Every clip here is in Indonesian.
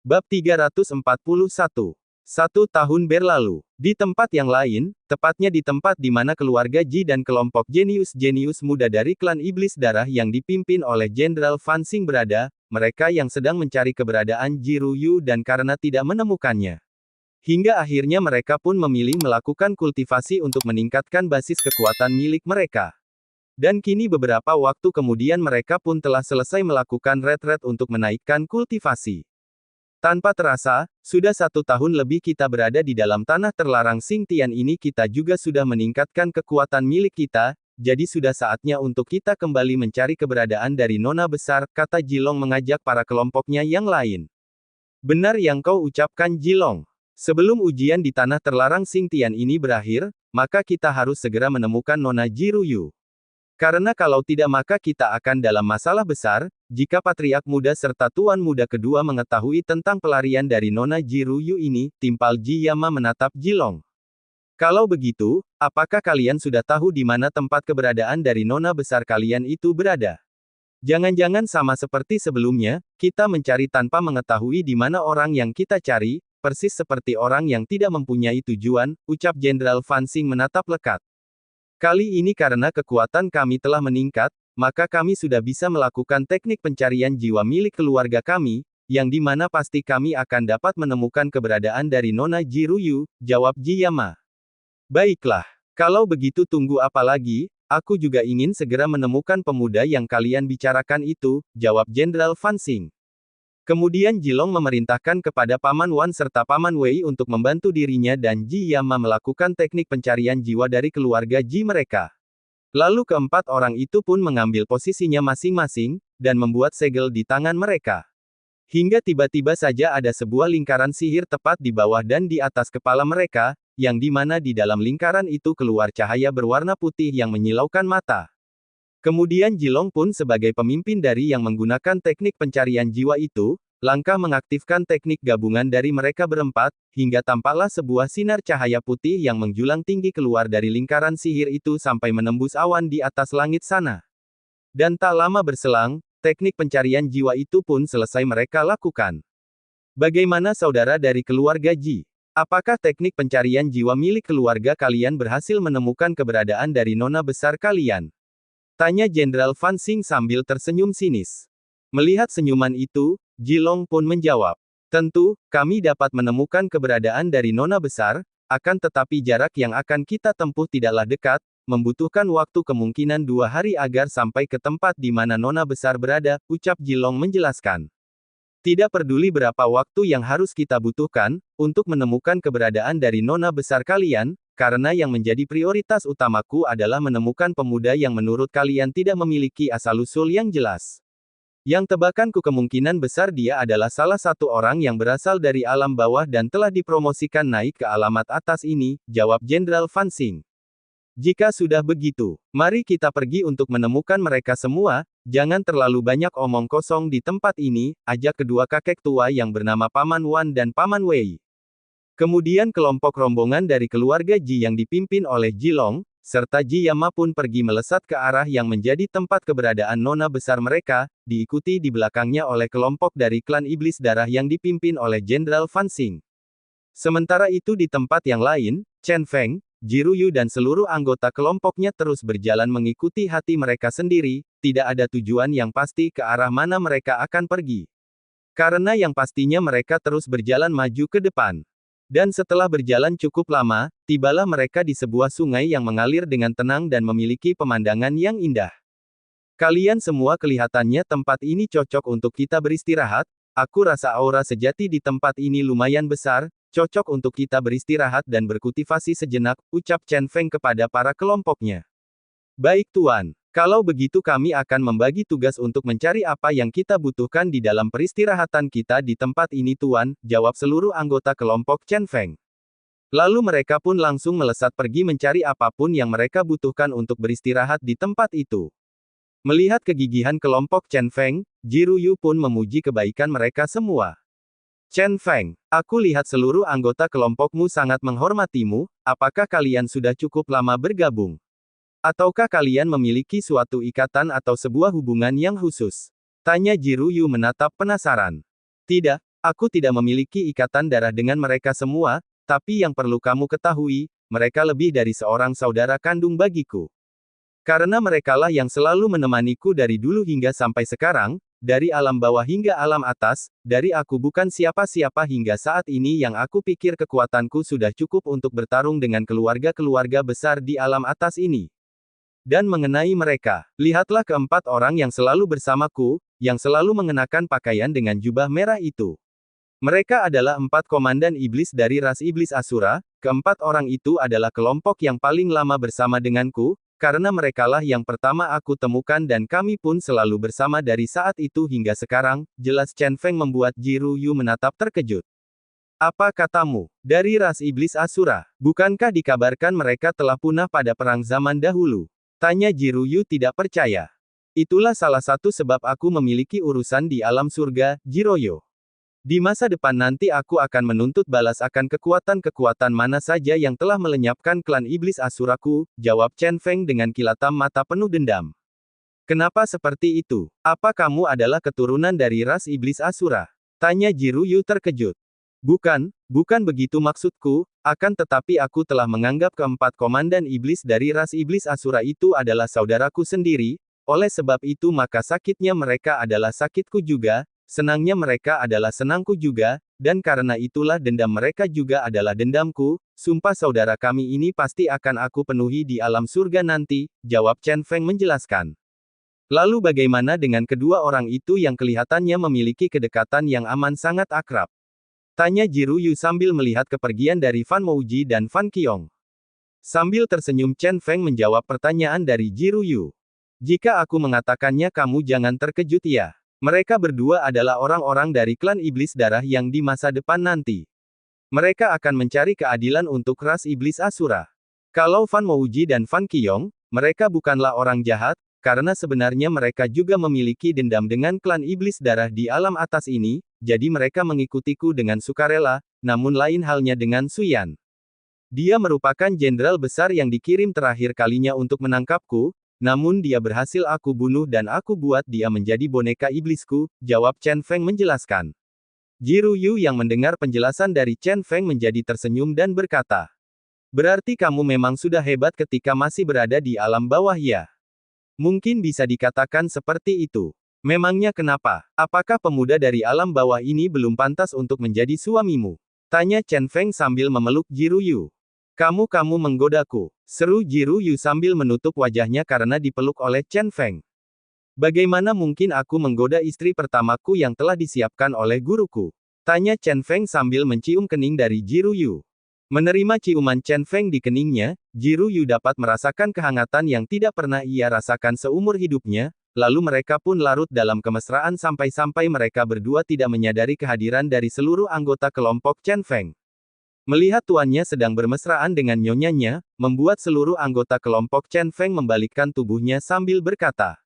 Bab 341. 1 tahun berlalu. Di tempat yang lain, tepatnya di tempat di mana keluarga Ji dan kelompok jenius-jenius muda dari klan Iblis Darah yang dipimpin oleh Jenderal Fan Xing berada, mereka yang sedang mencari keberadaan Ji Ruyu dan karena tidak menemukannya. Hingga akhirnya mereka pun memilih melakukan kultivasi untuk meningkatkan basis kekuatan milik mereka. Dan kini beberapa waktu kemudian mereka pun telah selesai melakukan retret untuk menaikkan kultivasi. Tanpa terasa, sudah 1 tahun lebih kita berada di dalam tanah terlarang Xingtian ini kita juga sudah meningkatkan kekuatan milik kita, jadi sudah saatnya untuk kita kembali mencari keberadaan dari Nona Besar, kata Jilong mengajak para kelompoknya yang lain. Benar yang kau ucapkan Jilong. Sebelum ujian di tanah terlarang Xingtian ini berakhir, maka kita harus segera menemukan Nona Ji Ruyu. Karena kalau tidak maka kita akan dalam masalah besar, jika Patriark Muda serta Tuan Muda kedua mengetahui tentang pelarian dari Nona Ji Ruyu ini, timpal Ji Yama menatap Jilong. Kalau begitu, apakah kalian sudah tahu di mana tempat keberadaan dari Nona besar kalian itu berada? Jangan-jangan sama seperti sebelumnya, kita mencari tanpa mengetahui di mana orang yang kita cari, persis seperti orang yang tidak mempunyai tujuan, ucap Jenderal Fan Xing menatap lekat. Kali ini karena kekuatan kami telah meningkat, maka kami sudah bisa melakukan teknik pencarian jiwa milik keluarga kami, yang di mana pasti kami akan dapat menemukan keberadaan dari Nona Ji Ruyu, jawab Ji Yama. Baiklah, kalau begitu tunggu apa lagi, aku juga ingin segera menemukan pemuda yang kalian bicarakan itu, jawab Jenderal Fan Xing. Kemudian Jilong memerintahkan kepada Paman Wan serta Paman Wei untuk membantu dirinya dan Ji Yama melakukan teknik pencarian jiwa dari keluarga Ji mereka. Lalu keempat orang itu pun mengambil posisinya masing-masing, dan membuat segel di tangan mereka. Hingga tiba-tiba saja ada sebuah lingkaran sihir tepat di bawah dan di atas kepala mereka, yang di mana di dalam lingkaran itu keluar cahaya berwarna putih yang menyilaukan mata. Kemudian Jilong pun sebagai pemimpin dari yang menggunakan teknik pencarian jiwa itu, langkah mengaktifkan teknik gabungan dari mereka berempat, hingga tampaklah sebuah sinar cahaya putih yang menjulang tinggi keluar dari lingkaran sihir itu sampai menembus awan di atas langit sana. Dan tak lama berselang, teknik pencarian jiwa itu pun selesai mereka lakukan. Bagaimana saudara dari keluarga Ji? Apakah teknik pencarian jiwa milik keluarga kalian berhasil menemukan keberadaan dari Nona besar kalian? Tanya Jenderal Fan Xing sambil tersenyum sinis. Melihat senyuman itu, Jilong pun menjawab. Tentu, kami dapat menemukan keberadaan dari Nona besar, akan tetapi jarak yang akan kita tempuh tidaklah dekat, membutuhkan waktu kemungkinan 2 hari agar sampai ke tempat di mana Nona besar berada, ucap Jilong menjelaskan. Tidak peduli berapa waktu yang harus kita butuhkan, untuk menemukan keberadaan dari Nona besar kalian, karena yang menjadi prioritas utamaku adalah menemukan pemuda yang menurut kalian tidak memiliki asal-usul yang jelas. Yang tebakanku kemungkinan besar dia adalah salah satu orang yang berasal dari alam bawah dan telah dipromosikan naik ke alamat atas ini, jawab Jenderal Fan Xing. Jika sudah begitu, mari kita pergi untuk menemukan mereka semua, jangan terlalu banyak omong kosong di tempat ini, ajak kedua kakek tua yang bernama Paman Wan dan Paman Wei. Kemudian kelompok rombongan dari keluarga Ji yang dipimpin oleh Jilong, serta Ji Yama pun pergi melesat ke arah yang menjadi tempat keberadaan Nona besar mereka, diikuti di belakangnya oleh kelompok dari klan Iblis Darah yang dipimpin oleh Jenderal Fan Xing. Sementara itu di tempat yang lain, Chen Feng, Ji Ruyu dan seluruh anggota kelompoknya terus berjalan mengikuti hati mereka sendiri, tidak ada tujuan yang pasti ke arah mana mereka akan pergi. Karena yang pastinya mereka terus berjalan maju ke depan. Dan setelah berjalan cukup lama, tibalah mereka di sebuah sungai yang mengalir dengan tenang dan memiliki pemandangan yang indah. Kalian semua kelihatannya tempat ini cocok untuk kita beristirahat, aku rasa aura sejati di tempat ini lumayan besar, cocok untuk kita beristirahat dan berkultivasi sejenak, ucap Chen Feng kepada para kelompoknya. Baik Tuan, kalau begitu kami akan membagi tugas untuk mencari apa yang kita butuhkan di dalam peristirahatan kita di tempat ini Tuan, jawab seluruh anggota kelompok Chen Feng. Lalu mereka pun langsung melesat pergi mencari apapun yang mereka butuhkan untuk beristirahat di tempat itu. Melihat kegigihan kelompok Chen Feng, Ji Ruyu pun memuji kebaikan mereka semua. Chen Feng, aku lihat seluruh anggota kelompokmu sangat menghormatimu, apakah kalian sudah cukup lama bergabung? Ataukah kalian memiliki suatu ikatan atau sebuah hubungan yang khusus? Tanya Ji Ruyu menatap penasaran. Tidak, Aku tidak memiliki ikatan darah dengan mereka semua, tapi yang perlu kamu ketahui, mereka lebih dari seorang saudara kandung bagiku. Karena merekalah yang selalu menemaniku dari dulu hingga sampai sekarang, dari alam bawah hingga alam atas, dari aku bukan siapa-siapa hingga saat ini yang aku pikir kekuatanku sudah cukup untuk bertarung dengan keluarga-keluarga besar di alam atas ini. Dan mengenai mereka, lihatlah keempat orang yang selalu bersamaku, yang selalu mengenakan pakaian dengan jubah merah itu. Mereka adalah 4 komandan iblis dari ras iblis Asura, keempat orang itu adalah kelompok yang paling lama bersama denganku, karena merekalah yang pertama aku temukan dan kami pun selalu bersama dari saat itu hingga sekarang, jelas Chen Feng membuat Ji Ruyu menatap terkejut. Apa katamu? Dari ras iblis Asura, bukankah dikabarkan mereka telah punah pada perang zaman dahulu? Tanya Ji Ruyu tidak percaya. Itulah salah satu sebab aku memiliki urusan di alam surga, Jiroyo. Di masa depan nanti aku akan menuntut balas akan kekuatan-kekuatan mana saja yang telah melenyapkan klan iblis Asuraku, jawab Chen Feng dengan kilatan mata penuh dendam. Kenapa seperti itu? Apa kamu adalah keturunan dari ras iblis Asura? Tanya Ji Ruyu terkejut. Bukan begitu maksudku, akan tetapi aku telah menganggap keempat komandan iblis dari ras iblis Asura itu adalah saudaraku sendiri, oleh sebab itu maka sakitnya mereka adalah sakitku juga, senangnya mereka adalah senangku juga, dan karena itulah dendam mereka juga adalah dendamku, sumpah saudara kami ini pasti akan aku penuhi di alam surga nanti, jawab Chen Feng menjelaskan. Lalu bagaimana dengan kedua orang itu yang kelihatannya memiliki kedekatan yang aman sangat akrab? Tanya Ji Ruyu sambil melihat kepergian dari Fan Mouji dan Fan Qiong. Sambil tersenyum Chen Feng menjawab pertanyaan dari Ji Ruyu. Jika aku mengatakannya kamu jangan terkejut ya. Mereka berdua adalah orang-orang dari klan iblis darah yang di masa depan nanti. Mereka akan mencari keadilan untuk ras iblis Asura. Kalau Fan Mouji dan Fan Qiong, mereka bukanlah orang jahat, karena sebenarnya mereka juga memiliki dendam dengan klan iblis darah di alam atas ini, jadi mereka mengikutiku dengan sukarela, namun lain halnya dengan Suyan. Dia merupakan jenderal besar yang dikirim terakhir kalinya untuk menangkapku, namun dia berhasil aku bunuh dan aku buat dia menjadi boneka iblisku, jawab Chen Feng menjelaskan. Ji Ruyu yang mendengar penjelasan dari Chen Feng menjadi tersenyum dan berkata, berarti kamu memang sudah hebat ketika masih berada di alam bawah ya? Mungkin bisa dikatakan seperti itu. Memangnya kenapa? Apakah pemuda dari alam bawah ini belum pantas untuk menjadi suamimu? Tanya Chen Feng sambil memeluk Ji Ruyu. Kamu menggodaku, seru Ji Ruyu sambil menutup wajahnya karena dipeluk oleh Chen Feng. Bagaimana mungkin aku menggoda istri pertamaku yang telah disiapkan oleh guruku? Tanya Chen Feng sambil mencium kening dari Ji Ruyu. Menerima ciuman Chen Feng di keningnya, Ji Ruyu dapat merasakan kehangatan yang tidak pernah ia rasakan seumur hidupnya, lalu mereka pun larut dalam kemesraan sampai-sampai mereka berdua tidak menyadari kehadiran dari seluruh anggota kelompok Chen Feng. Melihat tuannya sedang bermesraan dengan nyonyanya, membuat seluruh anggota kelompok Chen Feng membalikkan tubuhnya sambil berkata,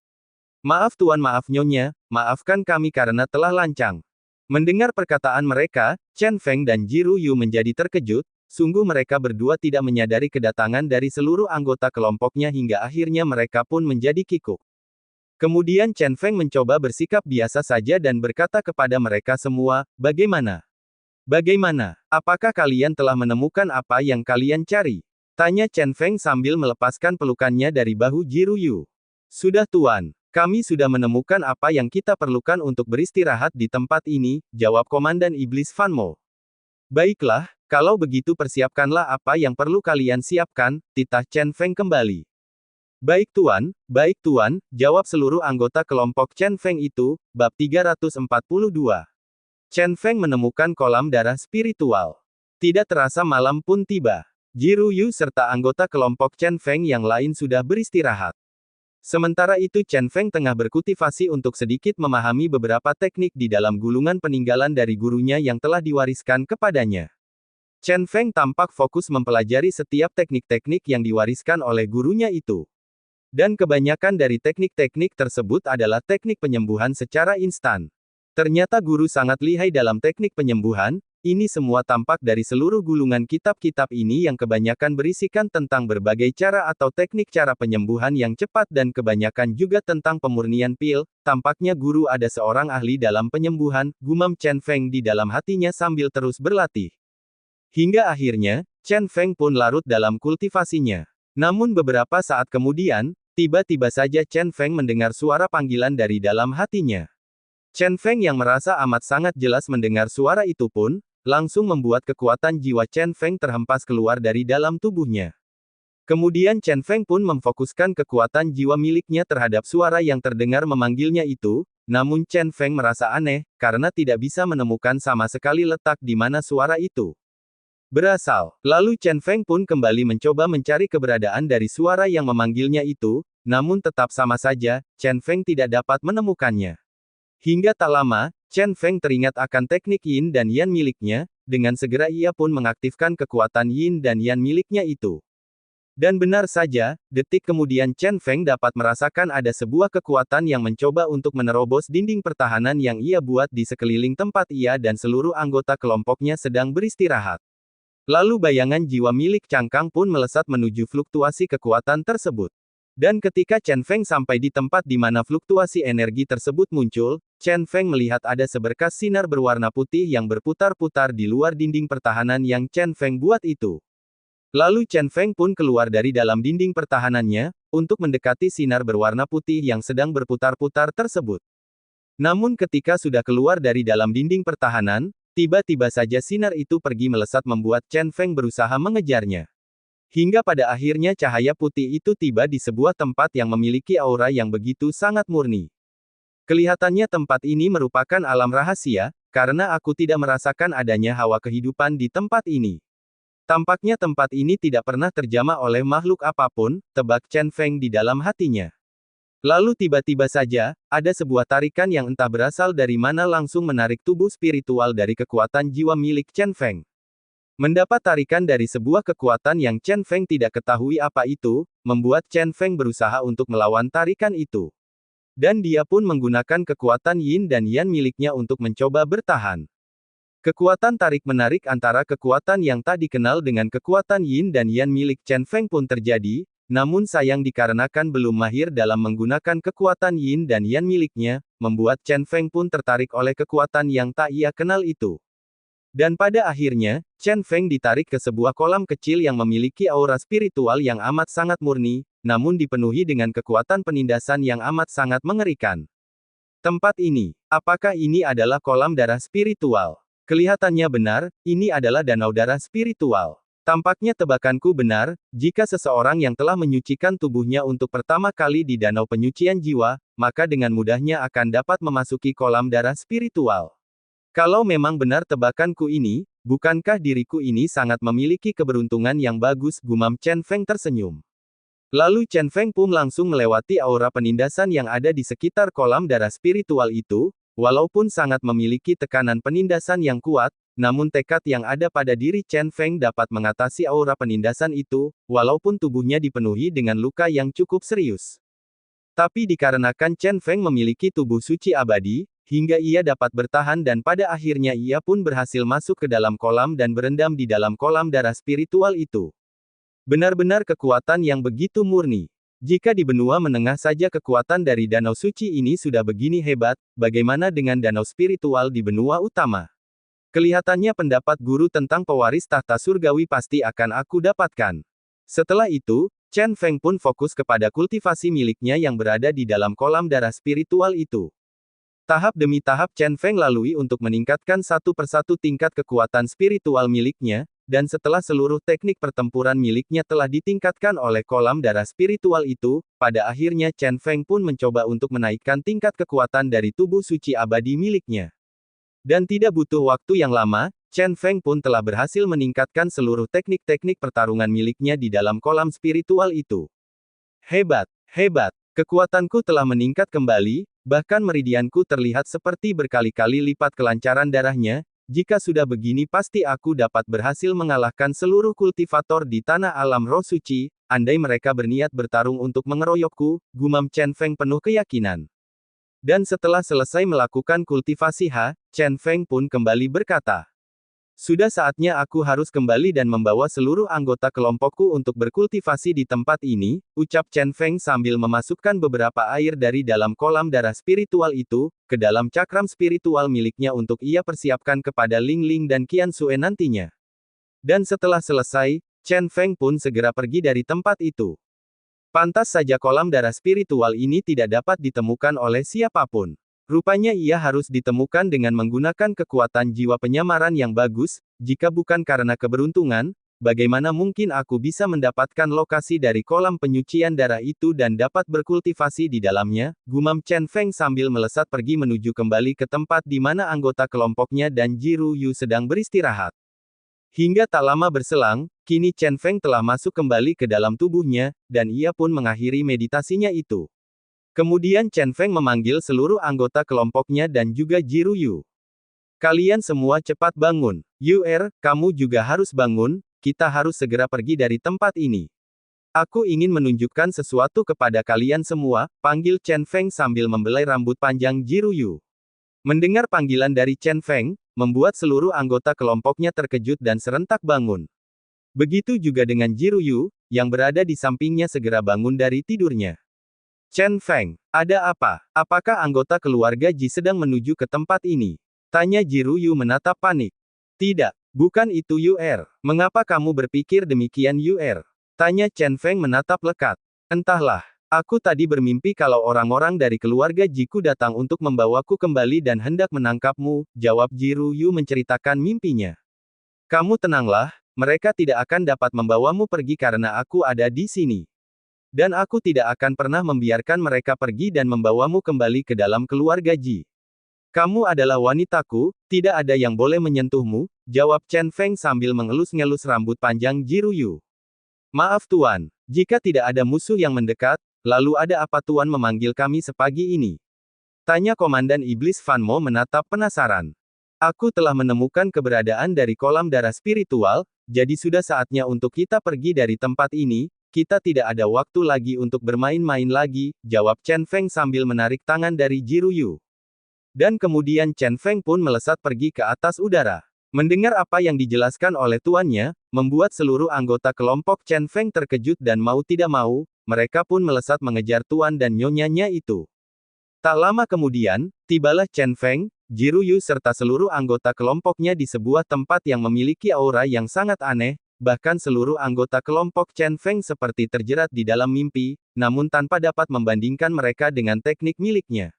maaf tuan, maaf nyonya, maafkan kami karena telah lancang. Mendengar perkataan mereka, Chen Feng dan Ji Ruyu menjadi terkejut, sungguh mereka berdua tidak menyadari kedatangan dari seluruh anggota kelompoknya hingga akhirnya mereka pun menjadi kikuk. Kemudian Chen Feng mencoba bersikap biasa saja dan berkata kepada mereka semua, bagaimana? Apakah kalian telah menemukan apa yang kalian cari? Tanya Chen Feng sambil melepaskan pelukannya dari bahu Ji Ruyu. Sudah tuan, kami sudah menemukan apa yang kita perlukan untuk beristirahat di tempat ini, jawab Komandan Iblis Fan Mo. Baiklah, kalau begitu persiapkanlah apa yang perlu kalian siapkan, titah Chen Feng kembali. Baik tuan, jawab seluruh anggota kelompok Chen Feng itu, bab 342. Chen Feng menemukan kolam darah spiritual. Tidak terasa malam pun tiba. Ji Ruyu serta anggota kelompok Chen Feng yang lain sudah beristirahat. Sementara itu Chen Feng tengah berkultivasi untuk sedikit memahami beberapa teknik di dalam gulungan peninggalan dari gurunya yang telah diwariskan kepadanya. Chen Feng tampak fokus mempelajari setiap teknik-teknik yang diwariskan oleh gurunya itu. Dan kebanyakan dari teknik-teknik tersebut adalah teknik penyembuhan secara instan. Ternyata guru sangat lihai dalam teknik penyembuhan, ini semua tampak dari seluruh gulungan kitab-kitab ini yang kebanyakan berisikan tentang berbagai cara atau teknik cara penyembuhan yang cepat dan kebanyakan juga tentang pemurnian pil. Tampaknya guru ada seorang ahli dalam penyembuhan, gumam Chen Feng di dalam hatinya sambil terus berlatih. Hingga akhirnya, Chen Feng pun larut dalam kultivasinya. Namun beberapa saat kemudian, tiba-tiba saja Chen Feng mendengar suara panggilan dari dalam hatinya. Chen Feng yang merasa amat sangat jelas mendengar suara itu pun, langsung membuat kekuatan jiwa Chen Feng terhempas keluar dari dalam tubuhnya. Kemudian Chen Feng pun memfokuskan kekuatan jiwa miliknya terhadap suara yang terdengar memanggilnya itu, namun Chen Feng merasa aneh, karena tidak bisa menemukan sama sekali letak di mana suara itu berasal. Lalu Chen Feng pun kembali mencoba mencari keberadaan dari suara yang memanggilnya itu, namun tetap sama saja, Chen Feng tidak dapat menemukannya. Hingga tak lama, Chen Feng teringat akan teknik Yin dan Yang miliknya, dengan segera ia pun mengaktifkan kekuatan Yin dan Yang miliknya itu. Dan benar saja, detik kemudian Chen Feng dapat merasakan ada sebuah kekuatan yang mencoba untuk menerobos dinding pertahanan yang ia buat di sekeliling tempat ia dan seluruh anggota kelompoknya sedang beristirahat. Lalu bayangan jiwa milik Cangkang pun melesat menuju fluktuasi kekuatan tersebut. Dan ketika Chen Feng sampai di tempat di mana fluktuasi energi tersebut muncul, Chen Feng melihat ada seberkas sinar berwarna putih yang berputar-putar di luar dinding pertahanan yang Chen Feng buat itu. Lalu Chen Feng pun keluar dari dalam dinding pertahanannya, untuk mendekati sinar berwarna putih yang sedang berputar-putar tersebut. Namun ketika sudah keluar dari dalam dinding pertahanan, tiba-tiba saja sinar itu pergi melesat membuat Chen Feng berusaha mengejarnya. Hingga pada akhirnya cahaya putih itu tiba di sebuah tempat yang memiliki aura yang begitu sangat murni. Kelihatannya tempat ini merupakan alam rahasia, karena aku tidak merasakan adanya hawa kehidupan di tempat ini. Tampaknya tempat ini tidak pernah terjamah oleh makhluk apapun, tebak Chen Feng di dalam hatinya. Lalu tiba-tiba saja, ada sebuah tarikan yang entah berasal dari mana langsung menarik tubuh spiritual dari kekuatan jiwa milik Chen Feng. Mendapat tarikan dari sebuah kekuatan yang Chen Feng tidak ketahui apa itu, membuat Chen Feng berusaha untuk melawan tarikan itu. Dan dia pun menggunakan kekuatan Yin dan Yang miliknya untuk mencoba bertahan. Kekuatan tarik-menarik antara kekuatan yang tak dikenal dengan kekuatan Yin dan Yang milik Chen Feng pun terjadi, namun sayang dikarenakan belum mahir dalam menggunakan kekuatan Yin dan Yang miliknya, membuat Chen Feng pun tertarik oleh kekuatan yang tak ia kenal itu. Dan pada akhirnya, Chen Feng ditarik ke sebuah kolam kecil yang memiliki aura spiritual yang amat sangat murni, namun dipenuhi dengan kekuatan penindasan yang amat sangat mengerikan. Tempat ini, apakah ini adalah kolam darah spiritual? Kelihatannya benar, ini adalah danau darah spiritual. Tampaknya tebakanku benar, jika seseorang yang telah menyucikan tubuhnya untuk pertama kali di danau penyucian jiwa, maka dengan mudahnya akan dapat memasuki kolam darah spiritual. Kalau memang benar tebakanku ini, bukankah diriku ini sangat memiliki keberuntungan yang bagus, gumam Chen Feng tersenyum. Lalu Chen Feng pun langsung melewati aura penindasan yang ada di sekitar kolam darah spiritual itu, walaupun sangat memiliki tekanan penindasan yang kuat, namun tekad yang ada pada diri Chen Feng dapat mengatasi aura penindasan itu, walaupun tubuhnya dipenuhi dengan luka yang cukup serius. Tapi dikarenakan Chen Feng memiliki tubuh suci abadi, hingga ia dapat bertahan dan pada akhirnya ia pun berhasil masuk ke dalam kolam dan berendam di dalam kolam darah spiritual itu. Benar-benar kekuatan yang begitu murni. Jika di benua menengah saja kekuatan dari danau suci ini sudah begini hebat, bagaimana dengan danau spiritual di benua utama? Kelihatannya pendapat guru tentang pewaris tahta surgawi pasti akan aku dapatkan. Setelah itu, Chen Feng pun fokus kepada kultivasi miliknya yang berada di dalam kolam darah spiritual itu. Tahap demi tahap Chen Feng lalui untuk meningkatkan satu persatu tingkat kekuatan spiritual miliknya, dan setelah seluruh teknik pertempuran miliknya telah ditingkatkan oleh kolam darah spiritual itu, pada akhirnya Chen Feng pun mencoba untuk menaikkan tingkat kekuatan dari tubuh suci abadi miliknya. Dan tidak butuh waktu yang lama, Chen Feng pun telah berhasil meningkatkan seluruh teknik-teknik pertarungan miliknya di dalam kolam spiritual itu. Hebat, hebat, kekuatanku telah meningkat kembali, bahkan meridianku terlihat seperti berkali-kali lipat kelancaran darahnya. Jika sudah begini pasti aku dapat berhasil mengalahkan seluruh kultivator di tanah alam roh suci, andai mereka berniat bertarung untuk mengeroyokku, gumam Chen Feng penuh keyakinan. Dan setelah selesai melakukan kultivasi Chen Feng pun kembali berkata, Sudah saatnya aku harus kembali dan membawa seluruh anggota kelompokku untuk berkultivasi di tempat ini, ucap Chen Feng sambil memasukkan beberapa air dari dalam kolam darah spiritual itu, ke dalam cakram spiritual miliknya untuk ia persiapkan kepada Ling Ling dan Qian Xue nantinya. Dan setelah selesai, Chen Feng pun segera pergi dari tempat itu. Pantas saja kolam darah spiritual ini tidak dapat ditemukan oleh siapapun. Rupanya ia harus ditemukan dengan menggunakan kekuatan jiwa penyamaran yang bagus, jika bukan karena keberuntungan, bagaimana mungkin aku bisa mendapatkan lokasi dari kolam penyucian darah itu dan dapat berkultivasi di dalamnya, gumam Chen Feng sambil melesat pergi menuju kembali ke tempat di mana anggota kelompoknya dan Jiru Yu sedang beristirahat. Hingga tak lama berselang, kini Chen Feng telah masuk kembali ke dalam tubuhnya, dan ia pun mengakhiri meditasinya itu. Kemudian Chen Feng memanggil seluruh anggota kelompoknya dan juga Jiru Yu. Kalian semua cepat bangun. Kamu juga harus bangun, kita harus segera pergi dari tempat ini. Aku ingin menunjukkan sesuatu kepada kalian semua, panggil Chen Feng sambil membelai rambut panjang Jiru Yu. Mendengar panggilan dari Chen Feng, membuat seluruh anggota kelompoknya terkejut dan serentak bangun. Begitu juga dengan Jiru Yu, yang berada di sampingnya segera bangun dari tidurnya. Chen Feng, ada apa? Apakah anggota keluarga Ji sedang menuju ke tempat ini? Tanya Jiru Yu menatap panik. Tidak, bukan itu Mengapa kamu berpikir demikian Tanya Chen Feng menatap lekat. Entahlah, aku tadi bermimpi kalau orang-orang dari keluarga Jiku datang untuk membawaku kembali dan hendak menangkapmu, jawab Jiru Yu menceritakan mimpinya. Kamu tenanglah, mereka tidak akan dapat membawamu pergi karena aku ada di sini. Dan aku tidak akan pernah membiarkan mereka pergi dan membawamu kembali ke dalam keluarga Ji. Kamu adalah wanitaku, tidak ada yang boleh menyentuhmu, jawab Chen Feng sambil mengelus-ngelus rambut panjang Jiru Yu. Maaf Tuan, jika tidak ada musuh yang mendekat, lalu ada apa Tuan memanggil kami sepagi ini? Tanya Komandan Iblis Fan Mo menatap penasaran. Aku telah menemukan keberadaan dari kolam darah spiritual, jadi sudah saatnya untuk kita pergi dari tempat ini. Kita tidak ada waktu lagi untuk bermain-main lagi, jawab Chen Feng sambil menarik tangan dari Jiru Yu. Dan kemudian Chen Feng pun melesat pergi ke atas udara. Mendengar apa yang dijelaskan oleh tuannya, membuat seluruh anggota kelompok Chen Feng terkejut dan mau tidak mau, mereka pun melesat mengejar tuan dan nyonyanya itu. Tak lama kemudian, tibalah Chen Feng, Jiru Yu serta seluruh anggota kelompoknya di sebuah tempat yang memiliki aura yang sangat aneh. Bahkan seluruh anggota kelompok Chen Feng seperti terjerat di dalam mimpi, namun tanpa dapat membandingkan mereka dengan teknik miliknya.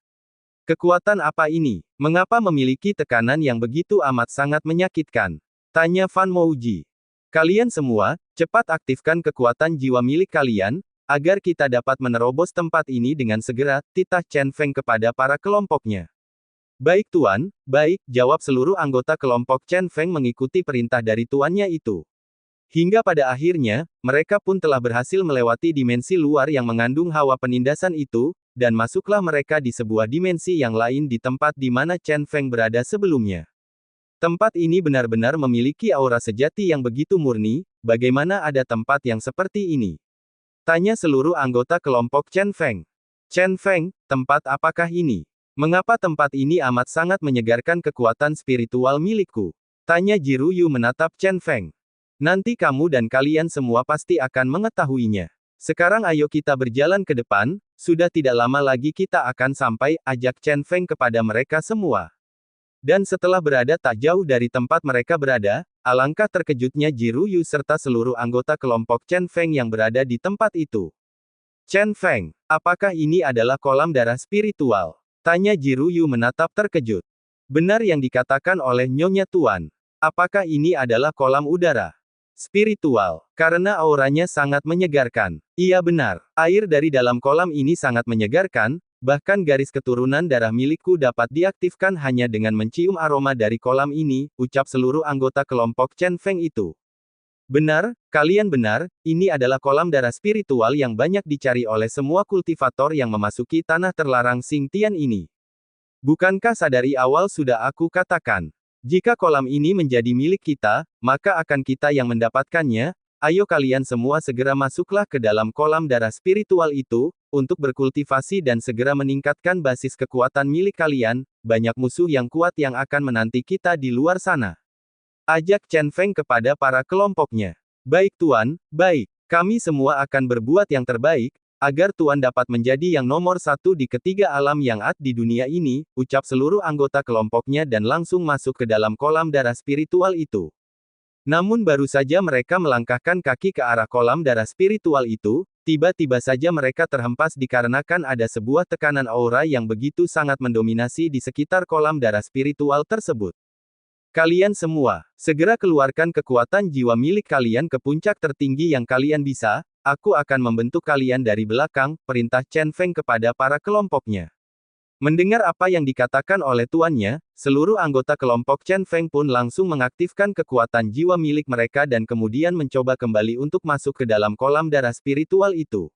Kekuatan apa ini? Mengapa memiliki tekanan yang begitu amat sangat menyakitkan? Tanya Fan Mouji. Kalian semua, cepat aktifkan kekuatan jiwa milik kalian, agar kita dapat menerobos tempat ini dengan segera, titah Chen Feng kepada para kelompoknya. Baik Tuan, baik, jawab seluruh anggota kelompok Chen Feng mengikuti perintah dari tuannya itu. Hingga pada akhirnya, mereka pun telah berhasil melewati dimensi luar yang mengandung hawa penindasan itu, dan masuklah mereka di sebuah dimensi yang lain di tempat di mana Chen Feng berada sebelumnya. Tempat ini benar-benar memiliki aura sejati yang begitu murni, bagaimana ada tempat yang seperti ini? Tanya seluruh anggota kelompok Chen Feng. Chen Feng, tempat apakah ini? Mengapa tempat ini amat sangat menyegarkan kekuatan spiritual milikku? Tanya Jiru Yu menatap Chen Feng. Nanti kamu dan kalian semua pasti akan mengetahuinya. Sekarang ayo kita berjalan ke depan, sudah tidak lama lagi kita akan sampai, ajak Chen Feng kepada mereka semua. Dan setelah berada tak jauh dari tempat mereka berada, alangkah terkejutnya Jiru Yu serta seluruh anggota kelompok Chen Feng yang berada di tempat itu. Chen Feng, apakah ini adalah kolam darah spiritual? Tanya Jiru Yu menatap terkejut. Benar yang dikatakan oleh Nyonya Tuan. Apakah ini adalah kolam udara spiritual? Karena auranya sangat menyegarkan. Iya benar, air dari dalam kolam ini sangat menyegarkan, bahkan garis keturunan darah milikku dapat diaktifkan hanya dengan mencium aroma dari kolam ini, ucap seluruh anggota kelompok Chen Feng itu. Benar, kalian benar, ini adalah kolam darah spiritual yang banyak dicari oleh semua kultivator yang memasuki tanah terlarang Xingtian ini. Bukankah sadari awal sudah aku katakan? Jika kolam ini menjadi milik kita, maka akan kita yang mendapatkannya. Ayo kalian semua segera masuklah ke dalam kolam darah spiritual itu, untuk berkultivasi dan segera meningkatkan basis kekuatan milik kalian, banyak musuh yang kuat yang akan menanti kita di luar sana. Ajak Chen Feng kepada para kelompoknya. Baik Tuan, baik. Kami semua akan berbuat yang terbaik, agar Tuan dapat menjadi yang nomor satu di ketiga alam yang ada di dunia ini, ucap seluruh anggota kelompoknya dan langsung masuk ke dalam kolam darah spiritual itu. Namun baru saja mereka melangkahkan kaki ke arah kolam darah spiritual itu, tiba-tiba saja mereka terhempas dikarenakan ada sebuah tekanan aura yang begitu sangat mendominasi di sekitar kolam darah spiritual tersebut. Kalian semua, segera keluarkan kekuatan jiwa milik kalian ke puncak tertinggi yang kalian bisa, aku akan membentuk kalian dari belakang, perintah Chen Feng kepada para kelompoknya. Mendengar apa yang dikatakan oleh tuannya, seluruh anggota kelompok Chen Feng pun langsung mengaktifkan kekuatan jiwa milik mereka dan kemudian mencoba kembali untuk masuk ke dalam kolam darah spiritual itu.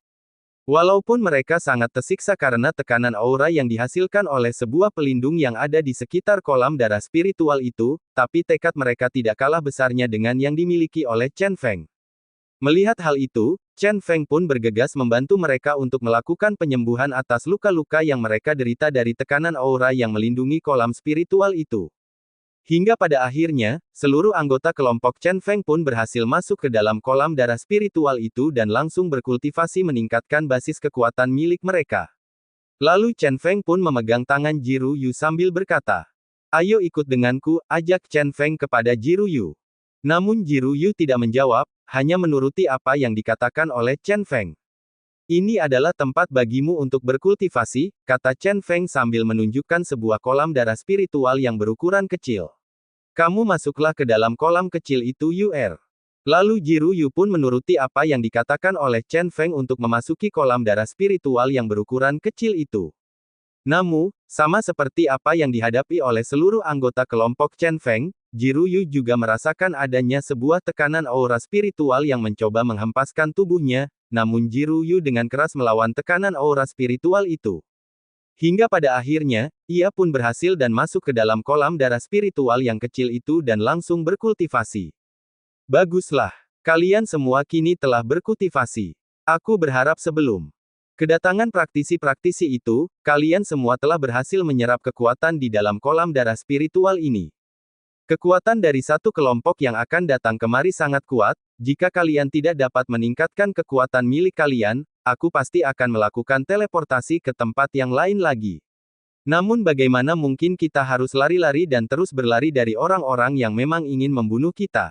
Walaupun mereka sangat tersiksa karena tekanan aura yang dihasilkan oleh sebuah pelindung yang ada di sekitar kolam darah spiritual itu, tapi tekad mereka tidak kalah besarnya dengan yang dimiliki oleh Chen Feng. Melihat hal itu, Chen Feng pun bergegas membantu mereka untuk melakukan penyembuhan atas luka-luka yang mereka derita dari tekanan aura yang melindungi kolam spiritual itu. Hingga pada akhirnya, seluruh anggota kelompok Chen Feng pun berhasil masuk ke dalam kolam darah spiritual itu dan langsung berkultivasi meningkatkan basis kekuatan milik mereka. Lalu Chen Feng pun memegang tangan Jiru Yu sambil berkata, "Ayo ikut denganku," ajak Chen Feng kepada Jiru Yu. Namun Jiru Yu tidak menjawab, hanya menuruti apa yang dikatakan oleh Chen Feng. "Ini adalah tempat bagimu untuk berkultivasi," kata Chen Feng sambil menunjukkan sebuah kolam darah spiritual yang berukuran kecil. "Kamu masuklah ke dalam kolam kecil itu Ur." Lalu Jiru Yu pun menuruti apa yang dikatakan oleh Chen Feng untuk memasuki kolam darah spiritual yang berukuran kecil itu. Namun, sama seperti apa yang dihadapi oleh seluruh anggota kelompok Chen Feng, Jiru Yu juga merasakan adanya sebuah tekanan aura spiritual yang mencoba menghempaskan tubuhnya, namun Jiru Yu dengan keras melawan tekanan aura spiritual itu. Hingga pada akhirnya, ia pun berhasil dan masuk ke dalam kolam darah spiritual yang kecil itu dan langsung berkultivasi. "Baguslah. Kalian semua kini telah berkultivasi. Aku berharap sebelum kedatangan praktisi-praktisi itu, kalian semua telah berhasil menyerap kekuatan di dalam kolam darah spiritual ini. Kekuatan dari satu kelompok yang akan datang kemari sangat kuat, jika kalian tidak dapat meningkatkan kekuatan milik kalian, aku pasti akan melakukan teleportasi ke tempat yang lain lagi. Namun bagaimana mungkin kita harus lari-lari dan terus berlari dari orang-orang yang memang ingin membunuh kita?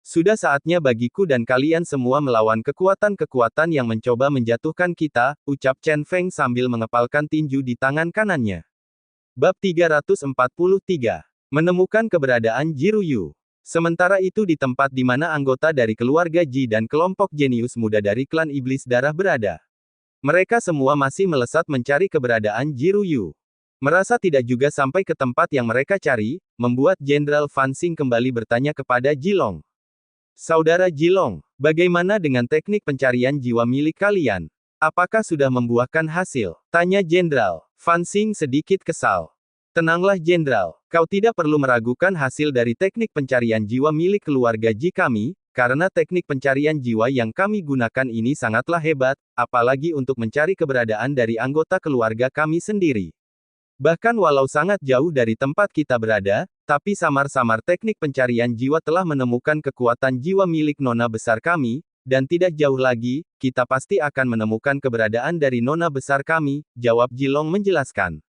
Sudah saatnya bagiku dan kalian semua melawan kekuatan-kekuatan yang mencoba menjatuhkan kita, ucap Chen Feng sambil mengepalkan tinju di tangan kanannya. Bab 343. Menemukan keberadaan Jiru Yu. Sementara itu di tempat di mana anggota dari keluarga Ji dan kelompok jenius muda dari klan iblis darah berada. Mereka semua masih melesat mencari keberadaan Jiru Yu. Merasa tidak juga sampai ke tempat yang mereka cari, membuat Jenderal Fan Xing kembali bertanya kepada Jilong. "Saudara Jilong, bagaimana dengan teknik pencarian jiwa milik kalian? Apakah sudah membuahkan hasil?" tanya Jenderal Fan Xing sedikit kesal. "Tenanglah Jenderal, kau tidak perlu meragukan hasil dari teknik pencarian jiwa milik keluarga Ji kami, karena teknik pencarian jiwa yang kami gunakan ini sangatlah hebat, apalagi untuk mencari keberadaan dari anggota keluarga kami sendiri. Bahkan walau sangat jauh dari tempat kita berada, tapi samar-samar teknik pencarian jiwa telah menemukan kekuatan jiwa milik nona besar kami, dan tidak jauh lagi, kita pasti akan menemukan keberadaan dari nona besar kami," jawab Jilong menjelaskan.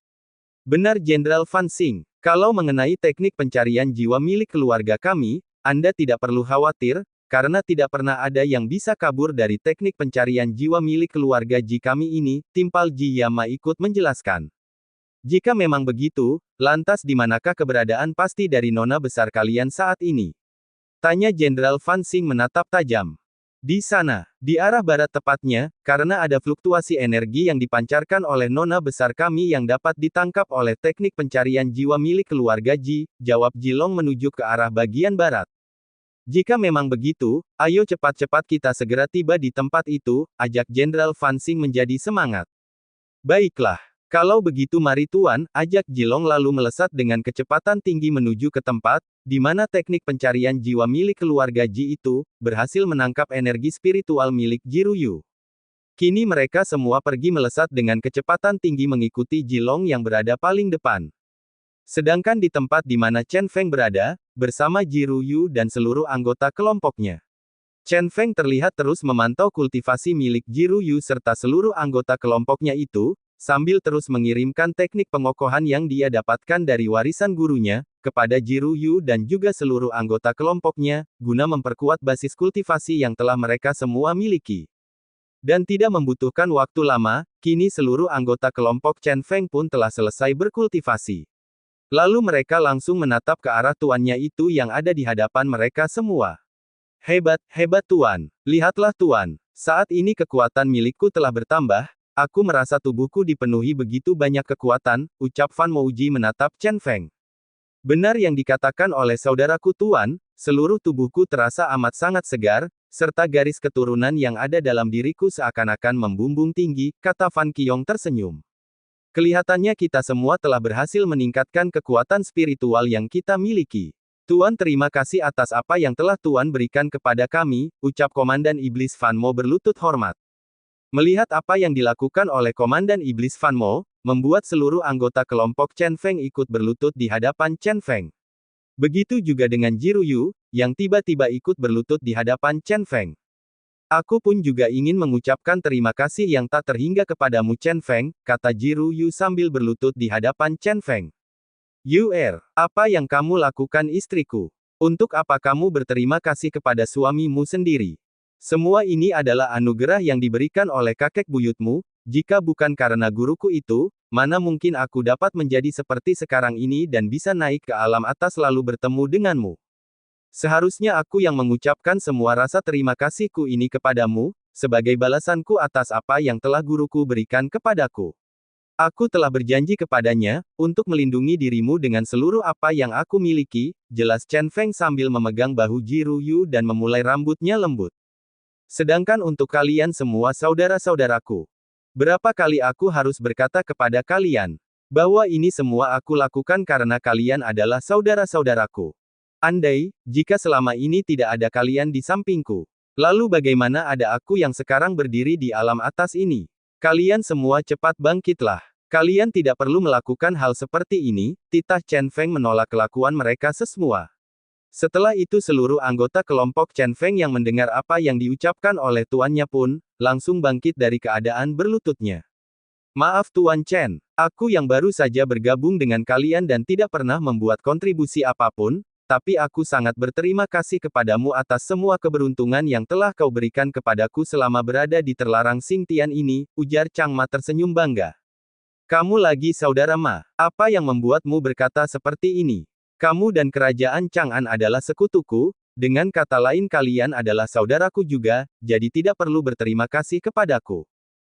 "Benar Jenderal Fan Xing, kalau mengenai teknik pencarian jiwa milik keluarga kami, Anda tidak perlu khawatir, karena tidak pernah ada yang bisa kabur dari teknik pencarian jiwa milik keluarga Ji kami ini," Timpal Ji Yama ikut menjelaskan. "Jika memang begitu, lantas di manakah keberadaan pasti dari nona besar kalian saat ini?" tanya Jenderal Fan Xing menatap tajam. "Di sana, di arah barat tepatnya, karena ada fluktuasi energi yang dipancarkan oleh nona besar kami yang dapat ditangkap oleh teknik pencarian jiwa milik keluarga Ji," jawab Jilong menuju ke arah bagian barat. "Jika memang begitu, ayo cepat-cepat kita segera tiba di tempat itu," ajak Jenderal Fan Xing menjadi semangat. "Baiklah. Kalau begitu mari Tuan," ajak Jilong lalu melesat dengan kecepatan tinggi menuju ke tempat, di mana teknik pencarian jiwa milik keluarga Ji itu, berhasil menangkap energi spiritual milik Jiru Yu. Kini mereka semua pergi melesat dengan kecepatan tinggi mengikuti Jilong yang berada paling depan. Sedangkan di tempat di mana Chen Feng berada, bersama Jiru Yu dan seluruh anggota kelompoknya. Chen Feng terlihat terus memantau kultivasi milik Jiru Yu serta seluruh anggota kelompoknya itu, sambil terus mengirimkan teknik pengokohan yang dia dapatkan dari warisan gurunya, kepada Jiru Yu dan juga seluruh anggota kelompoknya, guna memperkuat basis kultivasi yang telah mereka semua miliki. Dan tidak membutuhkan waktu lama, kini seluruh anggota kelompok Chen Feng pun telah selesai berkultivasi. Lalu mereka langsung menatap ke arah tuannya itu yang ada di hadapan mereka semua. Hebat, hebat Tuan. Lihatlah Tuan. Saat ini kekuatan milikku telah bertambah, aku merasa tubuhku dipenuhi begitu banyak kekuatan, ucap Fan Mouji menatap Chen Feng. Benar yang dikatakan oleh saudaraku Tuan, seluruh tubuhku terasa amat sangat segar, serta garis keturunan yang ada dalam diriku seakan-akan membumbung tinggi, kata Fan Qiong tersenyum. Kelihatannya kita semua telah berhasil meningkatkan kekuatan spiritual yang kita miliki. Tuan terima kasih atas apa yang telah Tuan berikan kepada kami, ucap Komandan Iblis Fan Mo berlutut hormat. Melihat apa yang dilakukan oleh Komandan Iblis Fan Mo, membuat seluruh anggota kelompok Chen Feng ikut berlutut di hadapan Chen Feng. Begitu juga dengan Jiru Yu, yang tiba-tiba ikut berlutut di hadapan Chen Feng. Aku pun juga ingin mengucapkan terima kasih yang tak terhingga kepadamu Chen Feng, kata Jiru Yu sambil berlutut di hadapan Chen Feng. Apa yang kamu lakukan istriku? Untuk apa kamu berterima kasih kepada suamimu sendiri? Semua ini adalah anugerah yang diberikan oleh kakek buyutmu, jika bukan karena guruku itu, mana mungkin aku dapat menjadi seperti sekarang ini dan bisa naik ke alam atas lalu bertemu denganmu. Seharusnya aku yang mengucapkan semua rasa terima kasihku ini kepadamu, sebagai balasanku atas apa yang telah guruku berikan kepadaku. Aku telah berjanji kepadanya, untuk melindungi dirimu dengan seluruh apa yang aku miliki, jelas Chen Feng sambil memegang bahu Jiru Yu dan memulai rambutnya lembut. Sedangkan untuk kalian semua saudara-saudaraku, berapa kali aku harus berkata kepada kalian, bahwa ini semua aku lakukan karena kalian adalah saudara-saudaraku. Andai, jika selama ini tidak ada kalian di sampingku, lalu bagaimana ada aku yang sekarang berdiri di alam atas ini? Kalian semua cepat bangkitlah. Kalian tidak perlu melakukan hal seperti ini, titah Chen Feng menolak kelakuan mereka semua. Setelah itu seluruh anggota kelompok Chen Feng yang mendengar apa yang diucapkan oleh tuannya pun, langsung bangkit dari keadaan berlututnya. Maaf Tuan Chen, aku yang baru saja bergabung dengan kalian dan tidak pernah membuat kontribusi apapun, tapi aku sangat berterima kasih kepadamu atas semua keberuntungan yang telah kau berikan kepadaku selama berada di terlarang Xingtian ini, ujar Chang Ma tersenyum bangga. Kamu lagi saudara Ma, apa yang membuatmu berkata seperti ini? Kamu dan kerajaan Chang'an adalah sekutuku, dengan kata lain kalian adalah saudaraku juga, jadi tidak perlu berterima kasih kepadaku.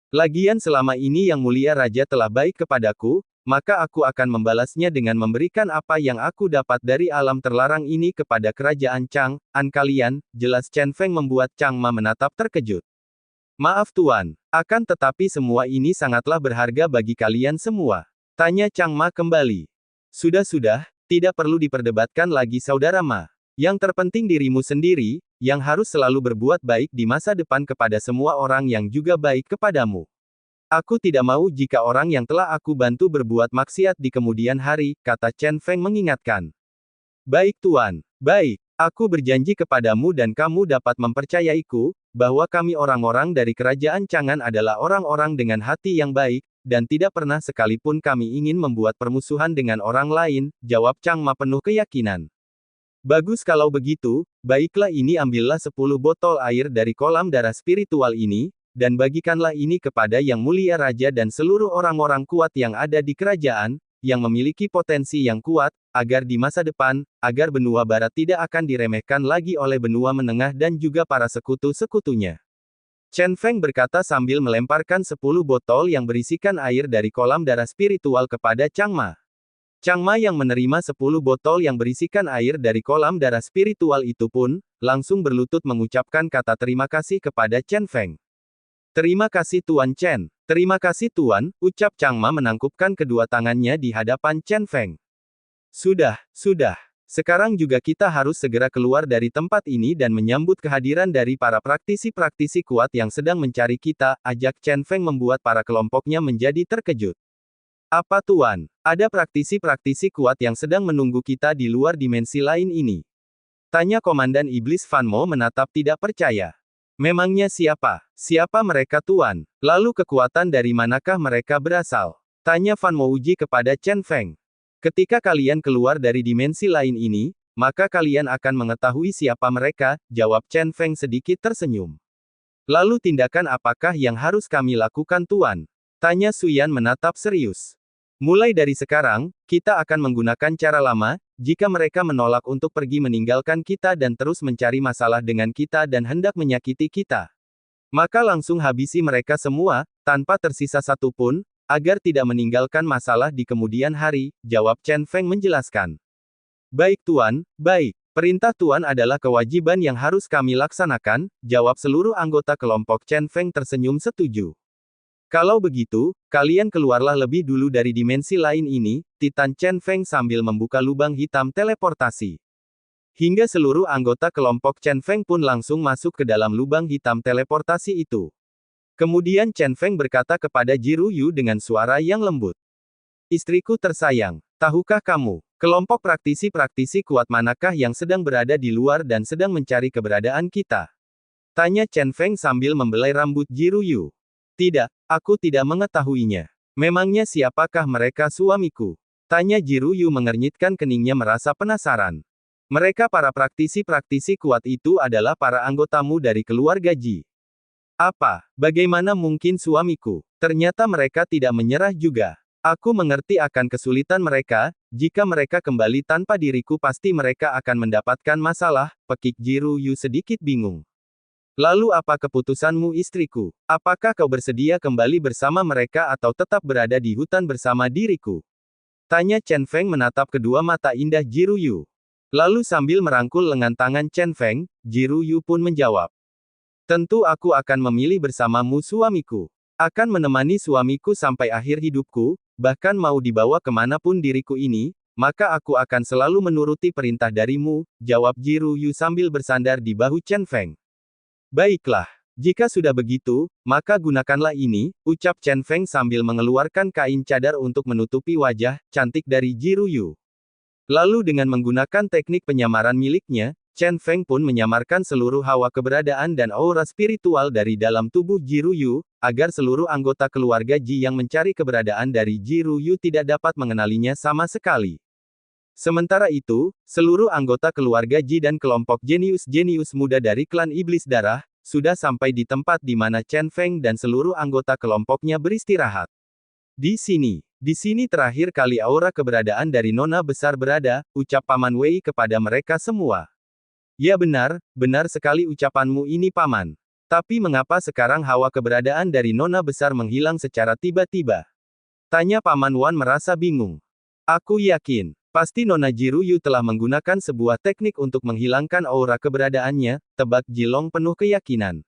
Lagian selama ini Yang Mulia Raja telah baik kepadaku, maka aku akan membalasnya dengan memberikan apa yang aku dapat dari alam terlarang ini kepada kerajaan Chang'an kalian, jelas Chen Feng membuat Chang Ma menatap terkejut. Maaf Tuan, akan tetapi semua ini sangatlah berharga bagi kalian semua. Tanya Chang Ma kembali. Sudah-sudah, tidak perlu diperdebatkan lagi saudara Ma. Yang terpenting dirimu sendiri, yang harus selalu berbuat baik di masa depan kepada semua orang yang juga baik kepadamu. Aku tidak mau jika orang yang telah aku bantu berbuat maksiat di kemudian hari, kata Chen Feng mengingatkan. Baik Tuan, baik, aku berjanji kepadamu dan kamu dapat mempercayaiku, bahwa kami orang-orang dari kerajaan Chang'an adalah orang-orang dengan hati yang baik, dan tidak pernah sekalipun kami ingin membuat permusuhan dengan orang lain, jawab Chang Ma penuh keyakinan. Bagus kalau begitu, baiklah ini ambillah 10 botol air dari kolam darah spiritual ini, dan bagikanlah ini kepada Yang Mulia Raja dan seluruh orang-orang kuat yang ada di kerajaan, yang memiliki potensi yang kuat, agar di masa depan, agar benua barat tidak akan diremehkan lagi oleh benua menengah dan juga para sekutu-sekutunya. Chen Feng berkata sambil melemparkan 10 botol yang berisikan air dari kolam darah spiritual kepada Chang Ma. Chang Ma yang menerima 10 botol yang berisikan air dari kolam darah spiritual itu pun, langsung berlutut mengucapkan kata terima kasih kepada Chen Feng. Terima kasih Tuan Chen. Terima kasih Tuan, ucap Chang Ma menangkupkan kedua tangannya di hadapan Chen Feng. Sudah. Sekarang juga kita harus segera keluar dari tempat ini dan menyambut kehadiran dari para praktisi-praktisi kuat yang sedang mencari kita, ajak Chen Feng membuat para kelompoknya menjadi terkejut. Apa Tuan? Ada praktisi-praktisi kuat yang sedang menunggu kita di luar dimensi lain ini. Tanya Komandan Iblis Van Mo menatap tidak percaya. Memangnya siapa? Siapa mereka Tuan? Lalu kekuatan dari manakah mereka berasal? Tanya Van Mo uji kepada Chen Feng. Ketika kalian keluar dari dimensi lain ini, maka kalian akan mengetahui siapa mereka, jawab Chen Feng sedikit tersenyum. Lalu tindakan apakah yang harus kami lakukan Tuan? Tanya Suyan menatap serius. Mulai dari sekarang, kita akan menggunakan cara lama, jika mereka menolak untuk pergi meninggalkan kita dan terus mencari masalah dengan kita dan hendak menyakiti kita. Maka langsung habisi mereka semua, tanpa tersisa satu pun, agar tidak meninggalkan masalah di kemudian hari, jawab Chen Feng menjelaskan. Baik Tuan, baik. Perintah Tuan adalah kewajiban yang harus kami laksanakan, jawab seluruh anggota kelompok. Chen Feng tersenyum setuju. Kalau begitu, kalian keluarlah lebih dulu dari dimensi lain ini, Titan Chen Feng sambil membuka lubang hitam teleportasi. Hingga seluruh anggota kelompok Chen Feng pun langsung masuk ke dalam lubang hitam teleportasi itu. Kemudian Chen Feng berkata kepada Jiru Yu dengan suara yang lembut. Istriku tersayang, tahukah kamu, kelompok praktisi-praktisi kuat manakah yang sedang berada di luar dan sedang mencari keberadaan kita? Tanya Chen Feng sambil membelai rambut Jiru Yu. Tidak, aku tidak mengetahuinya. Memangnya siapakah mereka suamiku? Tanya Jiru Yu mengernyitkan keningnya merasa penasaran. Mereka para praktisi-praktisi kuat itu adalah para anggotamu dari keluarga Ji. Apa? Bagaimana mungkin suamiku? Ternyata mereka tidak menyerah juga. Aku mengerti akan kesulitan mereka, jika mereka kembali tanpa diriku pasti mereka akan mendapatkan masalah, pekik Jiru Yu sedikit bingung. Lalu apa keputusanmu istriku? Apakah kau bersedia kembali bersama mereka atau tetap berada di hutan bersama diriku? Tanya Chen Feng menatap kedua mata indah Jiru Yu. Lalu sambil merangkul lengan tangan Chen Feng, Jiru Yu pun menjawab. Tentu aku akan memilih bersamamu suamiku. Akan menemani suamiku sampai akhir hidupku, bahkan mau dibawa kemanapun diriku ini, maka aku akan selalu menuruti perintah darimu, jawab Jiru Yu sambil bersandar di bahu Chen Feng. Baiklah, jika sudah begitu, maka gunakanlah ini, ucap Chen Feng sambil mengeluarkan kain cadar untuk menutupi wajah cantik dari Jiru Yu. Lalu dengan menggunakan teknik penyamaran miliknya, Chen Feng pun menyamarkan seluruh hawa keberadaan dan aura spiritual dari dalam tubuh Jiru Yu, agar seluruh anggota keluarga Ji yang mencari keberadaan dari Jiru Yu tidak dapat mengenalinya sama sekali. Sementara itu, seluruh anggota keluarga Ji dan kelompok jenius-jenius muda dari klan Iblis Darah, sudah sampai di tempat di mana Chen Feng dan seluruh anggota kelompoknya beristirahat. Di sini terakhir kali aura keberadaan dari Nona Besar berada, ucap Paman Wei kepada mereka semua. Ya benar, benar sekali ucapanmu ini Paman. Tapi mengapa sekarang hawa keberadaan dari Nona Besar menghilang secara tiba-tiba? Tanya Paman Wan merasa bingung. Aku yakin, pasti Nona Jiru Yu telah menggunakan sebuah teknik untuk menghilangkan aura keberadaannya, tebak Jilong penuh keyakinan.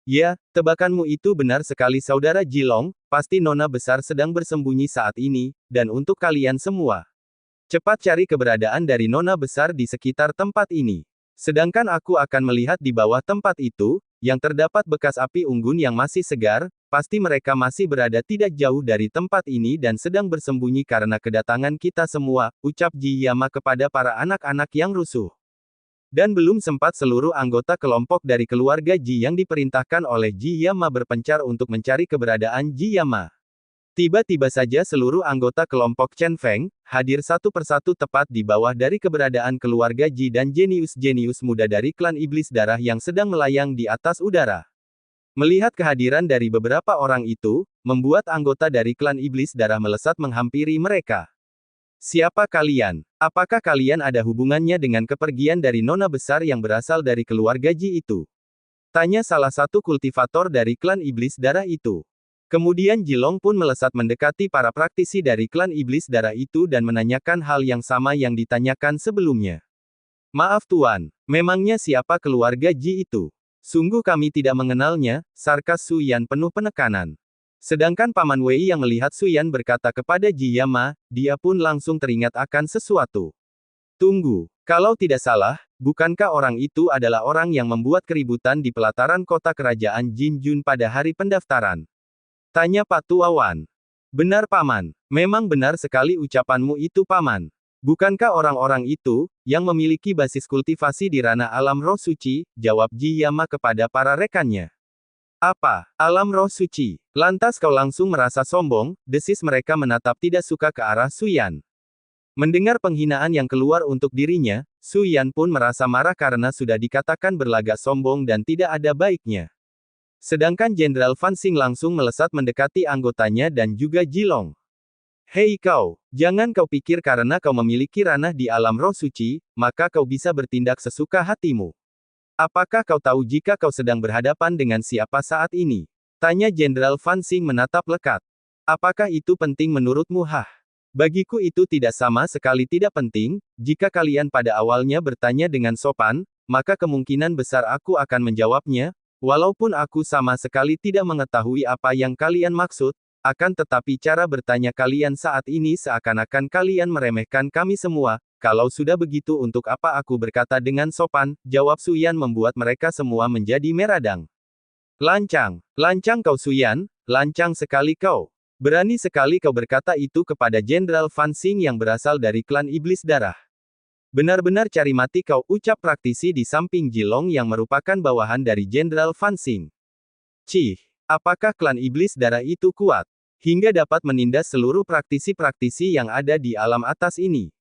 Ya, tebakanmu itu benar sekali Saudara Jilong, pasti Nona Besar sedang bersembunyi saat ini, dan untuk kalian semua. Cepat cari keberadaan dari Nona Besar di sekitar tempat ini. Sedangkan aku akan melihat di bawah tempat itu, yang terdapat bekas api unggun yang masih segar, pasti mereka masih berada tidak jauh dari tempat ini dan sedang bersembunyi karena kedatangan kita semua, ucap Ji Yama kepada para anak-anak yang rusuh. Dan belum sempat seluruh anggota kelompok dari keluarga Ji yang diperintahkan oleh Ji Yama berpencar untuk mencari keberadaan Ji Yama. Tiba-tiba saja seluruh anggota kelompok Chen Feng, hadir satu persatu tepat di bawah dari keberadaan keluarga Ji dan jenius-jenius muda dari klan Iblis Darah yang sedang melayang di atas udara. Melihat kehadiran dari beberapa orang itu, membuat anggota dari klan Iblis Darah melesat menghampiri mereka. Siapa kalian? Apakah kalian ada hubungannya dengan kepergian dari Nona Besar yang berasal dari keluarga Ji itu? Tanya salah satu kultivator dari klan Iblis Darah itu. Kemudian Jilong pun melesat mendekati para praktisi dari klan Iblis Darah itu dan menanyakan hal yang sama yang ditanyakan sebelumnya. Maaf Tuan, memangnya siapa keluarga Ji itu? Sungguh kami tidak mengenalnya, sarkas Su Yan penuh penekanan. Sedangkan Paman Wei yang melihat Su Yan berkata kepada Ji Yama, dia pun langsung teringat akan sesuatu. Tunggu, kalau tidak salah, bukankah orang itu adalah orang yang membuat keributan di pelataran kota kerajaan Jinjun pada hari pendaftaran? Tanya Pak Tua Wan. Benar Paman. Memang benar sekali ucapanmu itu Paman. Bukankah orang-orang itu, yang memiliki basis kultivasi di ranah alam roh suci, jawab Ji Yama kepada para rekannya. Apa? Alam roh suci? Lantas kau langsung merasa sombong, desis mereka menatap tidak suka ke arah Su Yan. Mendengar penghinaan yang keluar untuk dirinya, Su Yan pun merasa marah karena sudah dikatakan berlagak sombong dan tidak ada baiknya. Sedangkan Jenderal Fan Xing langsung melesat mendekati anggotanya dan juga Jilong. Hei kau, jangan kau pikir karena kau memiliki ranah di alam roh suci, maka kau bisa bertindak sesuka hatimu. Apakah kau tahu jika kau sedang berhadapan dengan siapa saat ini? Tanya Jenderal Fan Xing menatap lekat. Apakah itu penting menurutmu? Bagiku itu tidak sama sekali tidak penting, jika kalian pada awalnya bertanya dengan sopan, maka kemungkinan besar aku akan menjawabnya, walaupun aku sama sekali tidak mengetahui apa yang kalian maksud, akan tetapi cara bertanya kalian saat ini seakan-akan kalian meremehkan kami semua, kalau sudah begitu untuk apa aku berkata dengan sopan, jawab Su Yan membuat mereka semua menjadi meradang. Lancang, lancang kau Su Yan, lancang sekali kau. Berani sekali kau berkata itu kepada Jenderal Fan Xing yang berasal dari klan Iblis Darah. Benar-benar cari mati kau, ucap praktisi di samping Jilong yang merupakan bawahan dari Jenderal Fan Xing. Cih, apakah klan Iblis Darah itu kuat? Hingga dapat menindas seluruh praktisi-praktisi yang ada di alam atas ini?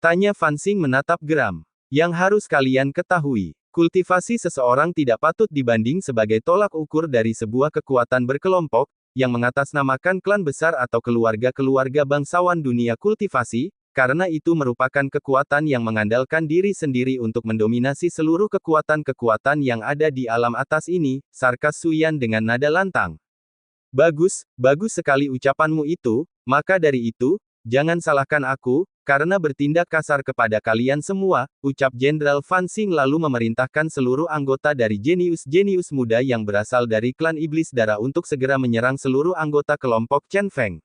Tanya Fan Xing menatap geram. Yang harus kalian ketahui, kultivasi seseorang tidak patut dibanding sebagai tolak ukur dari sebuah kekuatan berkelompok, yang mengatasnamakan klan besar atau keluarga-keluarga bangsawan dunia kultivasi, karena itu merupakan kekuatan yang mengandalkan diri sendiri untuk mendominasi seluruh kekuatan-kekuatan yang ada di alam atas ini, sarkas Su Yan dengan nada lantang. Bagus, bagus sekali ucapanmu itu, maka dari itu, jangan salahkan aku, karena bertindak kasar kepada kalian semua, ucap Jenderal Fan Xing lalu memerintahkan seluruh anggota dari jenius-jenius muda yang berasal dari klan Iblis Darah untuk segera menyerang seluruh anggota kelompok Chen Feng.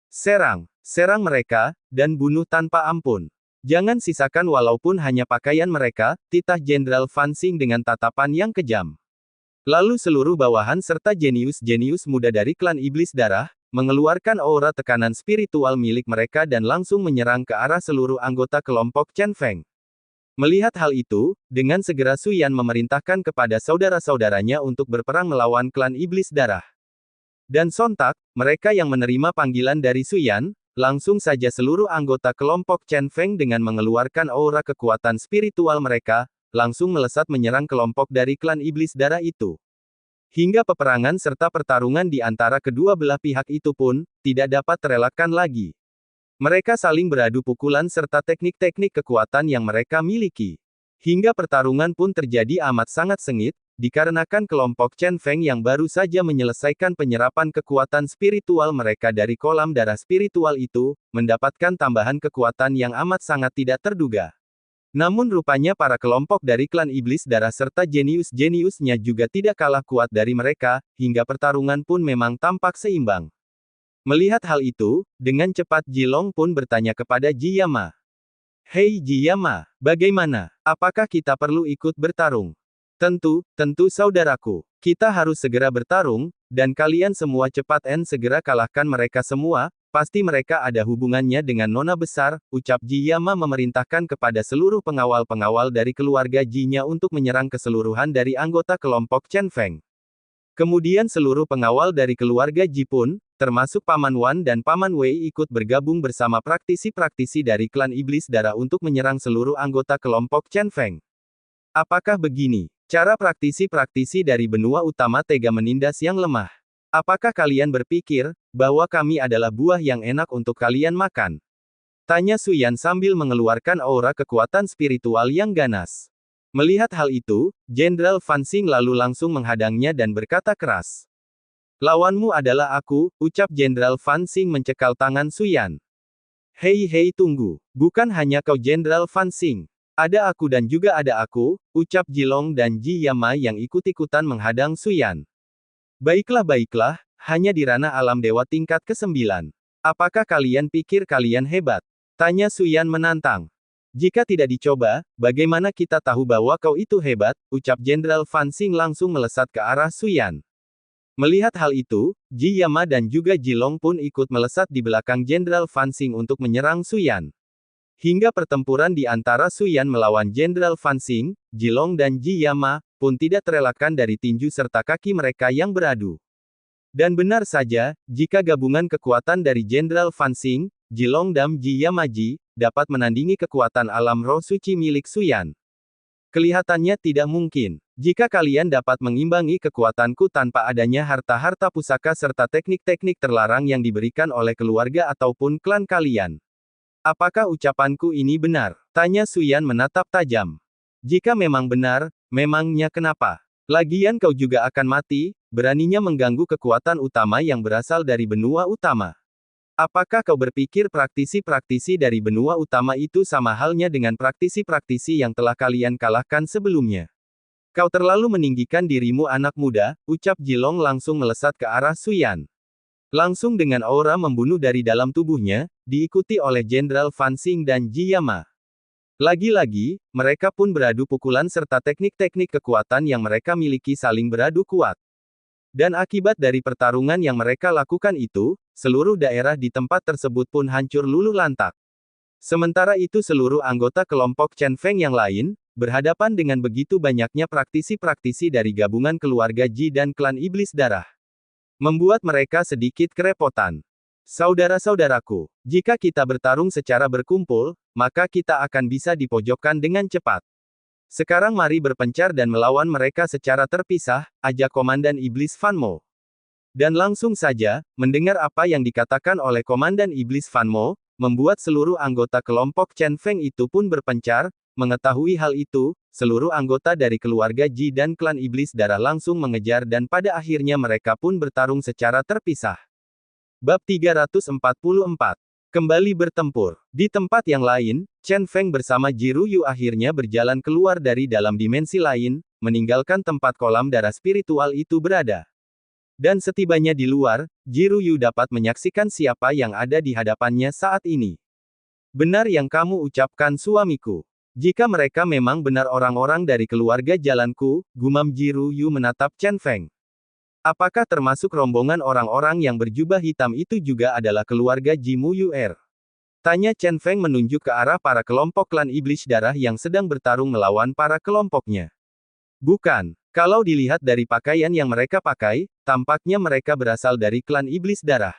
Serang, serang mereka, dan bunuh tanpa ampun. Jangan sisakan walaupun hanya pakaian mereka, titah Jenderal Fan Xing dengan tatapan yang kejam. Lalu seluruh bawahan serta jenius-jenius muda dari klan Iblis Darah, mengeluarkan aura tekanan spiritual milik mereka dan langsung menyerang ke arah seluruh anggota kelompok Chen Feng. Melihat hal itu, dengan segera Su Yan memerintahkan kepada saudara-saudaranya untuk berperang melawan klan Iblis Darah. Dan sontak, mereka yang menerima panggilan dari Su Yan, langsung saja seluruh anggota kelompok Chen Feng dengan mengeluarkan aura kekuatan spiritual mereka, langsung melesat menyerang kelompok dari klan Iblis Darah itu. Hingga peperangan serta pertarungan di antara kedua belah pihak itu pun, tidak dapat terelakkan lagi. Mereka saling beradu pukulan serta teknik-teknik kekuatan yang mereka miliki. Hingga pertarungan pun terjadi amat sangat sengit, dikarenakan kelompok Chen Feng yang baru saja menyelesaikan penyerapan kekuatan spiritual mereka dari kolam darah spiritual itu, mendapatkan tambahan kekuatan yang amat sangat tidak terduga. Namun rupanya para kelompok dari klan Iblis Darah serta jenius-jeniusnya juga tidak kalah kuat dari mereka, hingga pertarungan pun memang tampak seimbang. Melihat hal itu, dengan cepat Jilong pun bertanya kepada Ji Yama. Hei Ji Yama, bagaimana? Apakah kita perlu ikut bertarung? Tentu saudaraku. Kita harus segera bertarung, dan kalian semua cepat segera kalahkan mereka semua, pasti mereka ada hubungannya dengan nona besar, ucap Ji Yama memerintahkan kepada seluruh pengawal-pengawal dari keluarga Ji-nya untuk menyerang keseluruhan dari anggota kelompok Chen Feng. Kemudian seluruh pengawal dari keluarga Ji pun, termasuk Paman Wan dan Paman Wei ikut bergabung bersama praktisi-praktisi dari klan Iblis Darah untuk menyerang seluruh anggota kelompok Chen Feng. Apakah begini cara praktisi-praktisi dari benua utama tega menindas yang lemah? Apakah kalian berpikir bahwa kami adalah buah yang enak untuk kalian makan? Tanya Su Yan sambil mengeluarkan aura kekuatan spiritual yang ganas. Melihat hal itu, Jenderal Fan Xing lalu langsung menghadangnya dan berkata keras. Lawanmu adalah aku, ucap Jenderal Fan Xing mencekal tangan Su Yan. Hei tunggu, bukan hanya kau Jenderal Fan Xing. Ada aku dan juga ada aku, ucap Jilong dan Ji Yama yang ikut-ikutan menghadang Su Yan. Baiklah, hanya di ranah alam dewa tingkat ke-9. Apakah kalian pikir kalian hebat? Tanya Su Yan menantang. Jika tidak dicoba, bagaimana kita tahu bahwa kau itu hebat, ucap Jenderal Fan Xing langsung melesat ke arah Su Yan. Melihat hal itu, Ji Yama dan juga Ji Long pun ikut melesat di belakang Jenderal Fan Xing untuk menyerang Su Yan. Hingga pertempuran di antara Su Yan melawan Jenderal Fan Xing, Ji Long dan Ji Yama pun tidak terelakkan dari tinju serta kaki mereka yang beradu. Dan benar saja, jika gabungan kekuatan dari Jenderal Fan Xing, Ji Long dan Ji Yama dapat menandingi kekuatan alam roh suci milik Su Yan. Kelihatannya tidak mungkin. Jika kalian dapat mengimbangi kekuatanku tanpa adanya harta-harta pusaka serta teknik-teknik terlarang yang diberikan oleh keluarga ataupun klan kalian. Apakah ucapanku ini benar? Tanya Su Yan menatap tajam. Jika memang benar, memangnya kenapa? Lagian kau juga akan mati, beraninya mengganggu kekuatan utama yang berasal dari benua utama. Apakah kau berpikir praktisi-praktisi dari benua utama itu sama halnya dengan praktisi-praktisi yang telah kalian kalahkan sebelumnya? Kau terlalu meninggikan dirimu anak muda, ucap Ji Long langsung melesat ke arah Su Yan. Langsung dengan aura membunuh dari dalam tubuhnya, diikuti oleh Jenderal Fan Xing dan Ji Yama. Lagi-lagi, mereka pun beradu pukulan serta teknik-teknik kekuatan yang mereka miliki saling beradu kuat. Dan akibat dari pertarungan yang mereka lakukan itu, seluruh daerah di tempat tersebut pun hancur luluh lantak. Sementara itu seluruh anggota kelompok Chen Feng yang lain, berhadapan dengan begitu banyaknya praktisi-praktisi dari gabungan keluarga Ji dan klan Iblis Darah. Membuat mereka sedikit kerepotan. Saudara-saudaraku, jika kita bertarung secara berkumpul, maka kita akan bisa dipojokkan dengan cepat. Sekarang mari berpencar dan melawan mereka secara terpisah, ajak Komandan Iblis Fan Mo. Dan langsung saja, mendengar apa yang dikatakan oleh Komandan Iblis Fan Mo, membuat seluruh anggota kelompok Chen Feng itu pun berpencar. Mengetahui hal itu, seluruh anggota dari keluarga Ji dan klan Iblis Darah langsung mengejar dan pada akhirnya mereka pun bertarung secara terpisah. Bab 344. Kembali bertempur. Di tempat yang lain, Chen Feng bersama Ji Ruyu akhirnya berjalan keluar dari dalam dimensi lain, meninggalkan tempat kolam darah spiritual itu berada. Dan setibanya di luar, Ji Ruyu dapat menyaksikan siapa yang ada di hadapannya saat ini. Benar yang kamu ucapkan suamiku. Jika mereka memang benar orang-orang dari keluarga jalanku, gumam Ji Ruyu menatap Chen Feng. Apakah termasuk rombongan orang-orang yang berjubah hitam itu juga adalah keluarga Ji Muyuer? Tanya Chen Feng menunjuk ke arah para kelompok klan Iblis Darah yang sedang bertarung melawan para kelompoknya. Bukan. Kalau dilihat dari pakaian yang mereka pakai, tampaknya mereka berasal dari klan Iblis Darah.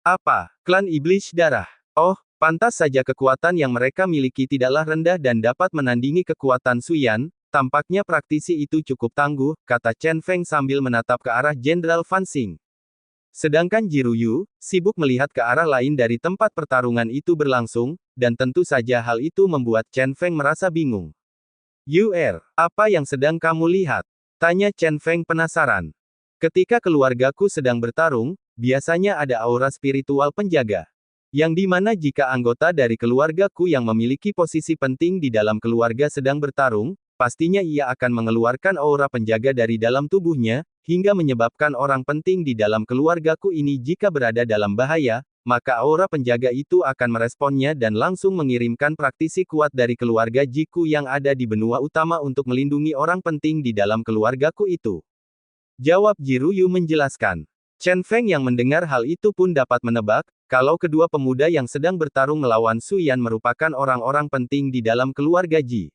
Apa? Klan Iblis Darah? Oh, pantas saja kekuatan yang mereka miliki tidaklah rendah dan dapat menandingi kekuatan Su Yan. Tampaknya praktisi itu cukup tangguh, kata Chen Feng sambil menatap ke arah Jenderal Fan Xing. Sedangkan Ji Ruyu, sibuk melihat ke arah lain dari tempat pertarungan itu berlangsung, dan tentu saja hal itu membuat Chen Feng merasa bingung. Apa yang sedang kamu lihat? Tanya Chen Feng penasaran. Ketika keluargaku sedang bertarung, biasanya ada aura spiritual penjaga. Yang dimana jika anggota dari keluargaku yang memiliki posisi penting di dalam keluarga sedang bertarung, pastinya ia akan mengeluarkan aura penjaga dari dalam tubuhnya, hingga menyebabkan orang penting di dalam keluargaku ini jika berada dalam bahaya, maka aura penjaga itu akan meresponnya dan langsung mengirimkan praktisi kuat dari keluarga Jiku yang ada di benua utama untuk melindungi orang penting di dalam keluargaku itu. Jawab Ji Ruyu menjelaskan. Chen Feng yang mendengar hal itu pun dapat menebak, kalau kedua pemuda yang sedang bertarung melawan Su Yan merupakan orang-orang penting di dalam keluarga Ji.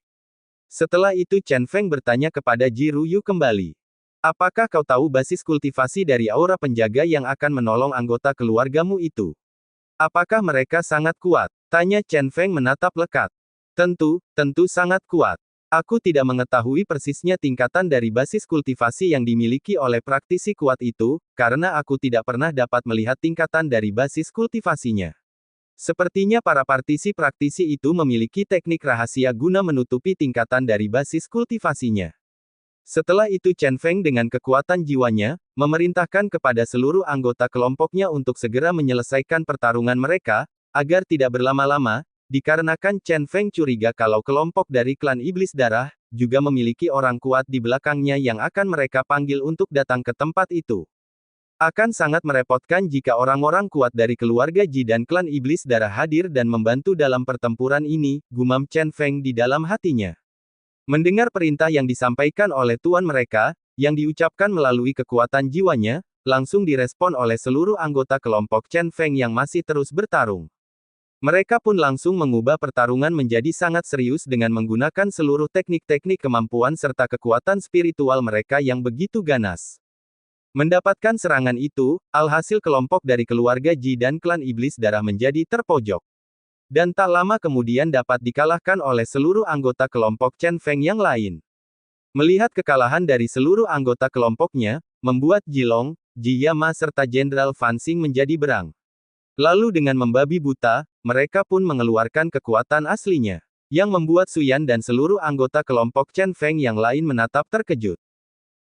Setelah itu Chen Feng bertanya kepada Ji Ruyu kembali. Apakah kau tahu basis kultivasi dari aura penjaga yang akan menolong anggota keluargamu itu? Apakah mereka sangat kuat? Tanya Chen Feng menatap lekat. Tentu sangat kuat. Aku tidak mengetahui persisnya tingkatan dari basis kultivasi yang dimiliki oleh praktisi kuat itu, karena aku tidak pernah dapat melihat tingkatan dari basis kultivasinya. Sepertinya para praktisi itu memiliki teknik rahasia guna menutupi tingkatan dari basis kultivasinya. Setelah itu Chen Feng dengan kekuatan jiwanya, memerintahkan kepada seluruh anggota kelompoknya untuk segera menyelesaikan pertarungan mereka, agar tidak berlama-lama, dikarenakan Chen Feng curiga kalau kelompok dari klan Iblis Darah, juga memiliki orang kuat di belakangnya yang akan mereka panggil untuk datang ke tempat itu. Akan sangat merepotkan jika orang-orang kuat dari keluarga Ji dan klan Iblis Darah hadir dan membantu dalam pertempuran ini, gumam Chen Feng di dalam hatinya. Mendengar perintah yang disampaikan oleh tuan mereka, yang diucapkan melalui kekuatan jiwanya, langsung direspon oleh seluruh anggota kelompok Chen Feng yang masih terus bertarung. Mereka pun langsung mengubah pertarungan menjadi sangat serius dengan menggunakan seluruh teknik-teknik kemampuan serta kekuatan spiritual mereka yang begitu ganas. Mendapatkan serangan itu, alhasil kelompok dari keluarga Ji dan klan iblis darah menjadi terpojok. Dan tak lama kemudian dapat dikalahkan oleh seluruh anggota kelompok Chen Feng yang lain. Melihat kekalahan dari seluruh anggota kelompoknya, membuat Jilong, Ji Yama serta Jenderal Fan Xing menjadi berang. Lalu dengan membabi buta, mereka pun mengeluarkan kekuatan aslinya. Yang membuat Suyan dan seluruh anggota kelompok Chen Feng yang lain menatap terkejut.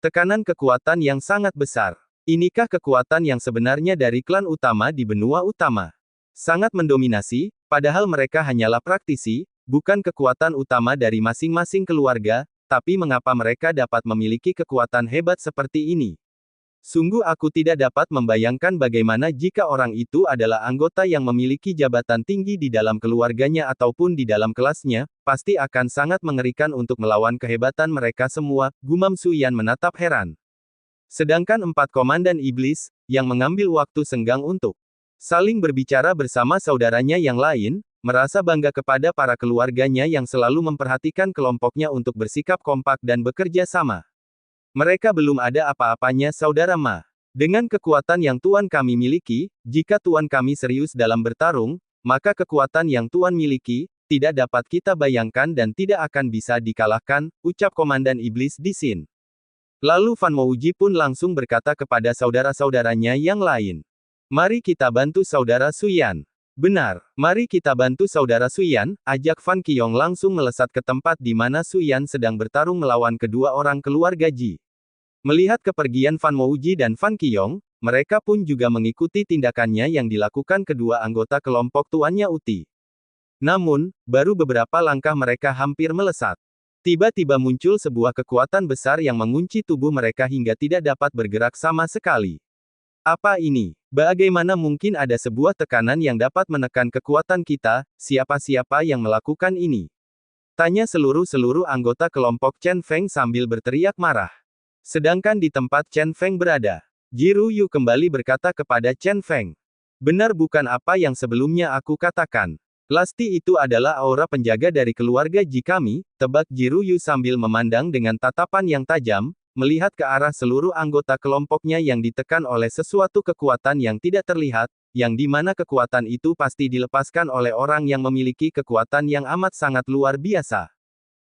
Tekanan kekuatan yang sangat besar. Inikah kekuatan yang sebenarnya dari klan utama di benua utama? Sangat mendominasi, padahal mereka hanyalah praktisi, bukan kekuatan utama dari masing-masing keluarga, tapi mengapa mereka dapat memiliki kekuatan hebat seperti ini? Sungguh aku tidak dapat membayangkan bagaimana jika orang itu adalah anggota yang memiliki jabatan tinggi di dalam keluarganya ataupun di dalam kelasnya, pasti akan sangat mengerikan untuk melawan kehebatan mereka semua, gumam Suyan menatap heran. Sedangkan 4 komandan iblis, yang mengambil waktu senggang untuk saling berbicara bersama saudaranya yang lain, merasa bangga kepada para keluarganya yang selalu memperhatikan kelompoknya untuk bersikap kompak dan bekerja sama. Mereka belum ada apa-apanya saudara Ma. Dengan kekuatan yang Tuan kami miliki, jika Tuan kami serius dalam bertarung, maka kekuatan yang Tuan miliki, tidak dapat kita bayangkan dan tidak akan bisa dikalahkan, ucap Komandan Iblis di Sin. Lalu Fan Mouji pun langsung berkata kepada saudara-saudaranya yang lain. Mari kita bantu saudara Suyan. Benar, mari kita bantu saudara Suyan, ajak Fan Qiong langsung melesat ke tempat di mana Suyan sedang bertarung melawan kedua orang keluarga Ji. Melihat kepergian Fan Mouji dan Fan Qiong, mereka pun juga mengikuti tindakannya yang dilakukan kedua anggota kelompok tuannya Uti. Namun, baru beberapa langkah mereka hampir melesat. Tiba-tiba muncul sebuah kekuatan besar yang mengunci tubuh mereka hingga tidak dapat bergerak sama sekali. Apa ini? Bagaimana mungkin ada sebuah tekanan yang dapat menekan kekuatan kita, siapa-siapa yang melakukan ini? Tanya seluruh anggota kelompok Chen Feng sambil berteriak marah. Sedangkan di tempat Chen Feng berada, Ji Ruyu kembali berkata kepada Chen Feng. Benar bukan apa yang sebelumnya aku katakan. Lasti itu adalah aura penjaga dari keluarga Ji kami, tebak Ji Ruyu sambil memandang dengan tatapan yang tajam, melihat ke arah seluruh anggota kelompoknya yang ditekan oleh sesuatu kekuatan yang tidak terlihat, yang dimana kekuatan itu pasti dilepaskan oleh orang yang memiliki kekuatan yang amat sangat luar biasa.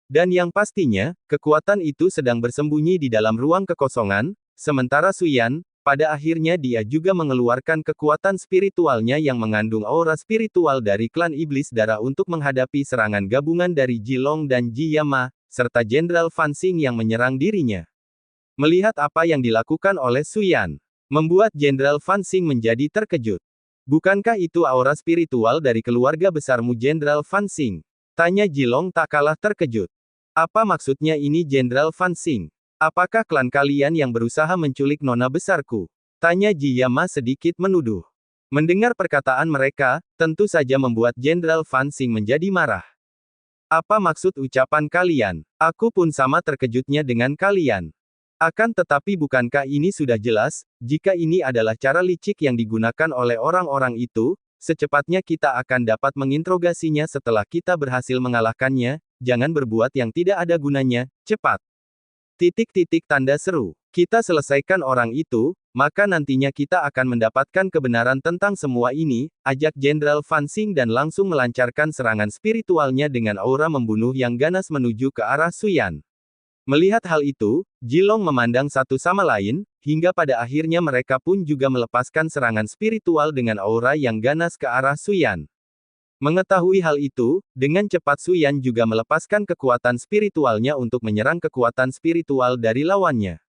Dan yang pastinya, kekuatan itu sedang bersembunyi di dalam ruang kekosongan, sementara Suyan, pada akhirnya dia juga mengeluarkan kekuatan spiritualnya yang mengandung aura spiritual dari klan iblis darah untuk menghadapi serangan gabungan dari Jilong dan Ji Yama, serta Jenderal Fan Xing yang menyerang dirinya. Melihat apa yang dilakukan oleh Suyan, membuat Jenderal Fan Xing menjadi terkejut. Bukankah itu aura spiritual dari keluarga besarmu Jenderal Fan Xing? Tanya Jilong tak kalah terkejut. Apa maksudnya ini Jenderal Fan Xing? Apakah klan kalian yang berusaha menculik nona besarku? Tanya Ji Yama sedikit menuduh. Mendengar perkataan mereka, tentu saja membuat Jenderal Fan Xing menjadi marah. Apa maksud ucapan kalian? Aku pun sama terkejutnya dengan kalian. Akan tetapi bukankah ini sudah jelas, jika ini adalah cara licik yang digunakan oleh orang-orang itu, secepatnya kita akan dapat menginterogasinya setelah kita berhasil mengalahkannya, jangan berbuat yang tidak ada gunanya, cepat. Tanda seru. Kita selesaikan orang itu, maka nantinya kita akan mendapatkan kebenaran tentang semua ini, ajak Jenderal Fan Xing dan langsung melancarkan serangan spiritualnya dengan aura membunuh yang ganas menuju ke arah Suyan. Melihat hal itu, Jilong memandang satu sama lain, hingga pada akhirnya mereka pun juga melepaskan serangan spiritual dengan aura yang ganas ke arah Suyan. Mengetahui hal itu, dengan cepat Suyan juga melepaskan kekuatan spiritualnya untuk menyerang kekuatan spiritual dari lawannya.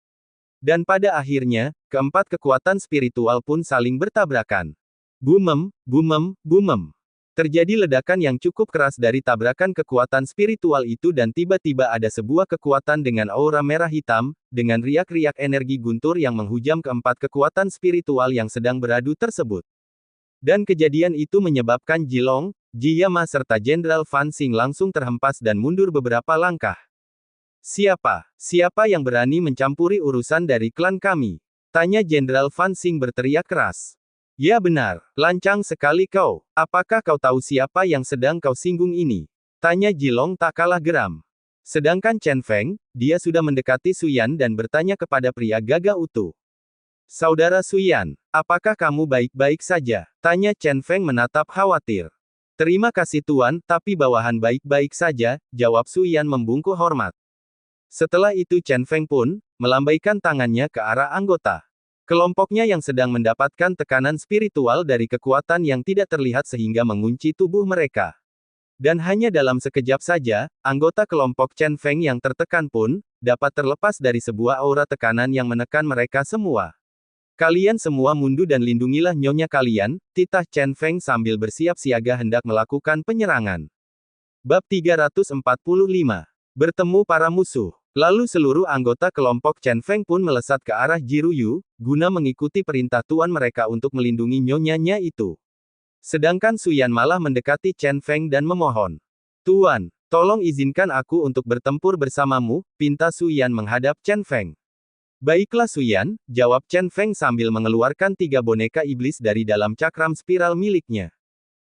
Dan pada akhirnya, keempat kekuatan spiritual pun saling bertabrakan. Bumem, bumem, bumem. Terjadi ledakan yang cukup keras dari tabrakan kekuatan spiritual itu dan tiba-tiba ada sebuah kekuatan dengan aura merah hitam, dengan riak-riak energi guntur yang menghujam keempat kekuatan spiritual yang sedang beradu tersebut. Dan kejadian itu menyebabkan Jilong, Ji Yama serta Jenderal Fan Xing langsung terhempas dan mundur beberapa langkah. Siapa? Siapa yang berani mencampuri urusan dari klan kami? Tanya Jenderal Fan Xing berteriak keras. Ya benar, lancang sekali kau. Apakah kau tahu siapa yang sedang kau singgung ini? Tanya Jilong tak kalah geram. Sedangkan Chen Feng, dia sudah mendekati Suyan dan bertanya kepada pria gagah utuh. Saudara Suyan, apakah kamu baik-baik saja? Tanya Chen Feng menatap khawatir. Terima kasih Tuan, tapi bawahan baik-baik saja, jawab Suyan membungkuk hormat. Setelah itu Chen Feng pun, melambaikan tangannya ke arah anggota kelompoknya yang sedang mendapatkan tekanan spiritual dari kekuatan yang tidak terlihat sehingga mengunci tubuh mereka. Dan hanya dalam sekejap saja, anggota kelompok Chen Feng yang tertekan pun, dapat terlepas dari sebuah aura tekanan yang menekan mereka semua. Kalian semua mundur dan lindungilah nyonya kalian, titah Chen Feng sambil bersiap siaga hendak melakukan penyerangan. Bab 345. Bertemu para musuh. Lalu seluruh anggota kelompok Chen Feng pun melesat ke arah Jiruyu, guna mengikuti perintah tuan mereka untuk melindungi nyonyanya itu. Sedangkan Suyan malah mendekati Chen Feng dan memohon. Tuan, tolong izinkan aku untuk bertempur bersamamu, pinta Suyan menghadap Chen Feng. Baiklah Suyan, jawab Chen Feng sambil mengeluarkan 3 boneka iblis dari dalam cakram spiral miliknya.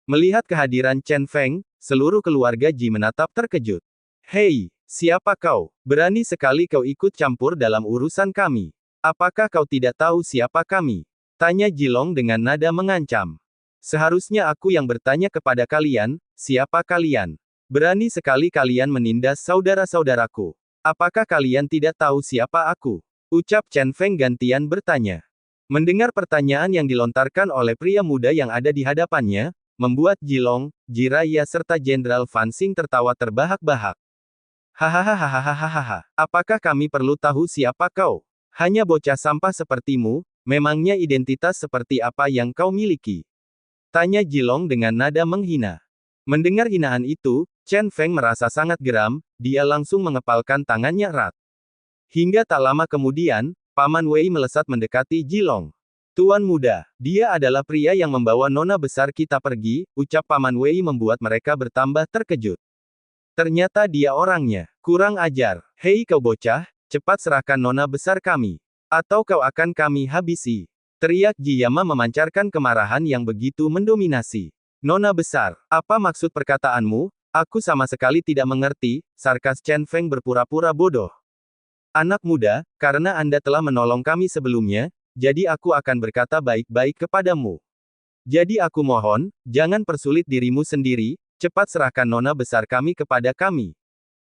Melihat kehadiran Chen Feng, seluruh keluarga Ji menatap terkejut. Hei, siapa kau? Berani sekali kau ikut campur dalam urusan kami. Apakah kau tidak tahu siapa kami? Tanya Jilong dengan nada mengancam. Seharusnya aku yang bertanya kepada kalian, siapa kalian? Berani sekali kalian menindas saudara-saudaraku. Apakah kalian tidak tahu siapa aku? Ucap Chen Feng gantian bertanya. Mendengar pertanyaan yang dilontarkan oleh pria muda yang ada di hadapannya, membuat Jilong, Jiraiya serta Jenderal Fan Xing tertawa terbahak-bahak. Hahaha, apakah kami perlu tahu siapa kau? Hanya bocah sampah sepertimu, memangnya identitas seperti apa yang kau miliki? Tanya Jilong dengan nada menghina. Mendengar hinaan itu, Chen Feng merasa sangat geram, dia langsung mengepalkan tangannya erat. Hingga tak lama kemudian, Paman Wei melesat mendekati Jilong. Tuan muda, dia adalah pria yang membawa nona besar kita pergi, ucap Paman Wei membuat mereka bertambah terkejut. Ternyata dia orangnya. Kurang ajar. Hei kau bocah, cepat serahkan nona besar kami. Atau kau akan kami habisi. Teriak Jiyama memancarkan kemarahan yang begitu mendominasi. Nona besar, apa maksud perkataanmu? Aku sama sekali tidak mengerti, sarkas Chen Feng berpura-pura bodoh. Anak muda, karena Anda telah menolong kami sebelumnya, jadi aku akan berkata baik-baik kepadamu. Jadi aku mohon, jangan persulit dirimu sendiri, cepat serahkan nona besar kami kepada kami.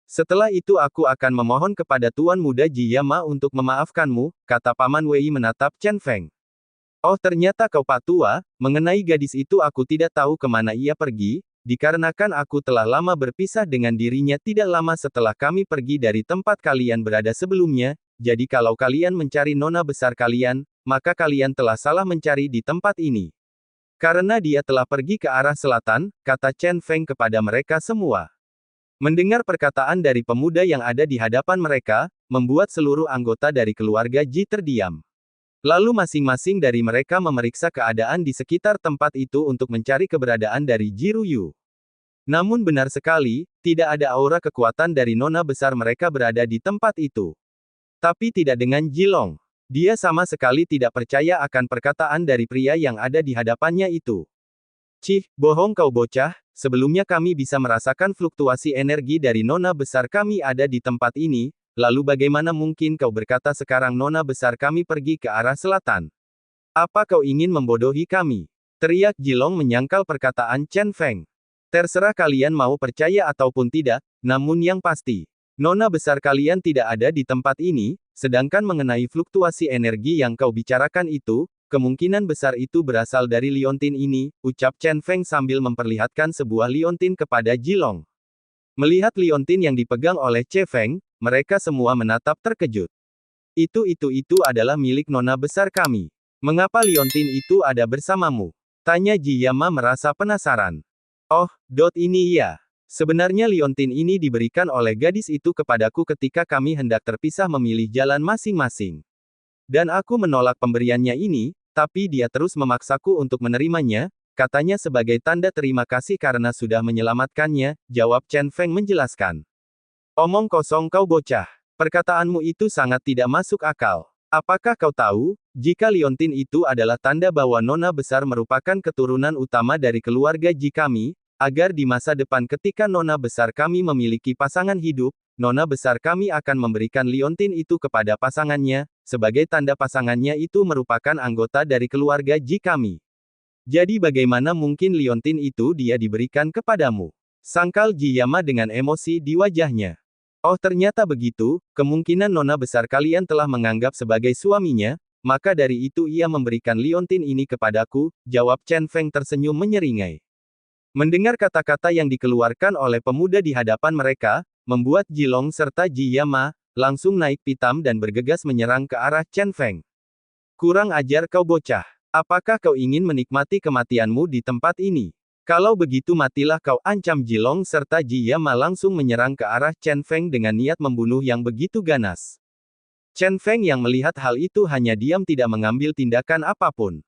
Setelah itu aku akan memohon kepada Tuan Muda Jiyama untuk memaafkanmu, kata Paman Wei menatap Chen Feng. Oh ternyata kau Pak Tua, mengenai gadis itu aku tidak tahu kemana ia pergi, dikarenakan aku telah lama berpisah dengan dirinya tidak lama setelah kami pergi dari tempat kalian berada sebelumnya, jadi kalau kalian mencari nona besar kalian, maka kalian telah salah mencari di tempat ini. Karena dia telah pergi ke arah selatan, kata Chen Feng kepada mereka semua. Mendengar perkataan dari pemuda yang ada di hadapan mereka, membuat seluruh anggota dari keluarga Ji terdiam. Lalu masing-masing dari mereka memeriksa keadaan di sekitar tempat itu untuk mencari keberadaan dari Jiruyu. Namun benar sekali, tidak ada aura kekuatan dari nona besar mereka berada di tempat itu. Tapi tidak dengan Jilong. Dia sama sekali tidak percaya akan perkataan dari pria yang ada di hadapannya itu. Cih, bohong kau bocah, sebelumnya kami bisa merasakan fluktuasi energi dari nona besar kami ada di tempat ini. Lalu bagaimana mungkin kau berkata sekarang nona besar kami pergi ke arah selatan? Apa kau ingin membodohi kami? Teriak Jilong menyangkal perkataan Chen Feng. Terserah kalian mau percaya ataupun tidak, namun yang pasti, nona besar kalian tidak ada di tempat ini, sedangkan mengenai fluktuasi energi yang kau bicarakan itu, kemungkinan besar itu berasal dari liontin ini, ucap Chen Feng sambil memperlihatkan sebuah liontin kepada Jilong. Melihat liontin yang dipegang oleh Che Feng, mereka semua menatap terkejut. Itu adalah milik nona besar kami. Mengapa liontin itu ada bersamamu? Tanya Jiyama merasa penasaran. Oh, ini ya. Sebenarnya liontin ini diberikan oleh gadis itu kepadaku ketika kami hendak terpisah memilih jalan masing-masing. Dan aku menolak pemberiannya ini, tapi dia terus memaksaku untuk menerimanya, katanya sebagai tanda terima kasih karena sudah menyelamatkannya, jawab Chen Feng menjelaskan. Omong kosong kau bocah. Perkataanmu itu sangat tidak masuk akal. Apakah kau tahu, jika liontin itu adalah tanda bahwa nona besar merupakan keturunan utama dari keluarga Ji kami, agar di masa depan ketika nona besar kami memiliki pasangan hidup, nona besar kami akan memberikan liontin itu kepada pasangannya, sebagai tanda pasangannya itu merupakan anggota dari keluarga Ji kami. Jadi bagaimana mungkin liontin itu dia diberikan kepadamu? Sangkal Ji Yama dengan emosi di wajahnya. Oh ternyata begitu, kemungkinan nona besar kalian telah menganggap sebagai suaminya, maka dari itu ia memberikan liontin ini kepadaku, jawab Chen Feng tersenyum menyeringai. Mendengar kata-kata yang dikeluarkan oleh pemuda di hadapan mereka, membuat Ji Long serta Ji Yama, langsung naik pitam dan bergegas menyerang ke arah Chen Feng. Kurang ajar kau bocah. Apakah kau ingin menikmati kematianmu di tempat ini? Kalau begitu matilah kau, ancam Ji Long serta Ji Yama langsung menyerang ke arah Chen Feng dengan niat membunuh yang begitu ganas. Chen Feng yang melihat hal itu hanya diam tidak mengambil tindakan apapun.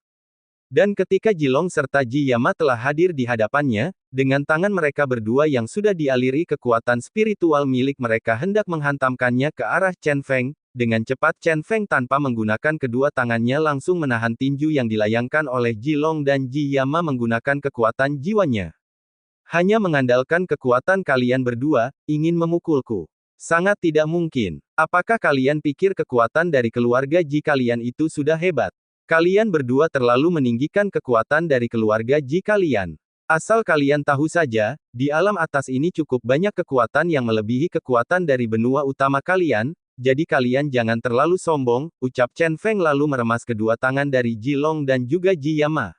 Dan ketika Ji Long serta Ji Yama telah hadir di hadapannya, dengan tangan mereka berdua yang sudah dialiri kekuatan spiritual milik mereka hendak menghantamkannya ke arah Chen Feng, dengan cepat Chen Feng tanpa menggunakan kedua tangannya langsung menahan tinju yang dilayangkan oleh Ji Long dan Ji Yama menggunakan kekuatan jiwanya. Hanya mengandalkan kekuatan kalian berdua, ingin memukulku. Sangat tidak mungkin. Apakah kalian pikir kekuatan dari keluarga Ji kalian itu sudah hebat? Kalian berdua terlalu meninggikan kekuatan dari keluarga Ji kalian. Asal kalian tahu saja, di alam atas ini cukup banyak kekuatan yang melebihi kekuatan dari benua utama kalian, jadi kalian jangan terlalu sombong, ucap Chen Feng lalu meremas kedua tangan dari Ji Long dan juga Ji Yama.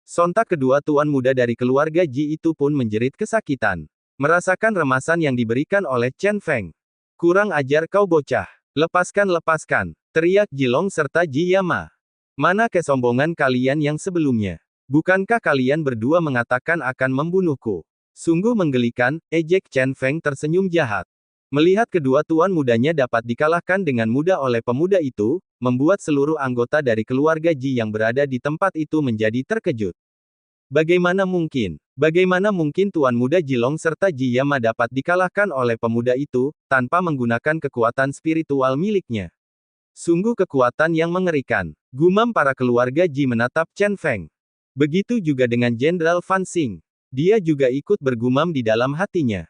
Sontak kedua tuan muda dari keluarga Ji itu pun menjerit kesakitan. Merasakan remasan yang diberikan oleh Chen Feng. Kurang ajar kau bocah. Lepaskan, lepaskan, teriak Ji Long serta Ji Yama. Mana kesombongan kalian yang sebelumnya? Bukankah kalian berdua mengatakan akan membunuhku? Sungguh menggelikan, ejek Chen Feng tersenyum jahat. Melihat kedua tuan mudanya dapat dikalahkan dengan mudah oleh pemuda itu, membuat seluruh anggota dari keluarga Ji yang berada di tempat itu menjadi terkejut. Bagaimana mungkin? Bagaimana mungkin tuan muda Ji Long serta Ji Yama dapat dikalahkan oleh pemuda itu, tanpa menggunakan kekuatan spiritual miliknya? Sungguh kekuatan yang mengerikan. Gumam para keluarga Ji menatap Chen Feng. Begitu juga dengan Jenderal Fan Xing. Dia juga ikut bergumam di dalam hatinya.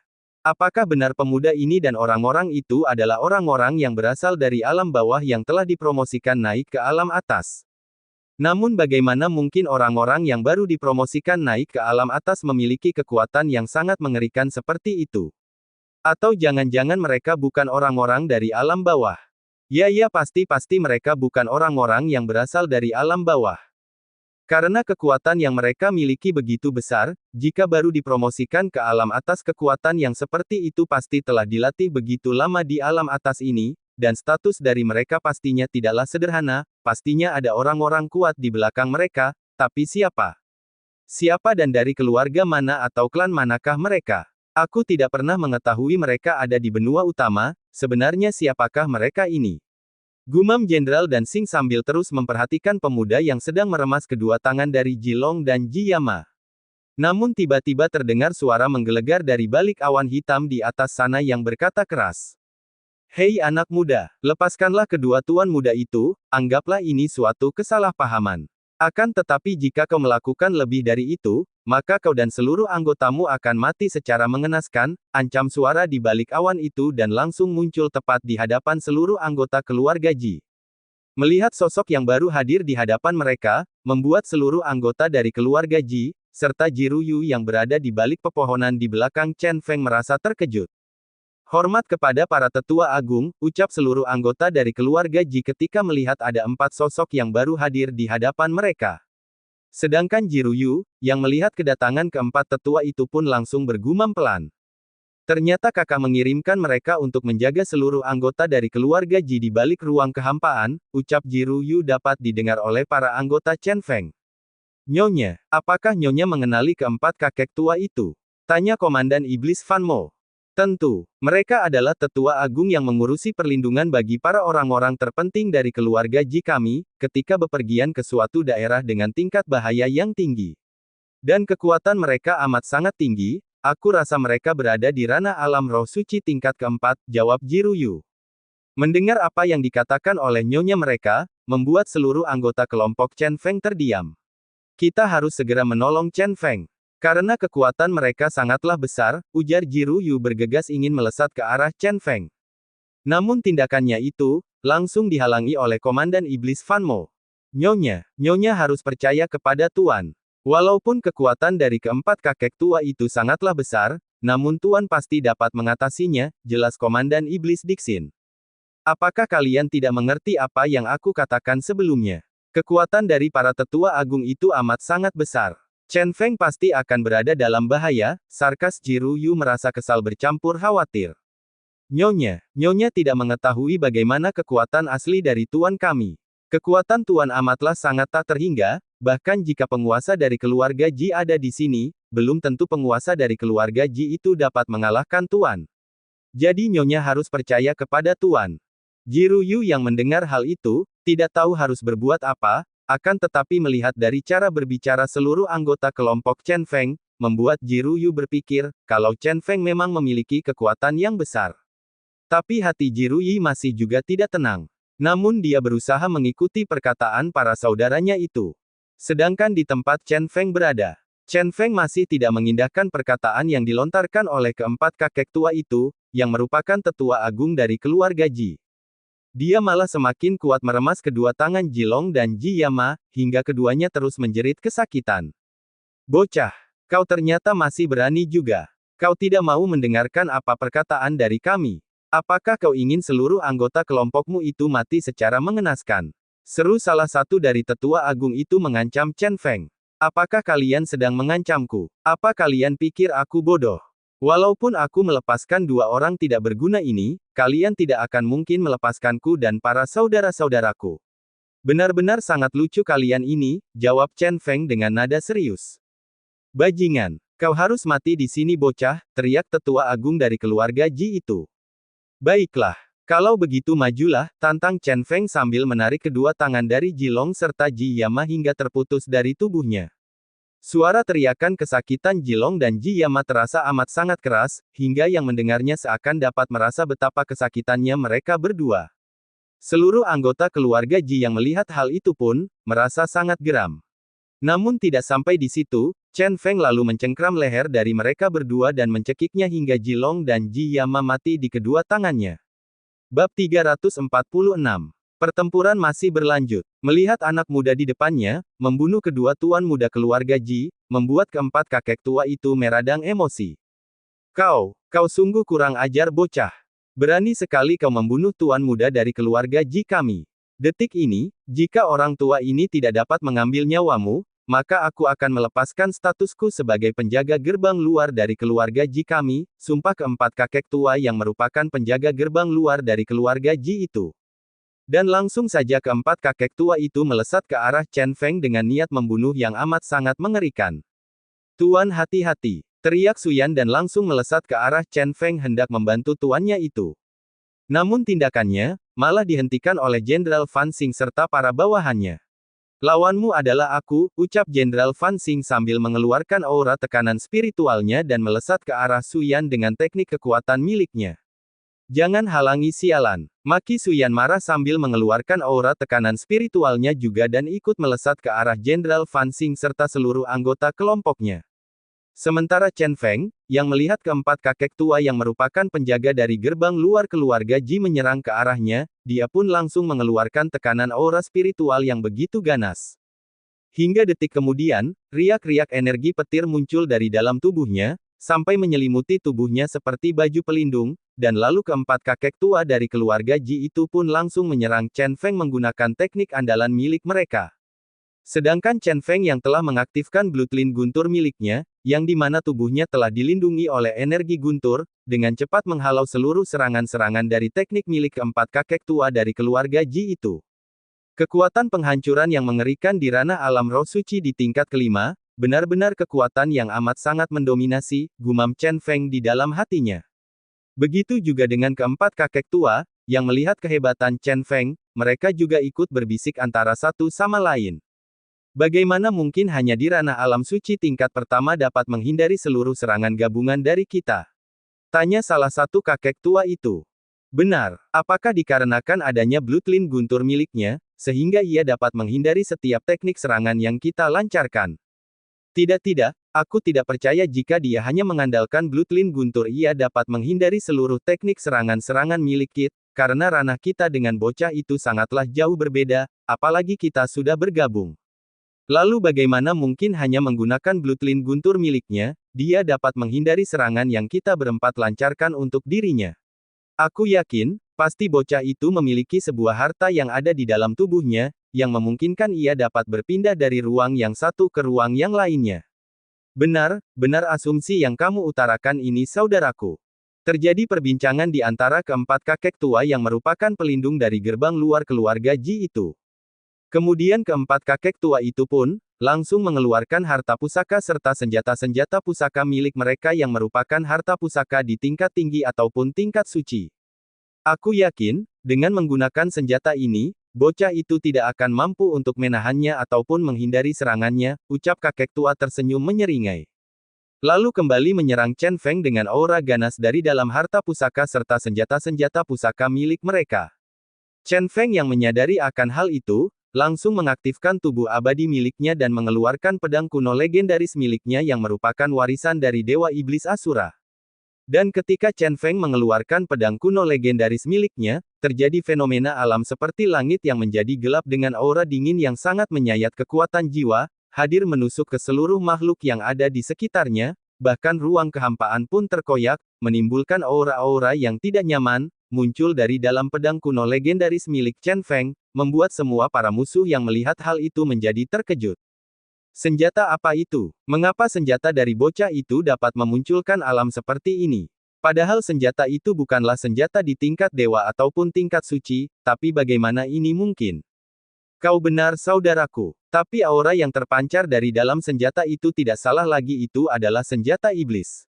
Apakah benar pemuda ini dan orang-orang itu adalah orang-orang yang berasal dari alam bawah yang telah dipromosikan naik ke alam atas? Namun bagaimana mungkin orang-orang yang baru dipromosikan naik ke alam atas memiliki kekuatan yang sangat mengerikan seperti itu? Atau jangan-jangan mereka bukan orang-orang dari alam bawah? Ya pasti mereka bukan orang-orang yang berasal dari alam bawah. Karena kekuatan yang mereka miliki begitu besar, jika baru dipromosikan ke alam atas kekuatan yang seperti itu pasti telah dilatih begitu lama di alam atas ini, dan status dari mereka pastinya tidaklah sederhana, pastinya ada orang-orang kuat di belakang mereka, tapi siapa? Siapa dan dari keluarga mana atau klan manakah mereka? Aku tidak pernah mengetahui mereka ada di benua utama, sebenarnya siapakah mereka ini? Gumam Jenderal dan Xing sambil terus memperhatikan pemuda yang sedang meremas kedua tangan dari Ji Long dan Ji Yama. Namun tiba-tiba terdengar suara menggelegar dari balik awan hitam di atas sana yang berkata keras. Hei anak muda, lepaskanlah kedua tuan muda itu, anggaplah ini suatu kesalahpahaman. Akan tetapi jika kau melakukan lebih dari itu, maka kau dan seluruh anggotamu akan mati secara mengenaskan, ancam suara di balik awan itu dan langsung muncul tepat di hadapan seluruh anggota keluarga Ji. Melihat sosok yang baru hadir di hadapan mereka, membuat seluruh anggota dari keluarga Ji, serta Ji Ruyu yang berada di balik pepohonan di belakang Chen Feng merasa terkejut. Hormat kepada para tetua agung, ucap seluruh anggota dari keluarga Ji ketika melihat ada 4 sosok yang baru hadir di hadapan mereka. Sedangkan Ji Ruyu, yang melihat kedatangan keempat tetua itu pun langsung bergumam pelan. Ternyata kakak mengirimkan mereka untuk menjaga seluruh anggota dari keluarga Ji di balik ruang kehampaan, ucap Ji Ruyu dapat didengar oleh para anggota Chen Feng. Nyonya, apakah Nyonya mengenali keempat kakek tua itu? Tanya Komandan Iblis Fan Mo. Tentu, mereka adalah tetua agung yang mengurusi perlindungan bagi para orang-orang terpenting dari keluarga Ji kami, ketika bepergian ke suatu daerah dengan tingkat bahaya yang tinggi. Dan kekuatan mereka amat sangat tinggi, Aku rasa mereka berada di ranah alam roh suci tingkat keempat, jawab Jiruyu. Mendengar apa yang dikatakan oleh nyonya mereka, membuat seluruh anggota kelompok Chen Feng terdiam. Kita harus segera menolong Chen Feng. Karena kekuatan mereka sangatlah besar, ujar Jiruyu bergegas ingin melesat ke arah Chen Feng. Namun tindakannya itu, langsung dihalangi oleh Komandan Iblis Fan Mo. Nyonya harus percaya kepada Tuan. Walaupun kekuatan dari keempat kakek tua itu sangatlah besar, namun Tuan pasti dapat mengatasinya, jelas Komandan Iblis Dixin. Apakah kalian tidak mengerti apa yang aku katakan sebelumnya? Kekuatan dari para tetua agung itu amat sangat besar. Chen Feng pasti akan berada dalam bahaya, sarkas Jiruyu merasa kesal bercampur khawatir. Nyonya tidak mengetahui bagaimana kekuatan asli dari Tuan kami. Kekuatan Tuan amatlah sangat tak terhingga, bahkan jika penguasa dari keluarga Ji ada di sini, belum tentu penguasa dari keluarga Ji itu dapat mengalahkan Tuan. Jadi Nyonya harus percaya kepada Tuan. Jiruyu yang mendengar hal itu, tidak tahu harus berbuat apa, akan tetapi melihat dari cara berbicara seluruh anggota kelompok Chen Feng, membuat Jiruyu berpikir, kalau Chen Feng memang memiliki kekuatan yang besar. Tapi hati Jiruyu masih juga tidak tenang. Namun dia berusaha mengikuti perkataan para saudaranya itu. Sedangkan di tempat Chen Feng berada, Chen Feng masih tidak mengindahkan perkataan yang dilontarkan oleh keempat kakek tua itu, yang merupakan tetua agung dari keluarga Ji. Dia malah semakin kuat meremas kedua tangan Jilong dan Ji Yama, hingga keduanya terus menjerit kesakitan. Bocah, kau ternyata masih berani juga. Kau tidak mau mendengarkan apa perkataan dari kami. Apakah kau ingin seluruh anggota kelompokmu itu mati secara mengenaskan? Seru salah satu dari tetua agung itu mengancam Chen Feng. Apakah kalian sedang mengancamku? Apa kalian pikir aku bodoh? Walaupun aku melepaskan dua orang tidak berguna ini, kalian tidak akan mungkin melepaskanku dan para saudara-saudaraku. Benar-benar sangat lucu kalian ini, jawab Chen Feng dengan nada serius. Bajingan, kau harus mati di sini bocah, teriak tetua agung dari keluarga Ji itu. Baiklah, kalau begitu majulah, tantang Chen Feng sambil menarik kedua tangan dari Jilong serta Ji Yama hingga terputus dari tubuhnya. Suara teriakan kesakitan Jilong dan Ji Yama terasa amat sangat keras, hingga yang mendengarnya seakan dapat merasa betapa kesakitannya mereka berdua. Seluruh anggota keluarga Ji yang melihat hal itu pun, merasa sangat geram. Namun tidak sampai di situ, Chen Feng lalu mencengkram leher dari mereka berdua dan mencekiknya hingga Jilong dan Ji Yama mati di kedua tangannya. Bab 346. Pertempuran masih berlanjut. Melihat anak muda di depannya, membunuh kedua tuan muda keluarga Ji, membuat keempat kakek tua itu meradang emosi. Kau sungguh kurang ajar bocah. Berani sekali kau membunuh tuan muda dari keluarga Ji kami. Detik ini, jika orang tua ini tidak dapat mengambil nyawamu, maka aku akan melepaskan statusku sebagai penjaga gerbang luar dari keluarga Ji kami, sumpah keempat kakek tua yang merupakan penjaga gerbang luar dari keluarga Ji itu. Dan langsung saja keempat kakek tua itu melesat ke arah Chen Feng dengan niat membunuh yang amat sangat mengerikan. Tuan hati-hati, teriak Suyan dan langsung melesat ke arah Chen Feng hendak membantu tuannya itu. Namun tindakannya, malah dihentikan oleh Jenderal Fan Xing serta para bawahannya. Lawanmu adalah aku, ucap Jenderal Fan Xing sambil mengeluarkan aura tekanan spiritualnya dan melesat ke arah Suyan dengan teknik kekuatan miliknya. Jangan halangi sialan. Maki Suyan marah sambil mengeluarkan aura tekanan spiritualnya juga dan ikut melesat ke arah Jenderal Fan Xing serta seluruh anggota kelompoknya. Sementara Chen Feng, yang melihat keempat kakek tua yang merupakan penjaga dari gerbang luar keluarga Ji menyerang ke arahnya, dia pun langsung mengeluarkan tekanan aura spiritual yang begitu ganas. Hingga detik kemudian, riak-riak energi petir muncul dari dalam tubuhnya, sampai menyelimuti tubuhnya seperti baju pelindung, dan lalu keempat kakek tua dari keluarga Ji itu pun langsung menyerang Chen Feng menggunakan teknik andalan milik mereka. Sedangkan Chen Feng yang telah mengaktifkan Bloodline Guntur miliknya, yang di mana tubuhnya telah dilindungi oleh energi guntur, dengan cepat menghalau seluruh serangan-serangan dari teknik milik keempat kakek tua dari keluarga Ji itu. Kekuatan penghancuran yang mengerikan di ranah alam roh suci di tingkat kelima, benar-benar kekuatan yang amat sangat mendominasi, gumam Chen Feng di dalam hatinya. Begitu juga dengan keempat kakek tua, yang melihat kehebatan Chen Feng, mereka juga ikut berbisik antara satu sama lain. Bagaimana mungkin hanya di ranah alam suci tingkat pertama dapat menghindari seluruh serangan gabungan dari kita? Tanya salah satu kakek tua itu. Benar, apakah dikarenakan adanya Bloodline Guntur miliknya, sehingga ia dapat menghindari setiap teknik serangan yang kita lancarkan? Tidak, aku tidak percaya jika dia hanya mengandalkan Bloodline Guntur ia dapat menghindari seluruh teknik serangan-serangan milik Kit, karena ranah kita dengan bocah itu sangatlah jauh berbeda, apalagi kita sudah bergabung. Lalu bagaimana mungkin hanya menggunakan Bloodline Guntur miliknya, dia dapat menghindari serangan yang kita berempat lancarkan untuk dirinya? Aku yakin, pasti bocah itu memiliki sebuah harta yang ada di dalam tubuhnya, yang memungkinkan ia dapat berpindah dari ruang yang satu ke ruang yang lainnya. Benar asumsi yang kamu utarakan ini saudaraku. Terjadi perbincangan di antara keempat kakek tua yang merupakan pelindung dari gerbang luar keluarga Ji itu. Kemudian keempat kakek tua itu pun, langsung mengeluarkan harta pusaka serta senjata-senjata pusaka milik mereka yang merupakan harta pusaka di tingkat tinggi ataupun tingkat suci. Aku yakin, dengan menggunakan senjata ini, bocah itu tidak akan mampu untuk menahannya ataupun menghindari serangannya, ucap kakek tua tersenyum menyeringai. Lalu kembali menyerang Chen Feng dengan aura ganas dari dalam harta pusaka serta senjata-senjata pusaka milik mereka. Chen Feng yang menyadari akan hal itu, langsung mengaktifkan tubuh abadi miliknya dan mengeluarkan pedang kuno legendaris miliknya yang merupakan warisan dari Dewa Iblis Asura. Dan ketika Chen Feng mengeluarkan pedang kuno legendaris miliknya, terjadi fenomena alam seperti langit yang menjadi gelap dengan aura dingin yang sangat menyayat kekuatan jiwa, hadir menusuk ke seluruh makhluk yang ada di sekitarnya, bahkan ruang kehampaan pun terkoyak, menimbulkan aura-aura yang tidak nyaman, muncul dari dalam pedang kuno legendaris milik Chen Feng, membuat semua para musuh yang melihat hal itu menjadi terkejut. Senjata apa itu? Mengapa senjata dari bocah itu dapat memunculkan alam seperti ini? Padahal senjata itu bukanlah senjata di tingkat dewa ataupun tingkat suci, tapi bagaimana ini mungkin? Kau benar saudaraku, tapi aura yang terpancar dari dalam senjata itu tidak salah lagi itu adalah senjata iblis.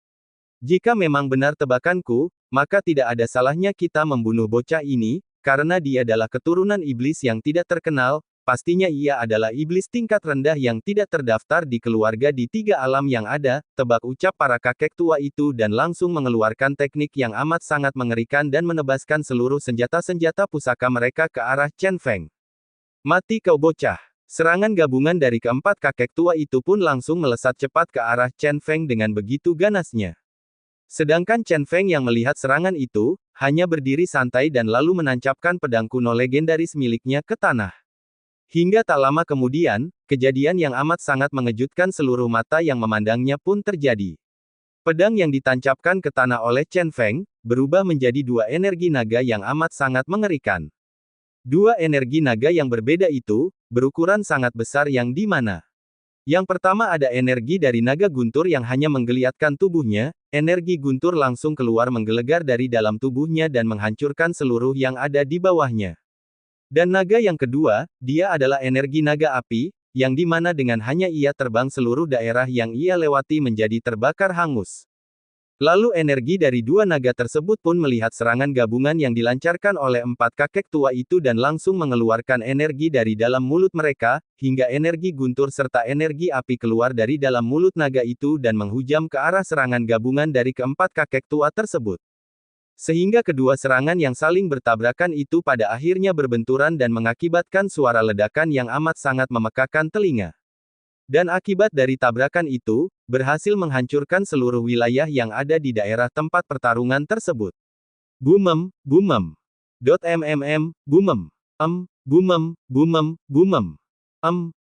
Jika memang benar tebakanku, maka tidak ada salahnya kita membunuh bocah ini, karena dia adalah keturunan iblis yang tidak terkenal, pastinya ia adalah iblis tingkat rendah yang tidak terdaftar di keluarga di tiga alam yang ada, tebak ucap para kakek tua itu dan langsung mengeluarkan teknik yang amat sangat mengerikan dan menebaskan seluruh senjata-senjata pusaka mereka ke arah Chen Feng. Mati kau bocah! Serangan gabungan dari keempat kakek tua itu pun langsung melesat cepat ke arah Chen Feng dengan begitu ganasnya. Sedangkan Chen Feng yang melihat serangan itu, hanya berdiri santai dan lalu menancapkan pedang kuno legendaris miliknya ke tanah. Hingga tak lama kemudian, kejadian yang amat sangat mengejutkan seluruh mata yang memandangnya pun terjadi. Pedang yang ditancapkan ke tanah oleh Chen Feng, berubah menjadi dua energi naga yang amat sangat mengerikan. Dua energi naga yang berbeda itu, berukuran sangat besar yang di mana? Yang pertama ada energi dari naga guntur yang hanya menggeliatkan tubuhnya, energi guntur langsung keluar menggelegar dari dalam tubuhnya dan menghancurkan seluruh yang ada di bawahnya. Dan naga yang kedua, dia adalah energi naga api, yang di mana dengan hanya ia terbang seluruh daerah yang ia lewati menjadi terbakar hangus. Lalu energi dari dua naga tersebut pun melihat serangan gabungan yang dilancarkan oleh empat kakek tua itu dan langsung mengeluarkan energi dari dalam mulut mereka, hingga energi guntur serta energi api keluar dari dalam mulut naga itu dan menghujam ke arah serangan gabungan dari keempat kakek tua tersebut. Sehingga kedua serangan yang saling bertabrakan itu pada akhirnya berbenturan dan mengakibatkan suara ledakan yang amat sangat memekakan telinga. Dan akibat dari tabrakan itu, berhasil menghancurkan seluruh wilayah yang ada di daerah tempat pertarungan tersebut. Bumem, bumem. Bumem, bumem, bumem.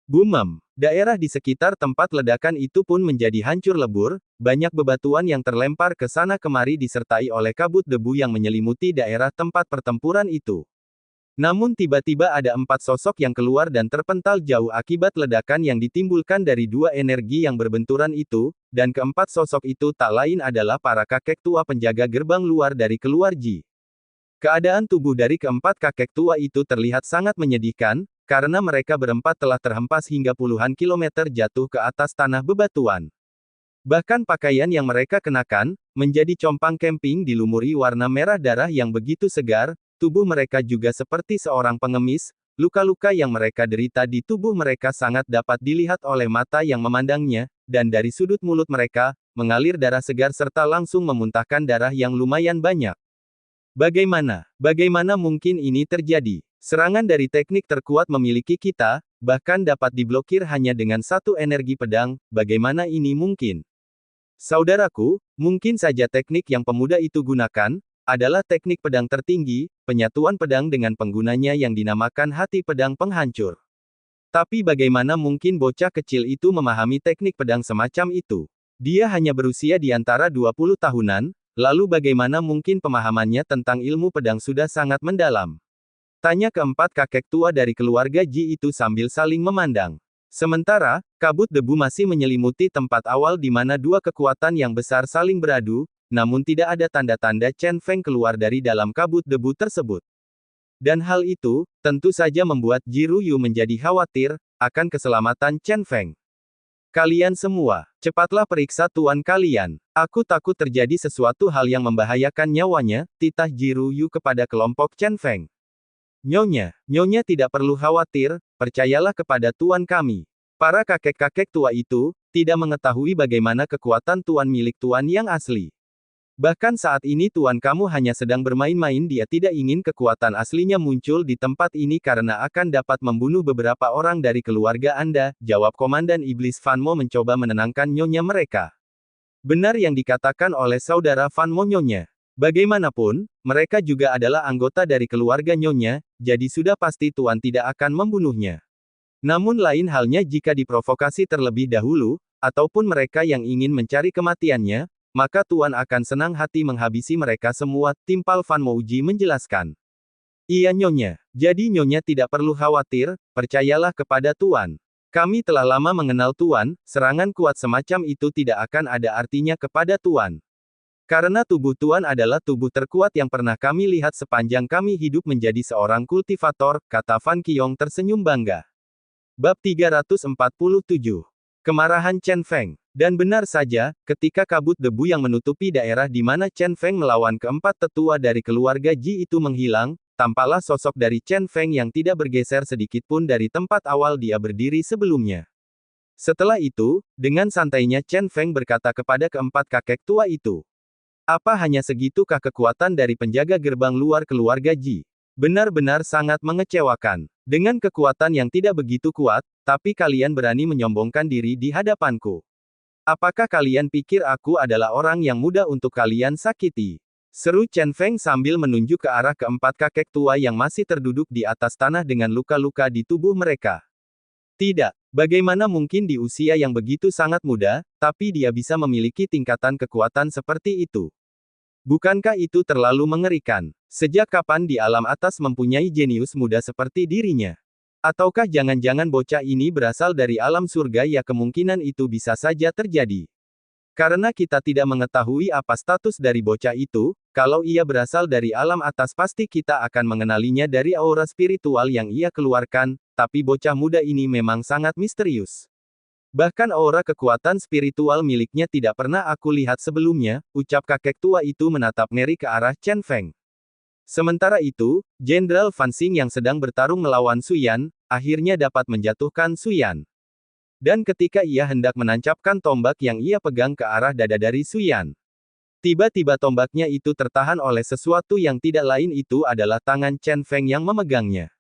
Bumem. Daerah di sekitar tempat ledakan itu pun menjadi hancur lebur, banyak bebatuan yang terlempar ke sana kemari disertai oleh kabut debu yang menyelimuti daerah tempat pertempuran itu. Namun tiba-tiba ada empat sosok yang keluar dan terpental jauh akibat ledakan yang ditimbulkan dari dua energi yang berbenturan itu, dan keempat sosok itu tak lain adalah para kakek tua penjaga gerbang luar dari keluar Ji. Keadaan tubuh dari keempat kakek tua itu terlihat sangat menyedihkan, karena mereka berempat telah terhempas hingga puluhan kilometer jatuh ke atas tanah bebatuan. Bahkan pakaian yang mereka kenakan, menjadi compang camping dilumuri warna merah darah yang begitu segar, tubuh mereka juga seperti seorang pengemis, luka-luka yang mereka derita di tubuh mereka sangat dapat dilihat oleh mata yang memandangnya, dan dari sudut mulut mereka, mengalir darah segar serta langsung memuntahkan darah yang lumayan banyak. Bagaimana mungkin ini terjadi? Serangan dari teknik terkuat memiliki kita, bahkan dapat diblokir hanya dengan satu energi pedang, bagaimana ini mungkin? Saudaraku, mungkin saja teknik yang pemuda itu gunakan, adalah teknik pedang tertinggi, penyatuan pedang dengan penggunanya yang dinamakan hati pedang penghancur. Tapi bagaimana mungkin bocah kecil itu memahami teknik pedang semacam itu? Dia hanya berusia di antara 20 tahunan, lalu bagaimana mungkin pemahamannya tentang ilmu pedang sudah sangat mendalam? Tanya keempat kakek tua dari keluarga Ji itu sambil saling memandang. Sementara, kabut debu masih menyelimuti tempat awal di mana dua kekuatan yang besar saling beradu, namun tidak ada tanda-tanda Chen Feng keluar dari dalam kabut debu tersebut. Dan hal itu, tentu saja membuat Ji Ruyu menjadi khawatir, akan keselamatan Chen Feng. Kalian semua, cepatlah periksa tuan kalian. Aku takut terjadi sesuatu hal yang membahayakan nyawanya, titah Ji Ruyu kepada kelompok Chen Feng. Nyonya tidak perlu khawatir, percayalah kepada tuan kami. Para kakek-kakek tua itu, tidak mengetahui bagaimana kekuatan tuan milik tuan yang asli. Bahkan saat ini tuan kamu hanya sedang bermain-main, dia tidak ingin kekuatan aslinya muncul di tempat ini karena akan dapat membunuh beberapa orang dari keluarga Anda, jawab Komandan Iblis Fan Mo mencoba menenangkan nyonya mereka. Benar yang dikatakan oleh saudara Fan Mo nyonya. Bagaimanapun, mereka juga adalah anggota dari keluarga nyonya, jadi sudah pasti tuan tidak akan membunuhnya. Namun lain halnya jika diprovokasi terlebih dahulu, ataupun mereka yang ingin mencari kematiannya, maka tuan akan senang hati menghabisi mereka semua, timpal Fan Mouji menjelaskan. Iya nyonya, jadi nyonya tidak perlu khawatir, percayalah kepada tuan. Kami telah lama mengenal tuan, serangan kuat semacam itu tidak akan ada artinya kepada tuan. Karena tubuh tuan adalah tubuh terkuat yang pernah kami lihat sepanjang kami hidup menjadi seorang kultivator, kata Fan Qiong tersenyum bangga. Bab 347. Kemarahan Chen Feng. Dan benar saja, ketika kabut debu yang menutupi daerah di mana Chen Feng melawan keempat tetua dari keluarga Ji itu menghilang, tampaklah sosok dari Chen Feng yang tidak bergeser sedikitpun dari tempat awal dia berdiri sebelumnya. Setelah itu, dengan santainya Chen Feng berkata kepada keempat kakek tua itu. Apa hanya segitukah kekuatan dari penjaga gerbang luar keluarga Ji? Benar-benar sangat mengecewakan. Dengan kekuatan yang tidak begitu kuat, tapi kalian berani menyombongkan diri di hadapanku. Apakah kalian pikir aku adalah orang yang mudah untuk kalian sakiti? Seru Chen Feng sambil menunjuk ke arah keempat kakek tua yang masih terduduk di atas tanah dengan luka-luka di tubuh mereka. Tidak, bagaimana mungkin di usia yang begitu sangat muda, tapi dia bisa memiliki tingkatan kekuatan seperti itu? Bukankah itu terlalu mengerikan? Sejak kapan di alam atas mempunyai jenius muda seperti dirinya? Ataukah jangan-jangan bocah ini berasal dari alam surga? Ya, kemungkinan itu bisa saja terjadi. Karena kita tidak mengetahui apa status dari bocah itu, kalau ia berasal dari alam atas pasti kita akan mengenalinya dari aura spiritual yang ia keluarkan, tapi bocah muda ini memang sangat misterius. Bahkan aura kekuatan spiritual miliknya tidak pernah aku lihat sebelumnya, ucap kakek tua itu menatap ngeri ke arah Chen Feng. Sementara itu, Jenderal Fan Xing yang sedang bertarung melawan Su Yan, akhirnya dapat menjatuhkan Su Yan. Dan ketika ia hendak menancapkan tombak yang ia pegang ke arah dada dari Su Yan, tiba-tiba tombaknya itu tertahan oleh sesuatu yang tidak lain itu adalah tangan Chen Feng yang memegangnya.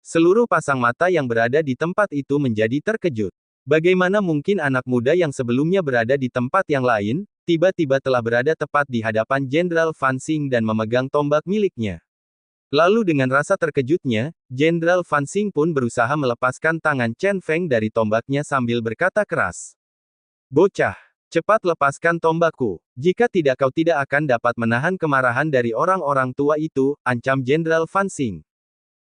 Seluruh pasang mata yang berada di tempat itu menjadi terkejut. Bagaimana mungkin anak muda yang sebelumnya berada di tempat yang lain, tiba-tiba telah berada tepat di hadapan Jenderal Fan Xing dan memegang tombak miliknya. Lalu dengan rasa terkejutnya, Jenderal Fan Xing pun berusaha melepaskan tangan Chen Feng dari tombaknya sambil berkata keras. Bocah, cepat lepaskan tombakku. Jika tidak kau tidak akan dapat menahan kemarahan dari orang-orang tua itu, ancam Jenderal Fan Xing.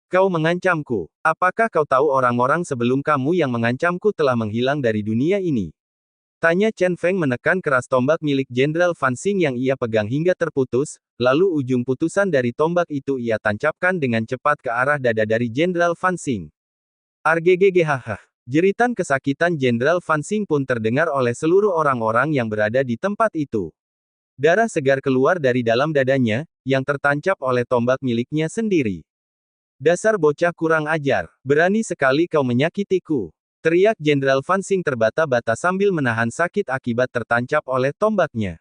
Kau mengancamku. Apakah kau tahu orang-orang sebelum kamu yang mengancamku telah menghilang dari dunia ini? Tanya Chen Feng menekan keras tombak milik Jenderal Fan Xing yang ia pegang hingga terputus, lalu ujung putusan dari tombak itu ia tancapkan dengan cepat ke arah dada dari Jenderal Fan Xing. Argggghaha. Jeritan kesakitan Jenderal Fan Xing pun terdengar oleh seluruh orang-orang yang berada di tempat itu. Darah segar keluar dari dalam dadanya, yang tertancap oleh tombak miliknya sendiri. Dasar bocah kurang ajar. Berani sekali kau menyakitiku. Teriak Jenderal Fan Xing terbata-bata sambil menahan sakit akibat tertancap oleh tombaknya.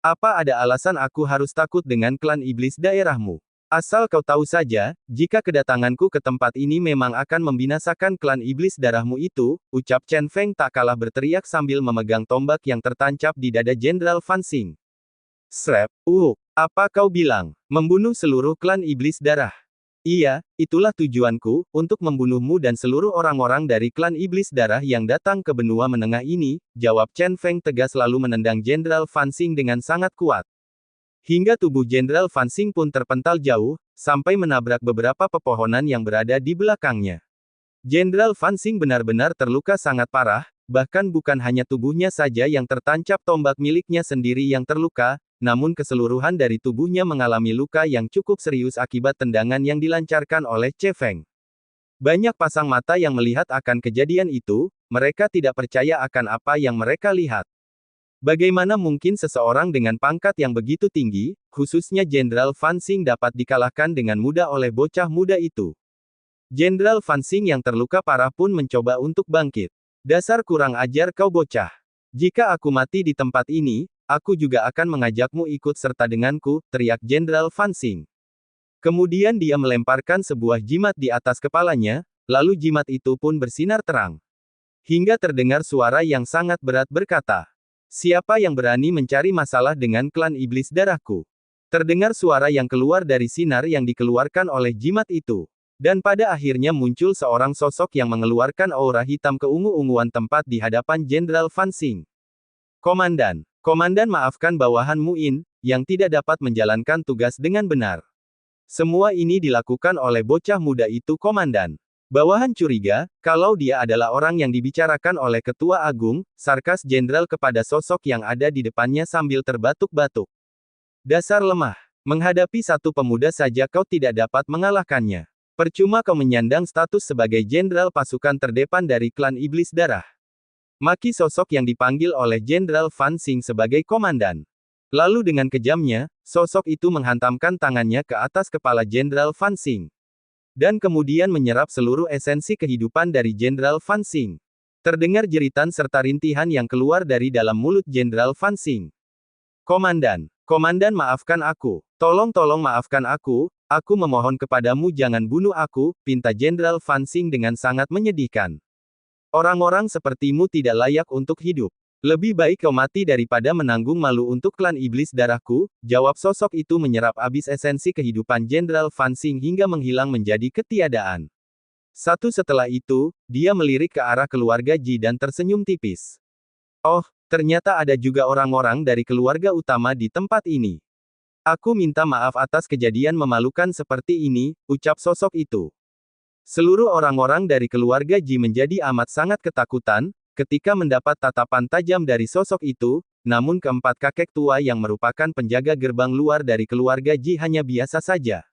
Apa ada alasan aku harus takut dengan klan iblis daerahmu? Asal kau tahu saja, jika kedatanganku ke tempat ini memang akan membinasakan klan iblis darahmu itu, ucap Chen Feng tak kalah berteriak sambil memegang tombak yang tertancap di dada Jenderal Fan Xing. Srep, apa kau bilang? Membunuh seluruh klan iblis darah? Iya, itulah tujuanku, untuk membunuhmu dan seluruh orang-orang dari klan iblis darah yang datang ke benua menengah ini, jawab Chen Feng tegas lalu menendang Jenderal Fan Xing dengan sangat kuat. Hingga tubuh Jenderal Fan Xing pun terpental jauh, sampai menabrak beberapa pepohonan yang berada di belakangnya. Jenderal Fan Xing benar-benar terluka sangat parah, bahkan bukan hanya tubuhnya saja yang tertancap tombak miliknya sendiri yang terluka, namun keseluruhan dari tubuhnya mengalami luka yang cukup serius akibat tendangan yang dilancarkan oleh Che Feng. Banyak pasang mata yang melihat akan kejadian itu, mereka tidak percaya akan apa yang mereka lihat. Bagaimana mungkin seseorang dengan pangkat yang begitu tinggi, khususnya Jenderal Fan Xing dapat dikalahkan dengan mudah oleh bocah muda itu? Jenderal Fan Xing yang terluka parah pun mencoba untuk bangkit. Dasar kurang ajar kau bocah. Jika aku mati di tempat ini, aku juga akan mengajakmu ikut serta denganku, teriak Jenderal Fan Xing. Kemudian dia melemparkan sebuah jimat di atas kepalanya, lalu jimat itu pun bersinar terang. Hingga terdengar suara yang sangat berat berkata, "Siapa yang berani mencari masalah dengan klan iblis darahku?" Terdengar suara yang keluar dari sinar yang dikeluarkan oleh jimat itu. Dan pada akhirnya muncul seorang sosok yang mengeluarkan aura hitam keungu-unguan tempat di hadapan Jenderal Fan Xing. Komandan, maafkan bawahan Muin, yang tidak dapat menjalankan tugas dengan benar. Semua ini dilakukan oleh bocah muda itu komandan. Bawahan curiga, kalau dia adalah orang yang dibicarakan oleh Ketua Agung, sarkas Jenderal kepada sosok yang ada di depannya sambil terbatuk-batuk. Dasar lemah. Menghadapi satu pemuda saja kau tidak dapat mengalahkannya. Percuma kau menyandang status sebagai Jenderal pasukan terdepan dari klan Iblis Darah. Maki sosok yang dipanggil oleh Jenderal Fan Xing sebagai komandan. Lalu dengan kejamnya, sosok itu menghantamkan tangannya ke atas kepala Jenderal Fan Xing. Dan kemudian menyerap seluruh esensi kehidupan dari Jenderal Fan Xing. Terdengar jeritan serta rintihan yang keluar dari dalam mulut Jenderal Fan Xing. Komandan, maafkan aku. Tolong maafkan aku memohon kepadamu jangan bunuh aku, pinta Jenderal Fan Xing dengan sangat menyedihkan. Orang-orang sepertimu tidak layak untuk hidup. Lebih baik kau mati daripada menanggung malu untuk klan iblis darahku, jawab sosok itu menyerap habis esensi kehidupan Jenderal Fan Xing hingga menghilang menjadi ketiadaan. Satu setelah itu, dia melirik ke arah keluarga Ji dan tersenyum tipis. Oh, ternyata ada juga orang-orang dari keluarga utama di tempat ini. Aku minta maaf atas kejadian memalukan seperti ini, ucap sosok itu. Seluruh orang-orang dari keluarga Ji menjadi amat sangat ketakutan, ketika mendapat tatapan tajam dari sosok itu, namun keempat kakek tua yang merupakan penjaga gerbang luar dari keluarga Ji hanya biasa saja.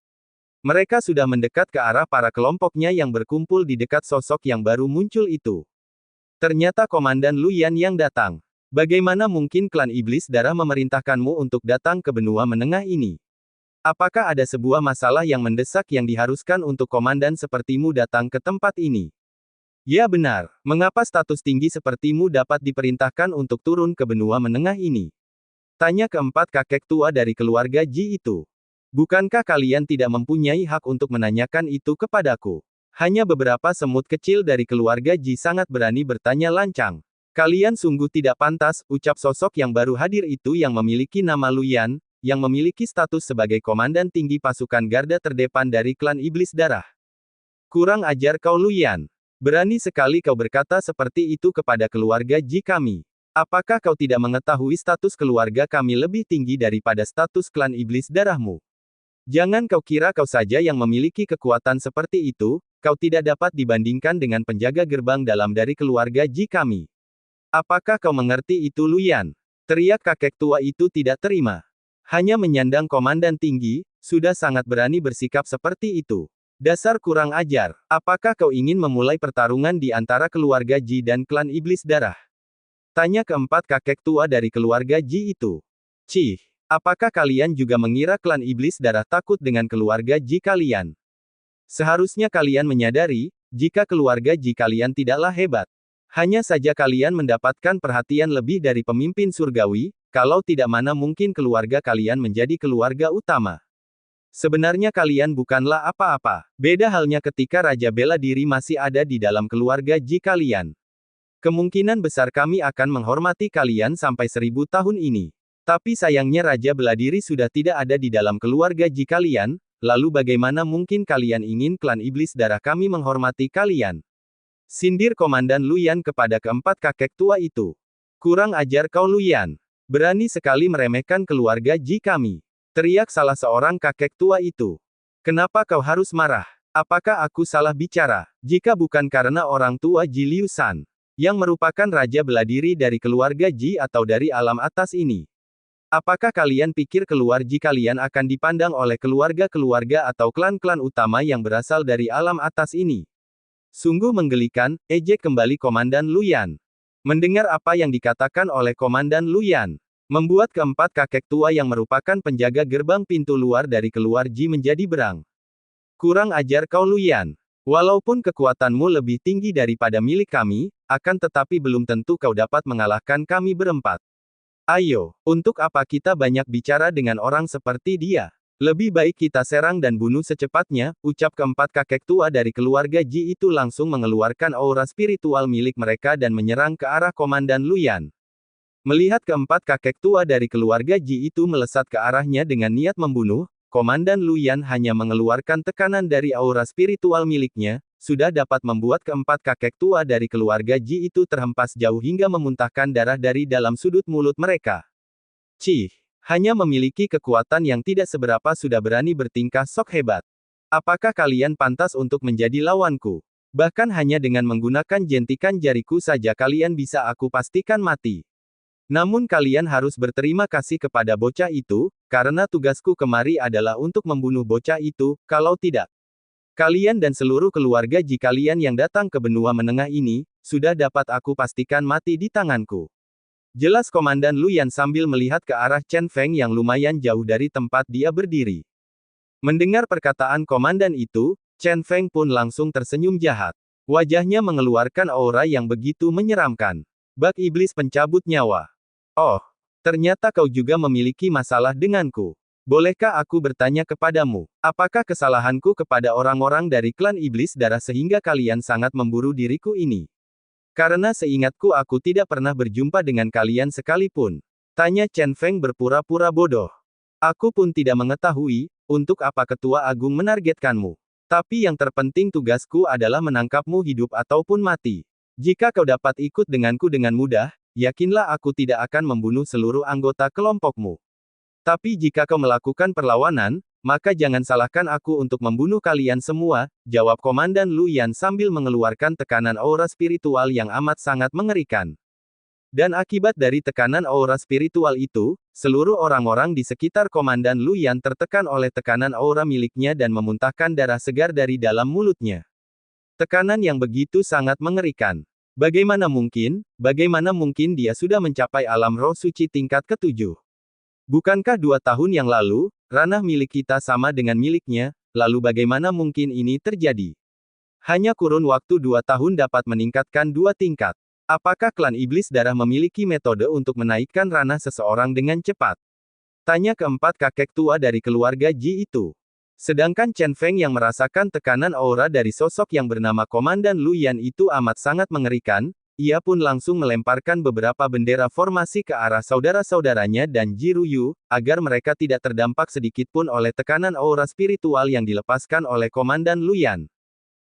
Mereka sudah mendekat ke arah para kelompoknya yang berkumpul di dekat sosok yang baru muncul itu. Ternyata Komandan Lu Yan yang datang. Bagaimana mungkin klan iblis darah memerintahkanmu untuk datang ke benua menengah ini? Apakah ada sebuah masalah yang mendesak yang diharuskan untuk komandan sepertimu datang ke tempat ini? Ya benar, mengapa status tinggi sepertimu dapat diperintahkan untuk turun ke benua menengah ini? Tanya keempat kakek tua dari keluarga Ji itu. Bukankah kalian tidak mempunyai hak untuk menanyakan itu kepadaku? Hanya beberapa semut kecil dari keluarga Ji sangat berani bertanya lancang. Kalian sungguh tidak pantas, ucap sosok yang baru hadir itu yang memiliki nama Lu Yan, yang memiliki status sebagai komandan tinggi pasukan garda terdepan dari klan Iblis Darah. Kurang ajar kau Lu Yan. Berani sekali kau berkata seperti itu kepada keluarga Ji kami. Apakah kau tidak mengetahui status keluarga kami lebih tinggi daripada status klan iblis darahmu? Jangan kau kira kau saja yang memiliki kekuatan seperti itu, kau tidak dapat dibandingkan dengan penjaga gerbang dalam dari keluarga Ji kami. Apakah kau mengerti itu Lu Yan? Teriak kakek tua itu tidak terima. Hanya menyandang komandan tinggi, sudah sangat berani bersikap seperti itu. Dasar kurang ajar, apakah kau ingin memulai pertarungan di antara keluarga Ji dan klan iblis darah? Tanya keempat kakek tua dari keluarga Ji itu. Cih, apakah kalian juga mengira klan iblis darah takut dengan keluarga Ji kalian? Seharusnya kalian menyadari, jika keluarga Ji kalian tidaklah hebat. Hanya saja kalian mendapatkan perhatian lebih dari pemimpin surgawi, kalau tidak mana mungkin keluarga kalian menjadi keluarga utama. Sebenarnya kalian bukanlah apa-apa. Beda halnya ketika Raja Bela Diri masih ada di dalam keluarga Ji kalian. Kemungkinan besar kami akan menghormati kalian sampai 1000 tahun ini. Tapi sayangnya Raja Bela Diri sudah tidak ada di dalam keluarga Ji kalian, lalu bagaimana mungkin kalian ingin klan iblis darah kami menghormati kalian? Sindir Komandan Luyan kepada keempat kakek tua itu. Kurang ajar kau Luyan. Berani sekali meremehkan keluarga Ji kami. Teriak salah seorang kakek tua itu. Kenapa kau harus marah? Apakah aku salah bicara? Jika bukan karena orang tua Ji Liu San, yang merupakan Raja Bela Diri dari keluarga Ji atau dari alam atas ini. Apakah kalian pikir keluar Ji kalian akan dipandang oleh keluarga-keluarga atau klan-klan utama yang berasal dari alam atas ini? Sungguh menggelikan, ejek kembali Komandan Luyan. Mendengar apa yang dikatakan oleh Komandan Luyan, membuat keempat kakek tua yang merupakan penjaga gerbang pintu luar dari keluar Ji menjadi berang. Kurang ajar kau Luyan. Walaupun kekuatanmu lebih tinggi daripada milik kami, akan tetapi belum tentu kau dapat mengalahkan kami berempat. Ayo, untuk apa kita banyak bicara dengan orang seperti dia? Lebih baik kita serang dan bunuh secepatnya, ucap keempat kakek tua dari keluarga Ji itu langsung mengeluarkan aura spiritual milik mereka dan menyerang ke arah Komandan Luyan. Melihat keempat kakek tua dari keluarga Ji itu melesat ke arahnya dengan niat membunuh, Komandan Luyan hanya mengeluarkan tekanan dari aura spiritual miliknya, sudah dapat membuat keempat kakek tua dari keluarga Ji itu terhempas jauh hingga memuntahkan darah dari dalam sudut mulut mereka. Cih. Hanya memiliki kekuatan yang tidak seberapa sudah berani bertingkah sok hebat. Apakah kalian pantas untuk menjadi lawanku? Bahkan hanya dengan menggunakan jentikan jariku saja kalian bisa aku pastikan mati. Namun kalian harus berterima kasih kepada bocah itu, karena tugasku kemari adalah untuk membunuh bocah itu, kalau tidak. Kalian dan seluruh keluarga Ji kalian yang datang ke benua menengah ini, sudah dapat aku pastikan mati di tanganku. Jelas Komandan Luyan sambil melihat ke arah Chen Feng yang lumayan jauh dari tempat dia berdiri. Mendengar perkataan komandan itu, Chen Feng pun langsung tersenyum jahat. Wajahnya mengeluarkan aura yang begitu menyeramkan. Bak iblis pencabut nyawa. Oh, ternyata kau juga memiliki masalah denganku. Bolehkah aku bertanya kepadamu, apakah kesalahanku kepada orang-orang dari klan iblis darah sehingga kalian sangat memburu diriku ini? Karena seingatku aku tidak pernah berjumpa dengan kalian sekalipun. Tanya Chen Feng berpura-pura bodoh. Aku pun tidak mengetahui, untuk apa Ketua Agung menargetkanmu. Tapi yang terpenting tugasku adalah menangkapmu hidup ataupun mati. Jika kau dapat ikut denganku dengan mudah, yakinlah aku tidak akan membunuh seluruh anggota kelompokmu. Tapi jika kau melakukan perlawanan, maka jangan salahkan aku untuk membunuh kalian semua, jawab Komandan Luyan sambil mengeluarkan tekanan aura spiritual yang amat sangat mengerikan. Dan akibat dari tekanan aura spiritual itu, seluruh orang-orang di sekitar Komandan Luyan tertekan oleh tekanan aura miliknya dan memuntahkan darah segar dari dalam mulutnya. Tekanan yang begitu sangat mengerikan. Bagaimana mungkin dia sudah mencapai alam roh suci tingkat ke-7? Bukankah 2 tahun yang lalu, ranah milik kita sama dengan miliknya, lalu bagaimana mungkin ini terjadi? Hanya kurun waktu 2 tahun dapat meningkatkan 2 tingkat. Apakah klan iblis darah memiliki metode untuk menaikkan ranah seseorang dengan cepat? Tanya keempat kakek tua dari keluarga Ji itu. Sedangkan Chen Feng yang merasakan tekanan aura dari sosok yang bernama Komandan Luyan itu amat sangat mengerikan, ia pun langsung melemparkan beberapa bendera formasi ke arah saudara-saudaranya dan Ji Ruyu, agar mereka tidak terdampak sedikitpun oleh tekanan aura spiritual yang dilepaskan oleh Komandan Luyan.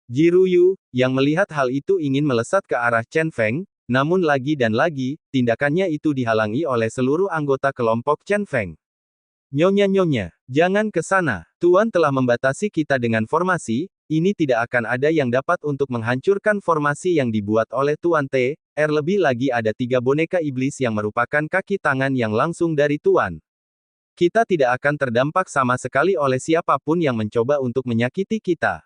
Ji Ruyu, yang melihat hal itu ingin melesat ke arah Chen Feng, namun lagi dan lagi, tindakannya itu dihalangi oleh seluruh anggota kelompok Chen Feng. Nyonya, jangan ke sana. Tuan telah membatasi kita dengan formasi. Ini tidak akan ada yang dapat untuk menghancurkan formasi yang dibuat oleh Tuan T. Lebih lagi ada 3 boneka iblis yang merupakan kaki tangan yang langsung dari Tuan. Kita tidak akan terdampak sama sekali oleh siapapun yang mencoba untuk menyakiti kita.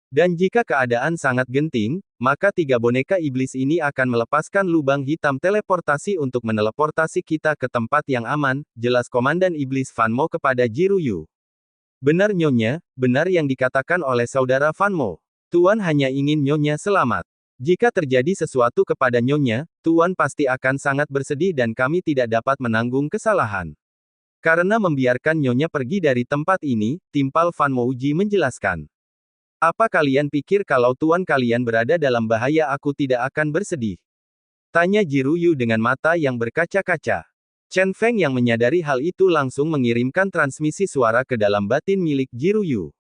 Dan jika keadaan sangat genting, maka 3 boneka iblis ini akan melepaskan lubang hitam teleportasi untuk meneleportasi kita ke tempat yang aman, jelas Komandan Iblis Fan Mo kepada Ji Ruyu. Benar Nyonya, benar yang dikatakan oleh saudara Van Mo. Tuan hanya ingin Nyonya selamat. Jika terjadi sesuatu kepada Nyonya, Tuan pasti akan sangat bersedih dan kami tidak dapat menanggung kesalahan. Karena membiarkan Nyonya pergi dari tempat ini, Timpal Van Mouji menjelaskan. Apa kalian pikir kalau tuan kalian berada dalam bahaya aku tidak akan bersedih? Tanya Jiruyu dengan mata yang berkaca-kaca. Chen Feng yang menyadari hal itu langsung mengirimkan transmisi suara ke dalam batin milik Jiruyu.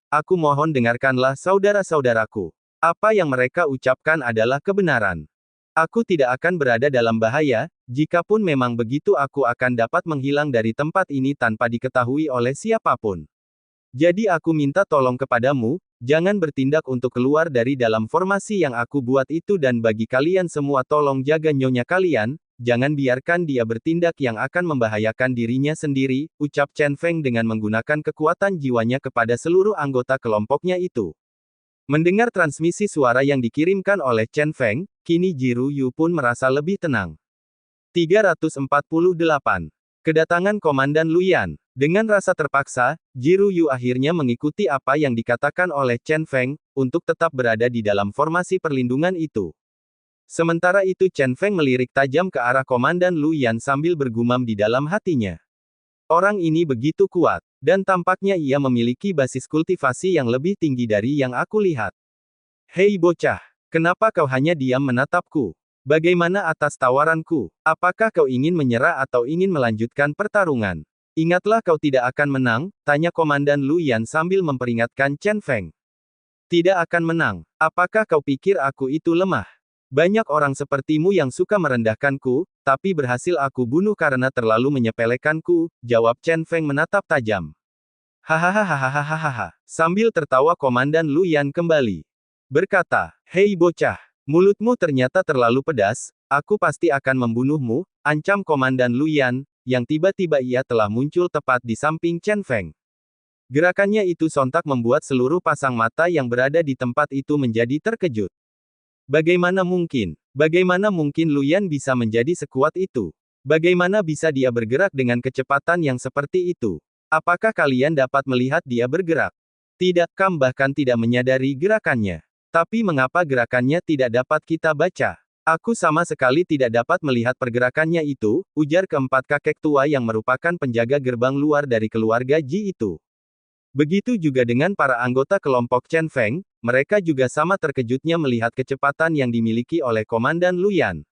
Aku mohon dengarkanlah saudara-saudaraku. Apa yang mereka ucapkan adalah kebenaran. Aku tidak akan berada dalam bahaya, jikapun memang begitu aku akan dapat menghilang dari tempat ini tanpa diketahui oleh siapapun. Jadi aku minta tolong kepadamu, jangan bertindak untuk keluar dari dalam formasi yang aku buat itu dan bagi kalian semua tolong jaga nyonya kalian, jangan biarkan dia bertindak yang akan membahayakan dirinya sendiri, ucap Chen Feng dengan menggunakan kekuatan jiwanya kepada seluruh anggota kelompoknya itu. Mendengar transmisi suara yang dikirimkan oleh Chen Feng, kini Jiruyu pun merasa lebih tenang. 348. Kedatangan Komandan Luyan. Dengan rasa terpaksa, Jiruyu akhirnya mengikuti apa yang dikatakan oleh Chen Feng, untuk tetap berada di dalam formasi perlindungan itu. Sementara itu Chen Feng melirik tajam ke arah Komandan Luyan sambil bergumam di dalam hatinya. Orang ini begitu kuat, dan tampaknya ia memiliki basis kultivasi yang lebih tinggi dari yang aku lihat. Hei bocah, kenapa kau hanya diam menatapku? Bagaimana atas tawaranku? Apakah kau ingin menyerah atau ingin melanjutkan pertarungan? Ingatlah kau tidak akan menang, tanya Komandan Luyan sambil memperingatkan Chen Feng. Tidak akan menang. Apakah kau pikir aku itu lemah? Banyak orang sepertimu yang suka merendahkanku, tapi berhasil aku bunuh karena terlalu menyepelekanku, jawab Chen Feng menatap tajam. Hahaha. Sambil tertawa Komandan Luyan kembali berkata, hei bocah, mulutmu ternyata terlalu pedas, aku pasti akan membunuhmu, ancam Komandan Luyan, yang tiba-tiba ia telah muncul tepat di samping Chen Feng. Gerakannya itu sontak membuat seluruh pasang mata yang berada di tempat itu menjadi terkejut. Bagaimana mungkin Luyan bisa menjadi sekuat itu? Bagaimana bisa dia bergerak dengan kecepatan yang seperti itu? Apakah kalian dapat melihat dia bergerak? Tidak, Kam bahkan tidak menyadari gerakannya. Tapi mengapa gerakannya tidak dapat kita baca? Aku sama sekali tidak dapat melihat pergerakannya itu, ujar keempat kakek tua yang merupakan penjaga gerbang luar dari keluarga Ji itu. Begitu juga dengan para anggota kelompok Chen Feng, mereka juga sama terkejutnya melihat kecepatan yang dimiliki oleh Komandan Luyan.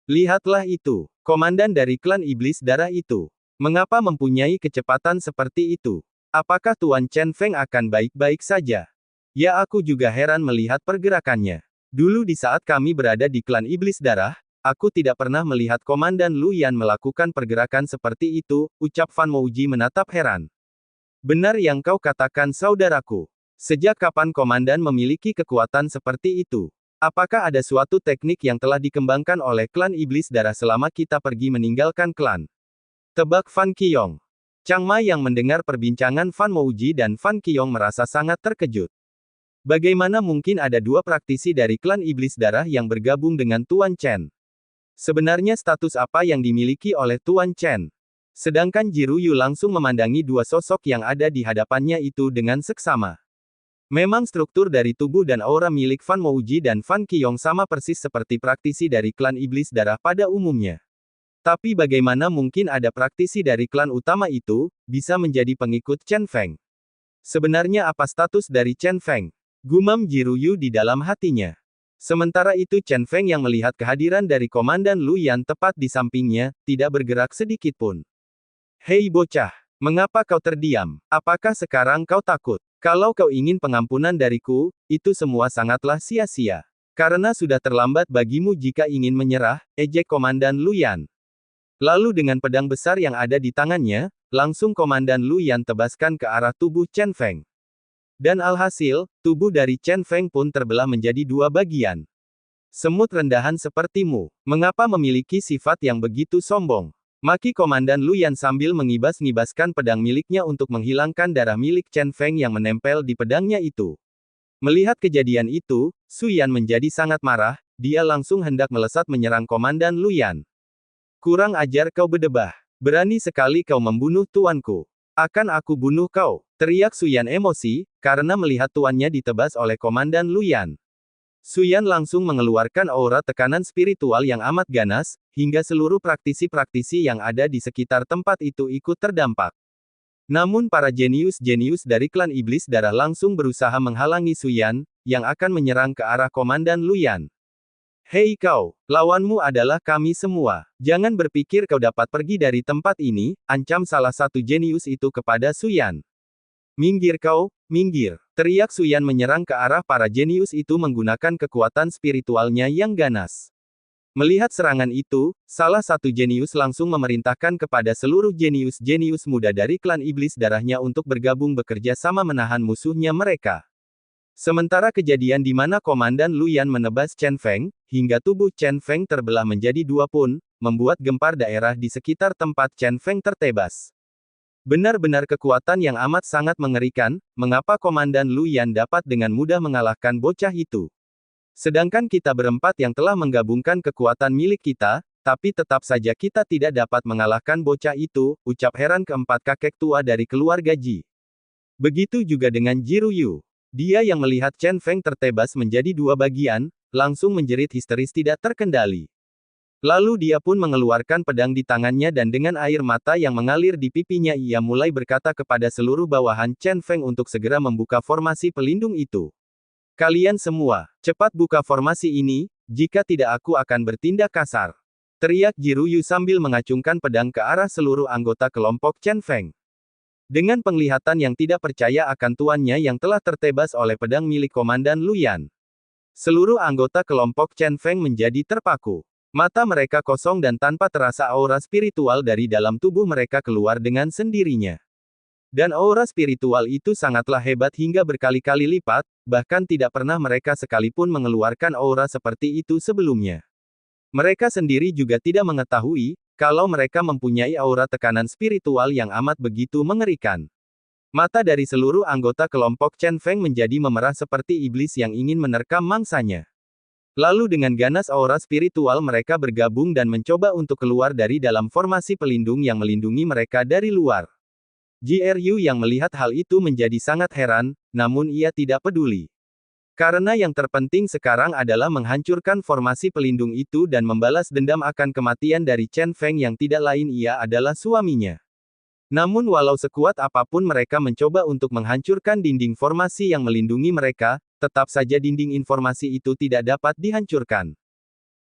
Lihatlah itu, komandan dari klan iblis darah itu. Mengapa mempunyai kecepatan seperti itu? Apakah Tuan Chen Feng akan baik-baik saja? Ya aku juga heran melihat pergerakannya. Dulu di saat kami berada di klan iblis darah, aku tidak pernah melihat Komandan Luyan melakukan pergerakan seperti itu, ucap Van Mouji menatap heran. Benar yang kau katakan saudaraku. Sejak kapan Komandan memiliki kekuatan seperti itu? Apakah ada suatu teknik yang telah dikembangkan oleh klan iblis darah selama kita pergi meninggalkan klan? Tebak Fan Qiyong. Chang Ma yang mendengar perbincangan Van Mouji dan Fan Qiyong merasa sangat terkejut. Bagaimana mungkin ada dua praktisi dari klan iblis darah yang bergabung dengan Tuan Chen? Sebenarnya status apa yang dimiliki oleh Tuan Chen? Sedangkan Jiruyu langsung memandangi dua sosok yang ada di hadapannya itu dengan seksama. Memang struktur dari tubuh dan aura milik Van Mouji dan Fan Qiyong sama persis seperti praktisi dari klan iblis darah pada umumnya. Tapi bagaimana mungkin ada praktisi dari klan utama itu, bisa menjadi pengikut Chen Feng? Sebenarnya apa status dari Chen Feng? Gumam Jiruyu di dalam hatinya. Sementara itu Chen Feng yang melihat kehadiran dari Komandan Luyan tepat di sampingnya, tidak bergerak sedikit pun. Hei bocah, mengapa kau terdiam? Apakah sekarang kau takut? Kalau kau ingin pengampunan dariku, itu semua sangatlah sia-sia. Karena sudah terlambat bagimu jika ingin menyerah, ejek Komandan Luyan. Lalu dengan pedang besar yang ada di tangannya, langsung Komandan Luyan tebaskan ke arah tubuh Chen Feng. Dan alhasil, tubuh dari Chen Feng pun terbelah menjadi dua bagian. Semut rendahan sepertimu, mengapa memiliki sifat yang begitu sombong? Maki Komandan Luyan sambil mengibas-ngibaskan pedang miliknya untuk menghilangkan darah milik Chen Feng yang menempel di pedangnya itu. Melihat kejadian itu, Su Yan menjadi sangat marah, dia langsung hendak melesat menyerang Komandan Luyan. Kurang ajar kau berdebah. Berani sekali kau membunuh tuanku. Akan aku bunuh kau, teriak Suyan emosi, karena melihat tuannya ditebas oleh Komandan Luyan. Suyan langsung mengeluarkan aura tekanan spiritual yang amat ganas, hingga seluruh praktisi-praktisi yang ada di sekitar tempat itu ikut terdampak. Namun para jenius-jenius dari klan Iblis Darah langsung berusaha menghalangi Suyan, yang akan menyerang ke arah Komandan Luyan. Hei kau, lawanmu adalah kami semua. Jangan berpikir kau dapat pergi dari tempat ini, ancam salah satu jenius itu kepada Suyan. Minggir kau, minggir, teriak Suyan menyerang ke arah para jenius itu menggunakan kekuatan spiritualnya yang ganas. Melihat serangan itu, salah satu jenius langsung memerintahkan kepada seluruh jenius-jenius muda dari klan Iblis Darahnya untuk bergabung bekerja sama menahan musuhnya mereka. Sementara kejadian di mana Komandan Luyan menebas Chen Feng, hingga tubuh Chen Feng terbelah menjadi dua pun, membuat gempar daerah di sekitar tempat Chen Feng tertebas. Benar-benar kekuatan yang amat sangat mengerikan, mengapa Komandan Luyan dapat dengan mudah mengalahkan bocah itu. Sedangkan kita berempat yang telah menggabungkan kekuatan milik kita, tapi tetap saja kita tidak dapat mengalahkan bocah itu, ucap heran keempat kakek tua dari keluarga Ji. Begitu juga dengan Jiruyu. Dia yang melihat Chen Feng tertebas menjadi dua bagian, langsung menjerit histeris tidak terkendali. Lalu dia pun mengeluarkan pedang di tangannya dan dengan air mata yang mengalir di pipinya ia mulai berkata kepada seluruh bawahan Chen Feng untuk segera membuka formasi pelindung itu. Kalian semua, cepat buka formasi ini, jika tidak aku akan bertindak kasar. Teriak Jiruyu sambil mengacungkan pedang ke arah seluruh anggota kelompok Chen Feng. Dengan penglihatan yang tidak percaya akan tuannya yang telah tertebas oleh pedang milik Komandan Luyan. Seluruh anggota kelompok Chen Feng menjadi terpaku. Mata mereka kosong dan tanpa terasa aura spiritual dari dalam tubuh mereka keluar dengan sendirinya. Dan aura spiritual itu sangatlah hebat hingga berkali-kali lipat, bahkan tidak pernah mereka sekalipun mengeluarkan aura seperti itu sebelumnya. Mereka sendiri juga tidak mengetahui, kalau mereka mempunyai aura tekanan spiritual yang amat begitu mengerikan. Mata dari seluruh anggota kelompok Chen Feng menjadi memerah seperti iblis yang ingin menerkam mangsanya. Lalu dengan ganas aura spiritual mereka bergabung dan mencoba untuk keluar dari dalam formasi pelindung yang melindungi mereka dari luar. Jiru yang melihat hal itu menjadi sangat heran, namun ia tidak peduli. Karena yang terpenting sekarang adalah menghancurkan formasi pelindung itu dan membalas dendam akan kematian dari Chen Feng yang tidak lain ia adalah suaminya. Namun walau sekuat apapun mereka mencoba untuk menghancurkan dinding formasi yang melindungi mereka, tetap saja dinding informasi itu tidak dapat dihancurkan.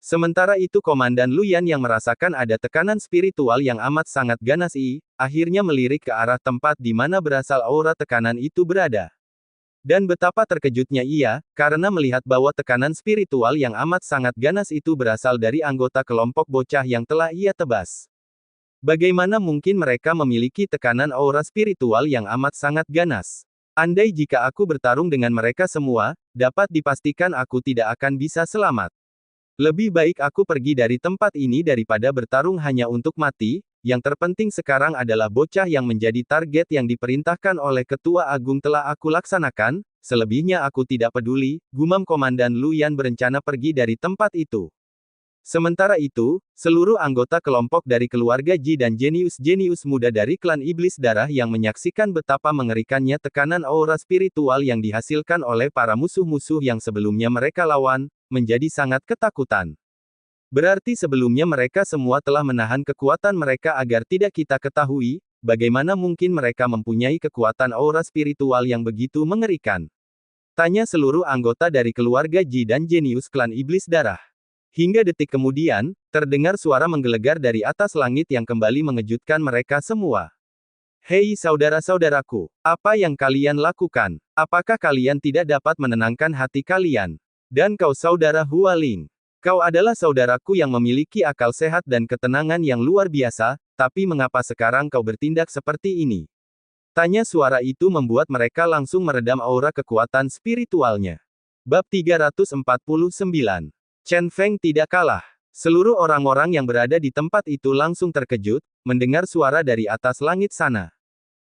Sementara itu Komandan Luyan yang merasakan ada tekanan spiritual yang amat sangat ganas akhirnya melirik ke arah tempat di mana berasal aura tekanan itu berada. Dan betapa terkejutnya ia, karena melihat bahwa tekanan spiritual yang amat sangat ganas itu berasal dari anggota kelompok bocah yang telah ia tebas. Bagaimana mungkin mereka memiliki tekanan aura spiritual yang amat sangat ganas? Andai jika aku bertarung dengan mereka semua, dapat dipastikan aku tidak akan bisa selamat. Lebih baik aku pergi dari tempat ini daripada bertarung hanya untuk mati, yang terpenting sekarang adalah bocah yang menjadi target yang diperintahkan oleh Ketua Agung telah aku laksanakan, selebihnya aku tidak peduli, gumam Komandan Luyan berencana pergi dari tempat itu. Sementara itu, seluruh anggota kelompok dari keluarga Ji dan jenius-jenius muda dari klan Iblis Darah yang menyaksikan betapa mengerikannya tekanan aura spiritual yang dihasilkan oleh para musuh-musuh yang sebelumnya mereka lawan, menjadi sangat ketakutan. Berarti sebelumnya mereka semua telah menahan kekuatan mereka agar tidak kita ketahui, bagaimana mungkin mereka mempunyai kekuatan aura spiritual yang begitu mengerikan? Tanya seluruh anggota dari keluarga Ji dan jenius klan Iblis Darah. Hingga detik kemudian, terdengar suara menggelegar dari atas langit yang kembali mengejutkan mereka semua. Hei saudara-saudaraku, apa yang kalian lakukan? Apakah kalian tidak dapat menenangkan hati kalian? Dan kau saudara Hualing. Kau adalah saudaraku yang memiliki akal sehat dan ketenangan yang luar biasa, tapi mengapa sekarang kau bertindak seperti ini? Tanya suara itu membuat mereka langsung meredam aura kekuatan spiritualnya. Bab 349. Chen Feng tidak kalah. Seluruh orang-orang yang berada di tempat itu langsung terkejut, mendengar suara dari atas langit sana.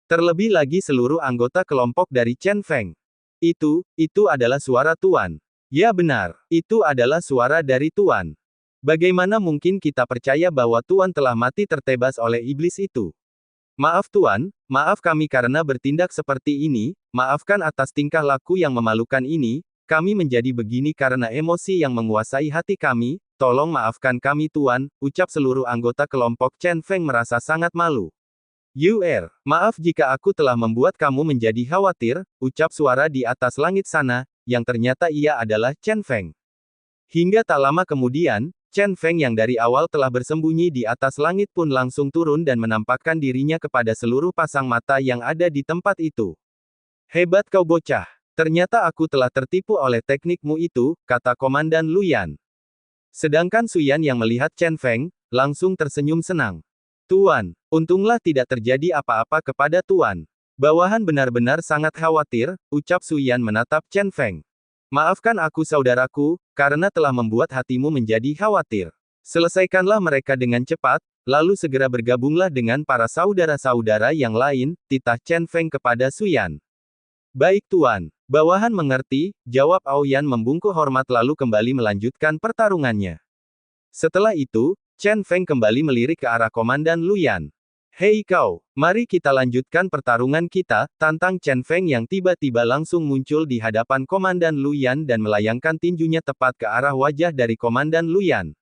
Terlebih lagi seluruh anggota kelompok dari Chen Feng. Itu adalah suara Tuan. Ya benar, itu adalah suara dari Tuan. Bagaimana mungkin kita percaya bahwa Tuan telah mati tertebas oleh iblis itu? Maaf Tuan, maaf kami karena bertindak seperti ini, maafkan atas tingkah laku yang memalukan ini, kami menjadi begini karena emosi yang menguasai hati kami, tolong maafkan kami Tuan, ucap seluruh anggota kelompok Chen Feng merasa sangat malu. Maaf jika aku telah membuat kamu menjadi khawatir, ucap suara di atas langit sana, yang ternyata ia adalah Chen Feng. Hingga tak lama kemudian, Chen Feng yang dari awal telah bersembunyi di atas langit pun langsung turun dan menampakkan dirinya kepada seluruh pasang mata yang ada di tempat itu. Hebat kau bocah. Ternyata aku telah tertipu oleh teknikmu itu, kata Komandan Luyan. Sedangkan Suyan yang melihat Chen Feng, langsung tersenyum senang. Tuan, untunglah tidak terjadi apa-apa kepada Tuan. Bawahan benar-benar sangat khawatir, ucap Suyan menatap Chen Feng. Maafkan aku saudaraku, karena telah membuat hatimu menjadi khawatir. Selesaikanlah mereka dengan cepat, lalu segera bergabunglah dengan para saudara-saudara yang lain, titah Chen Feng kepada Suyan. Baik Tuan, bawahan mengerti, jawab Aoyan membungkuk hormat lalu kembali melanjutkan pertarungannya. Setelah itu, Chen Feng kembali melirik ke arah Komandan Luyan. Hei kau, mari kita lanjutkan pertarungan kita, tantang Chen Feng yang tiba-tiba langsung muncul di hadapan Komandan Luyan dan melayangkan tinjunya tepat ke arah wajah dari Komandan Luyan.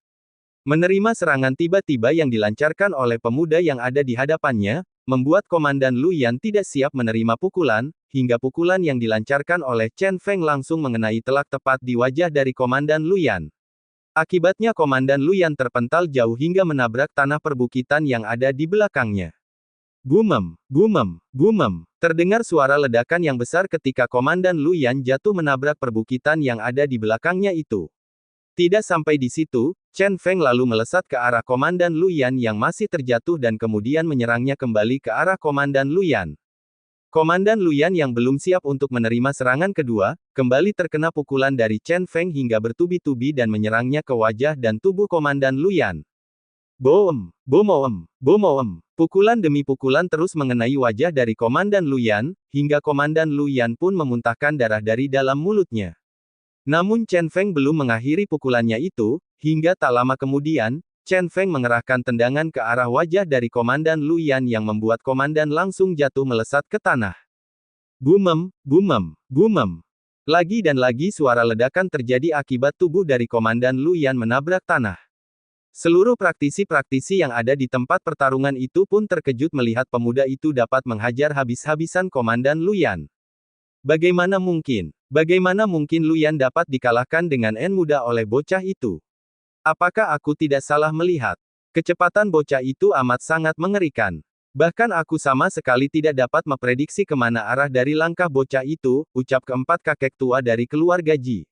Menerima serangan tiba-tiba yang dilancarkan oleh pemuda yang ada di hadapannya, membuat Komandan Luyan tidak siap menerima pukulan, hingga pukulan yang dilancarkan oleh Chen Feng langsung mengenai telak tepat di wajah dari Komandan Luyan. Akibatnya Komandan Luyan terpental jauh hingga menabrak tanah perbukitan yang ada di belakangnya. Bumem, bumem, bumem. Terdengar suara ledakan yang besar ketika Komandan Luyan jatuh menabrak perbukitan yang ada di belakangnya itu. Tidak sampai di situ, Chen Feng lalu melesat ke arah Komandan Luyan yang masih terjatuh dan kemudian menyerangnya kembali ke arah Komandan Luyan. Komandan Luyan yang belum siap untuk menerima serangan kedua, kembali terkena pukulan dari Chen Feng hingga bertubi-tubi dan menyerangnya ke wajah dan tubuh Komandan Luyan. Boom, bomoem, bomoem. Pukulan demi pukulan terus mengenai wajah dari Komandan Luyan, hingga Komandan Luyan pun memuntahkan darah dari dalam mulutnya. Namun Chen Feng belum mengakhiri pukulannya itu, hingga tak lama kemudian, Chen Feng mengerahkan tendangan ke arah wajah dari Komandan Luyan yang membuat komandan langsung jatuh melesat ke tanah. Bumem, bumem, bumem. Lagi dan lagi suara ledakan terjadi akibat tubuh dari Komandan Luyan menabrak tanah. Seluruh praktisi-praktisi yang ada di tempat pertarungan itu pun terkejut melihat pemuda itu dapat menghajar habis-habisan Komandan Luyan. Bagaimana mungkin? Bagaimana mungkin Luyan dapat dikalahkan dengan mudah oleh bocah itu? Apakah aku tidak salah melihat? Kecepatan bocah itu amat sangat mengerikan. Bahkan aku sama sekali tidak dapat memprediksi kemana arah dari langkah bocah itu, ucap keempat kakek tua dari keluarga Ji.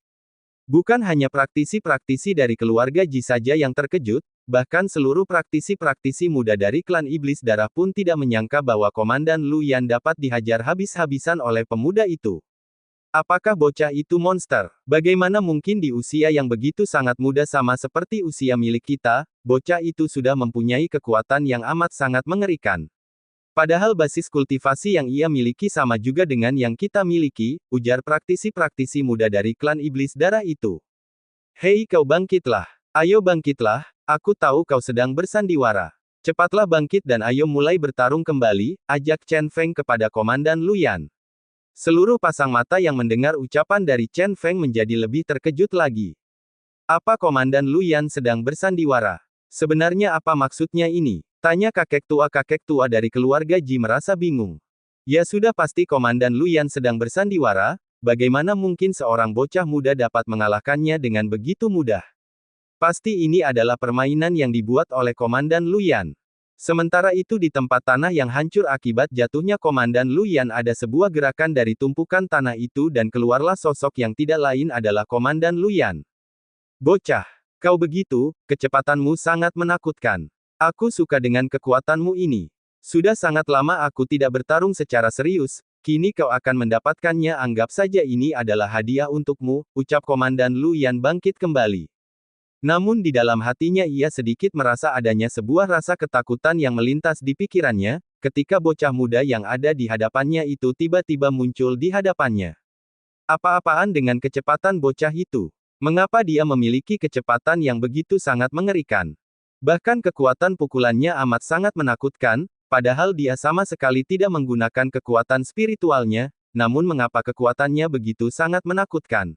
Bukan hanya praktisi-praktisi dari keluarga Ji saja yang terkejut, bahkan seluruh praktisi-praktisi muda dari klan Iblis Darah pun tidak menyangka bahwa Komandan Luyan dapat dihajar habis-habisan oleh pemuda itu. Apakah bocah itu monster? Bagaimana mungkin di usia yang begitu sangat muda sama seperti usia milik kita, bocah itu sudah mempunyai kekuatan yang amat sangat mengerikan. Padahal basis kultivasi yang ia miliki sama juga dengan yang kita miliki, ujar praktisi-praktisi muda dari klan Iblis Darah itu. Hei kau bangkitlah. Ayo bangkitlah, aku tahu kau sedang bersandiwara. Cepatlah bangkit dan ayo mulai bertarung kembali, ajak Chen Feng kepada Komandan Luyan. Seluruh pasang mata yang mendengar ucapan dari Chen Feng menjadi lebih terkejut lagi. Apa Komandan Luyan sedang bersandiwara? Sebenarnya apa maksudnya ini? Tanya kakek tua dari keluarga Ji merasa bingung. Ya sudah pasti Komandan Luyan sedang bersandiwara, bagaimana mungkin seorang bocah muda dapat mengalahkannya dengan begitu mudah? Pasti ini adalah permainan yang dibuat oleh Komandan Luyan. Sementara itu di tempat tanah yang hancur akibat jatuhnya Komandan Luyan ada sebuah gerakan dari tumpukan tanah itu dan keluarlah sosok yang tidak lain adalah Komandan Luyan. Bocah, kau begitu, kecepatanmu sangat menakutkan. Aku suka dengan kekuatanmu ini. Sudah sangat lama aku tidak bertarung secara serius, kini kau akan mendapatkannya anggap saja ini adalah hadiah untukmu, ucap Komandan Luyan bangkit kembali. Namun di dalam hatinya ia sedikit merasa adanya sebuah rasa ketakutan yang melintas di pikirannya, ketika bocah muda yang ada di hadapannya itu tiba-tiba muncul di hadapannya. Apa-apaan dengan kecepatan bocah itu? Mengapa dia memiliki kecepatan yang begitu sangat mengerikan? Bahkan kekuatan pukulannya amat sangat menakutkan, padahal dia sama sekali tidak menggunakan kekuatan spiritualnya, namun mengapa kekuatannya begitu sangat menakutkan.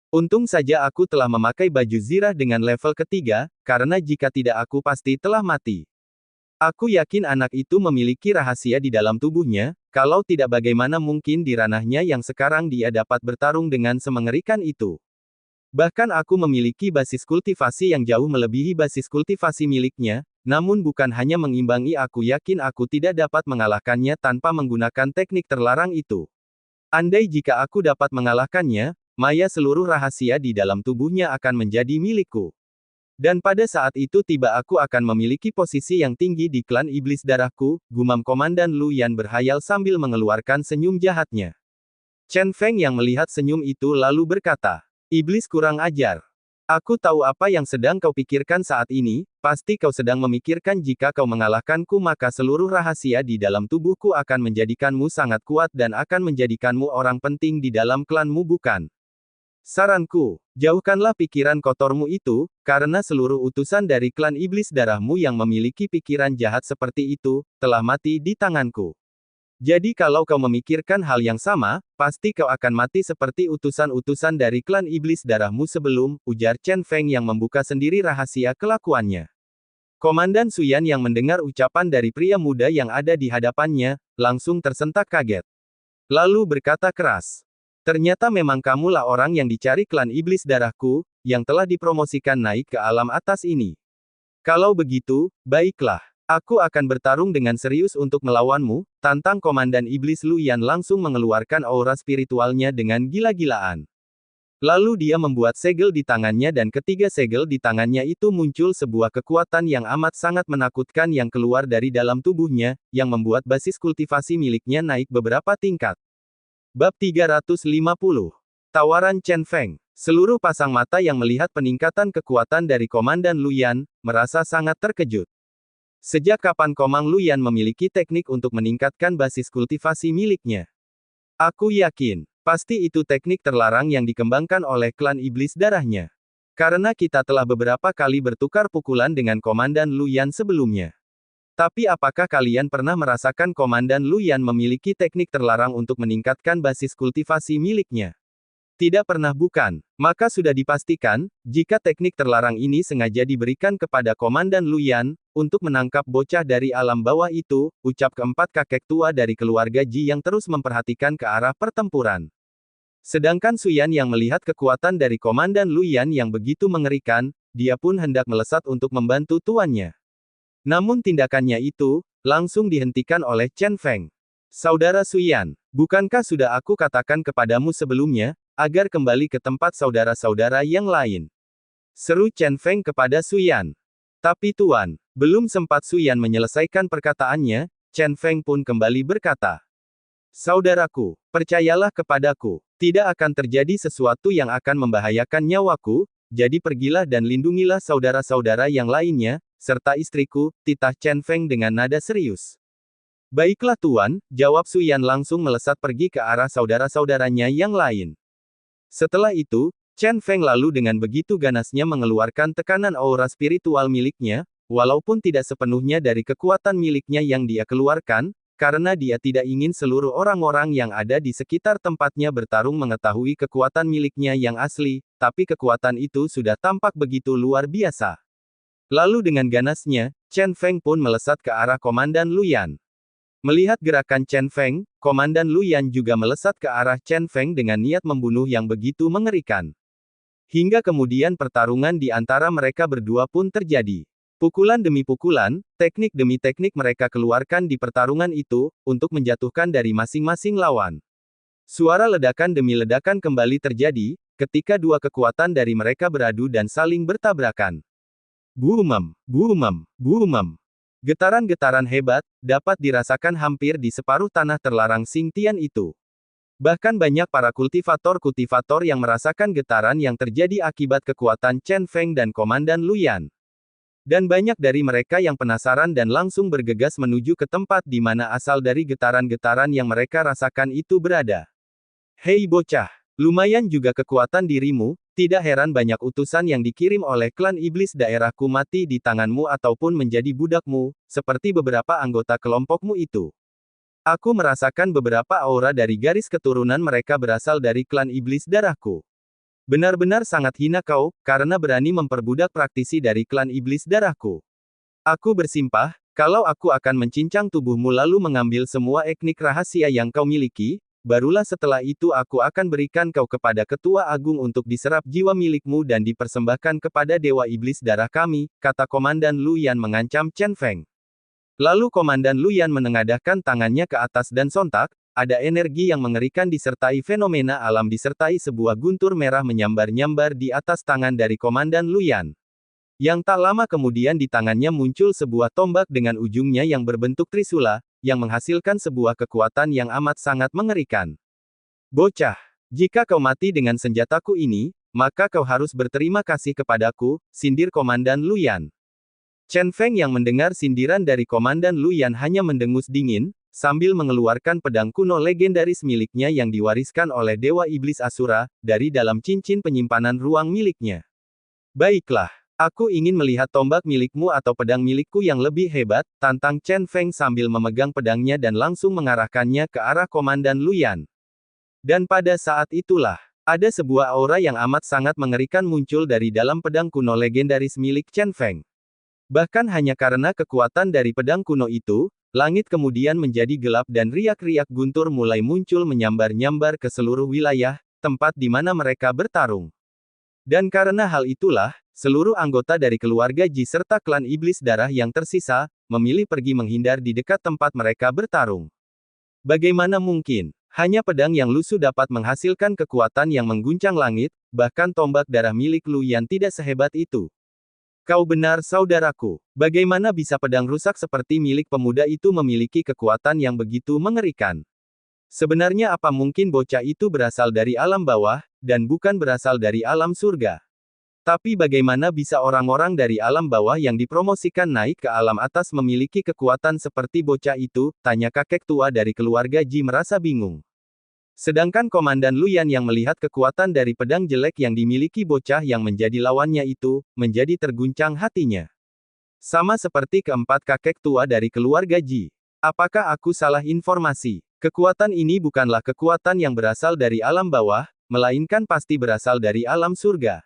Untung saja aku telah memakai baju zirah dengan level ketiga, karena jika tidak aku pasti telah mati. Aku yakin anak itu memiliki rahasia di dalam tubuhnya, kalau tidak bagaimana mungkin di ranahnya yang sekarang dia dapat bertarung dengan semengerikan itu. Bahkan aku memiliki basis kultivasi yang jauh melebihi basis kultivasi miliknya, namun bukan hanya mengimbangi, aku yakin aku tidak dapat mengalahkannya tanpa menggunakan teknik terlarang itu. Andai jika aku dapat mengalahkannya, maya seluruh rahasia di dalam tubuhnya akan menjadi milikku. Dan pada saat itu tiba aku akan memiliki posisi yang tinggi di klan iblis darahku, gumam Komandan Lu Yan berhayal sambil mengeluarkan senyum jahatnya. Chen Feng yang melihat senyum itu lalu berkata, "Iblis kurang ajar. Aku tahu apa yang sedang kau pikirkan saat ini, pasti kau sedang memikirkan jika kau mengalahkanku maka seluruh rahasia di dalam tubuhku akan menjadikanmu sangat kuat dan akan menjadikanmu orang penting di dalam klanmu, bukan? Saranku, jauhkanlah pikiran kotormu itu, karena seluruh utusan dari klan iblis darahmu yang memiliki pikiran jahat seperti itu, telah mati di tanganku. Jadi kalau kau memikirkan hal yang sama, pasti kau akan mati seperti utusan-utusan dari klan iblis darahmu sebelum," ujar Chen Feng yang membuka sendiri rahasia kelakuannya. Komandan Suyan yang mendengar ucapan dari pria muda yang ada di hadapannya, langsung tersentak kaget. Lalu berkata keras, "Ternyata memang kamulah orang yang dicari klan iblis darahku, yang telah dipromosikan naik ke alam atas ini. Kalau begitu, baiklah. Aku akan bertarung dengan serius untuk melawanmu," tantang Komandan Iblis Lu Yan langsung mengeluarkan aura spiritualnya dengan gila-gilaan. Lalu dia membuat segel di tangannya dan ketiga segel di tangannya itu muncul sebuah kekuatan yang amat sangat menakutkan yang keluar dari dalam tubuhnya, yang membuat basis kultivasi miliknya naik beberapa tingkat. Bab 350. Tawaran Chen Feng. Seluruh pasang mata yang melihat peningkatan kekuatan dari Komandan Lu Yan, merasa sangat terkejut. Sejak kapan Komang Lu Yan memiliki teknik untuk meningkatkan basis kultivasi miliknya? Aku yakin, pasti itu teknik terlarang yang dikembangkan oleh klan iblis darahnya. Karena kita telah beberapa kali bertukar pukulan dengan Komandan Lu Yan sebelumnya. Tapi apakah kalian pernah merasakan Komandan Lu Yan memiliki teknik terlarang untuk meningkatkan basis kultivasi miliknya? Tidak pernah, bukan? Maka sudah dipastikan, jika teknik terlarang ini sengaja diberikan kepada Komandan Lu Yan, untuk menangkap bocah dari alam bawah itu, ucap keempat kakek tua dari keluarga Ji yang terus memperhatikan ke arah pertempuran. Sedangkan Suyan yang melihat kekuatan dari Komandan Lu Yan yang begitu mengerikan, dia pun hendak melesat untuk membantu tuannya. Namun tindakannya itu, langsung dihentikan oleh Chen Feng. "Saudara Suyan, bukankah sudah aku katakan kepadamu sebelumnya, agar kembali ke tempat saudara-saudara yang lain?" seru Chen Feng kepada Suyan. Tapi Tuan, belum sempat Suyan menyelesaikan perkataannya, Chen Feng pun kembali berkata, "Saudaraku, percayalah kepadaku, tidak akan terjadi sesuatu yang akan membahayakan nyawaku, jadi pergilah dan lindungilah saudara-saudara yang lainnya, serta istriku," titah Chen Feng dengan nada serius. "Baiklah Tuan," jawab Suyan langsung melesat pergi ke arah saudara-saudaranya yang lain. Setelah itu, Chen Feng lalu dengan begitu ganasnya mengeluarkan tekanan aura spiritual miliknya, walaupun tidak sepenuhnya dari kekuatan miliknya yang dia keluarkan, karena dia tidak ingin seluruh orang-orang yang ada di sekitar tempatnya bertarung mengetahui kekuatan miliknya yang asli, tapi kekuatan itu sudah tampak begitu luar biasa. Lalu dengan ganasnya, Chen Feng pun melesat ke arah Komandan Lu Yan. Melihat gerakan Chen Feng, Komandan Lu Yan juga melesat ke arah Chen Feng dengan niat membunuh yang begitu mengerikan. Hingga kemudian pertarungan di antara mereka berdua pun terjadi. Pukulan demi pukulan, teknik demi teknik mereka keluarkan di pertarungan itu, untuk menjatuhkan dari masing-masing lawan. Suara ledakan demi ledakan kembali terjadi, ketika dua kekuatan dari mereka beradu dan saling bertabrakan. Boomem, boomem, boomem. Getaran-getaran hebat, dapat dirasakan hampir di separuh tanah terlarang Xingtian itu. Bahkan banyak para kultivator-kultivator yang merasakan getaran yang terjadi akibat kekuatan Chen Feng dan Komandan Lu Yan. Dan banyak dari mereka yang penasaran dan langsung bergegas menuju ke tempat di mana asal dari getaran-getaran yang mereka rasakan itu berada. "Hei bocah, lumayan juga kekuatan dirimu," Tidak heran banyak utusan yang dikirim oleh klan iblis daerahku mati di tanganmu ataupun menjadi budakmu, seperti beberapa anggota kelompokmu itu. Aku merasakan beberapa aura dari garis keturunan mereka berasal dari klan iblis darahku. Benar-benar sangat hina kau, karena berani memperbudak praktisi dari klan iblis darahku. Aku bersimpah, kalau aku akan mencincang tubuhmu lalu mengambil semua etnik rahasia yang kau miliki, barulah setelah itu aku akan berikan kau kepada Ketua Agung untuk diserap jiwa milikmu dan dipersembahkan kepada Dewa Iblis Darah kami, kata Komandan Lu Yan mengancam Chen Feng. Lalu Komandan Lu Yan menengadahkan tangannya ke atas dan sontak, ada energi yang mengerikan disertai fenomena alam disertai sebuah guntur merah menyambar-nyambar di atas tangan dari Komandan Lu Yan. Yang tak lama kemudian di tangannya muncul sebuah tombak dengan ujungnya yang berbentuk trisula, yang menghasilkan sebuah kekuatan yang amat sangat mengerikan. Bocah, jika kau mati dengan senjataku ini, maka kau harus berterima kasih kepadaku, sindir Komandan Lu Yan. Chen Feng yang mendengar sindiran dari Komandan Lu Yan hanya mendengus dingin, sambil mengeluarkan pedang kuno legendaris miliknya yang diwariskan oleh Dewa Iblis Asura, dari dalam cincin penyimpanan ruang miliknya. Baiklah. Aku ingin melihat tombak milikmu atau pedang milikku yang lebih hebat, tantang Chen Feng sambil memegang pedangnya dan langsung mengarahkannya ke arah Komandan Lu Yan. Dan pada saat itulah, ada sebuah aura yang amat sangat mengerikan muncul dari dalam pedang kuno legendaris milik Chen Feng. Bahkan hanya karena kekuatan dari pedang kuno itu, langit kemudian menjadi gelap dan riak-riak guntur mulai muncul menyambar-nyambar ke seluruh wilayah, tempat di mana mereka bertarung. Dan karena hal itulah, seluruh anggota dari keluarga Ji serta klan iblis darah yang tersisa, memilih pergi menghindar di dekat tempat mereka bertarung. Bagaimana mungkin? Hanya pedang yang lusuh dapat menghasilkan kekuatan yang mengguncang langit, bahkan tombak darah milik Lu Yan tidak sehebat itu. Kau benar saudaraku. Bagaimana bisa pedang rusak seperti milik pemuda itu memiliki kekuatan yang begitu mengerikan? Sebenarnya apa mungkin bocah itu berasal dari alam bawah, dan bukan berasal dari alam surga? Tapi bagaimana bisa orang-orang dari alam bawah yang dipromosikan naik ke alam atas memiliki kekuatan seperti bocah itu, tanya kakek tua dari keluarga Ji merasa bingung. Sedangkan Komandan Lu Yan yang melihat kekuatan dari pedang jelek yang dimiliki bocah yang menjadi lawannya itu, menjadi terguncang hatinya. Sama seperti keempat kakek tua dari keluarga Ji. Apakah aku salah informasi? Kekuatan ini bukanlah kekuatan yang berasal dari alam bawah, melainkan pasti berasal dari alam surga.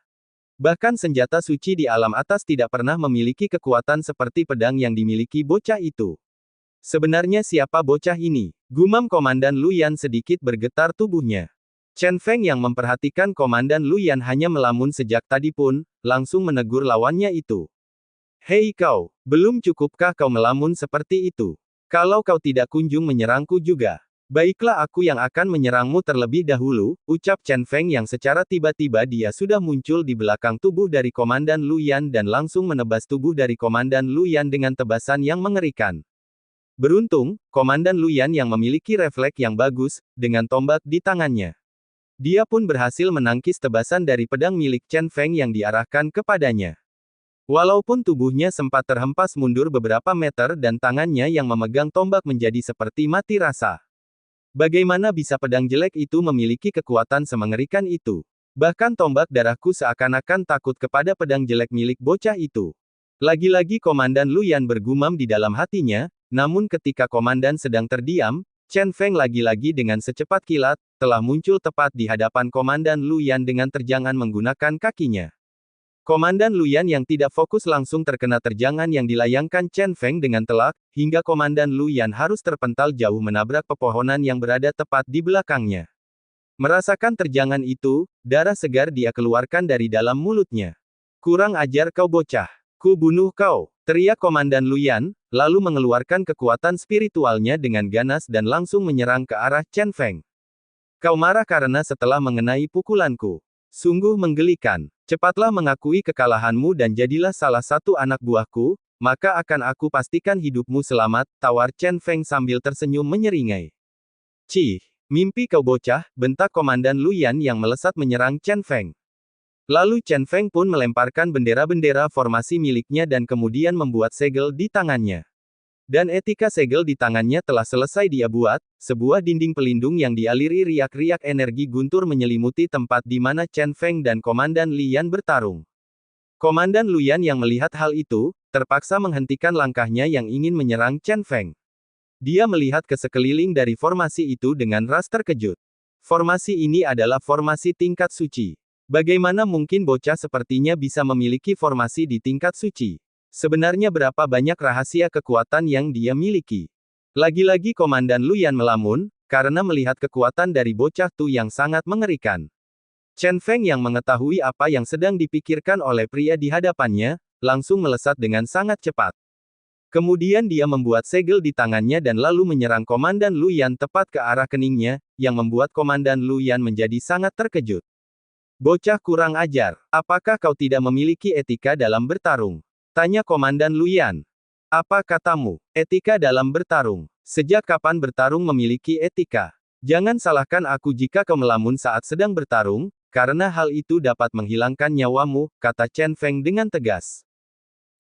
Bahkan senjata suci di alam atas tidak pernah memiliki kekuatan seperti pedang yang dimiliki bocah itu. Sebenarnya siapa bocah ini? Gumam Komandan Lu Yan sedikit bergetar tubuhnya. Chen Feng yang memperhatikan Komandan Lu Yan hanya melamun sejak tadi pun, langsung menegur lawannya itu. Hei kau, belum cukupkah kau melamun seperti itu? Kalau kau tidak kunjung menyerangku juga. Baiklah aku yang akan menyerangmu terlebih dahulu, ucap Chen Feng yang secara tiba-tiba dia sudah muncul di belakang tubuh dari Komandan Lu Yan dan langsung menebas tubuh dari Komandan Lu Yan dengan tebasan yang mengerikan. Beruntung, Komandan Lu Yan yang memiliki refleks yang bagus, dengan tombak di tangannya. Dia pun berhasil menangkis tebasan dari pedang milik Chen Feng yang diarahkan kepadanya. Walaupun tubuhnya sempat terhempas mundur beberapa meter dan tangannya yang memegang tombak menjadi seperti mati rasa. Bagaimana bisa pedang jelek itu memiliki kekuatan semengerikan itu? Bahkan tombak darahku seakan-akan takut kepada pedang jelek milik bocah itu. Lagi-lagi Komandan Lu Yan bergumam di dalam hatinya, namun ketika Komandan sedang terdiam, Chen Feng lagi-lagi dengan secepat kilat, telah muncul tepat di hadapan Komandan Lu Yan dengan terjangan menggunakan kakinya. Komandan Lu Yan yang tidak fokus langsung terkena terjangan yang dilayangkan Chen Feng dengan telak, hingga Komandan Lu Yan harus terpental jauh menabrak pepohonan yang berada tepat di belakangnya. Merasakan terjangan itu, darah segar dia keluarkan dari dalam mulutnya. Kurang ajar kau bocah. Ku bunuh kau, teriak Komandan Lu Yan, lalu mengeluarkan kekuatan spiritualnya dengan ganas dan langsung menyerang ke arah Chen Feng. Kau marah karena setelah mengenai pukulanku. Sungguh menggelikan. Cepatlah mengakui kekalahanmu dan jadilah salah satu anak buahku, maka akan aku pastikan hidupmu selamat, tawar Chen Feng sambil tersenyum menyeringai. Cih, mimpi kau bocah, bentak Komandan Lu Yan yang melesat menyerang Chen Feng. Lalu Chen Feng pun melemparkan bendera-bendera formasi miliknya dan kemudian membuat segel di tangannya. Dan etika segel di tangannya telah selesai dia buat, sebuah dinding pelindung yang dialiri riak-riak energi guntur menyelimuti tempat di mana Chen Feng dan Komandan Lian bertarung. Komandan Luyan yang melihat hal itu, terpaksa menghentikan langkahnya yang ingin menyerang Chen Feng. Dia melihat ke sekeliling dari formasi itu dengan ras terkejut. Formasi ini adalah formasi tingkat suci. Bagaimana mungkin bocah sepertinya bisa memiliki formasi di tingkat suci? Sebenarnya berapa banyak rahasia kekuatan yang dia miliki? Lagi-lagi Komandan Luyan melamun, karena melihat kekuatan dari bocah Tu yang sangat mengerikan. Chen Feng yang mengetahui apa yang sedang dipikirkan oleh pria di hadapannya, langsung melesat dengan sangat cepat. Kemudian dia membuat segel di tangannya dan lalu menyerang Komandan Luyan tepat ke arah keningnya, yang membuat Komandan Luyan menjadi sangat terkejut. Bocah kurang ajar, apakah kau tidak memiliki etika dalam bertarung? Tanya Komandan Luyan. Apa katamu? Etika dalam bertarung. Sejak kapan bertarung memiliki etika? Jangan salahkan aku jika kau melamun saat sedang bertarung, karena hal itu dapat menghilangkan nyawamu, kata Chen Feng dengan tegas.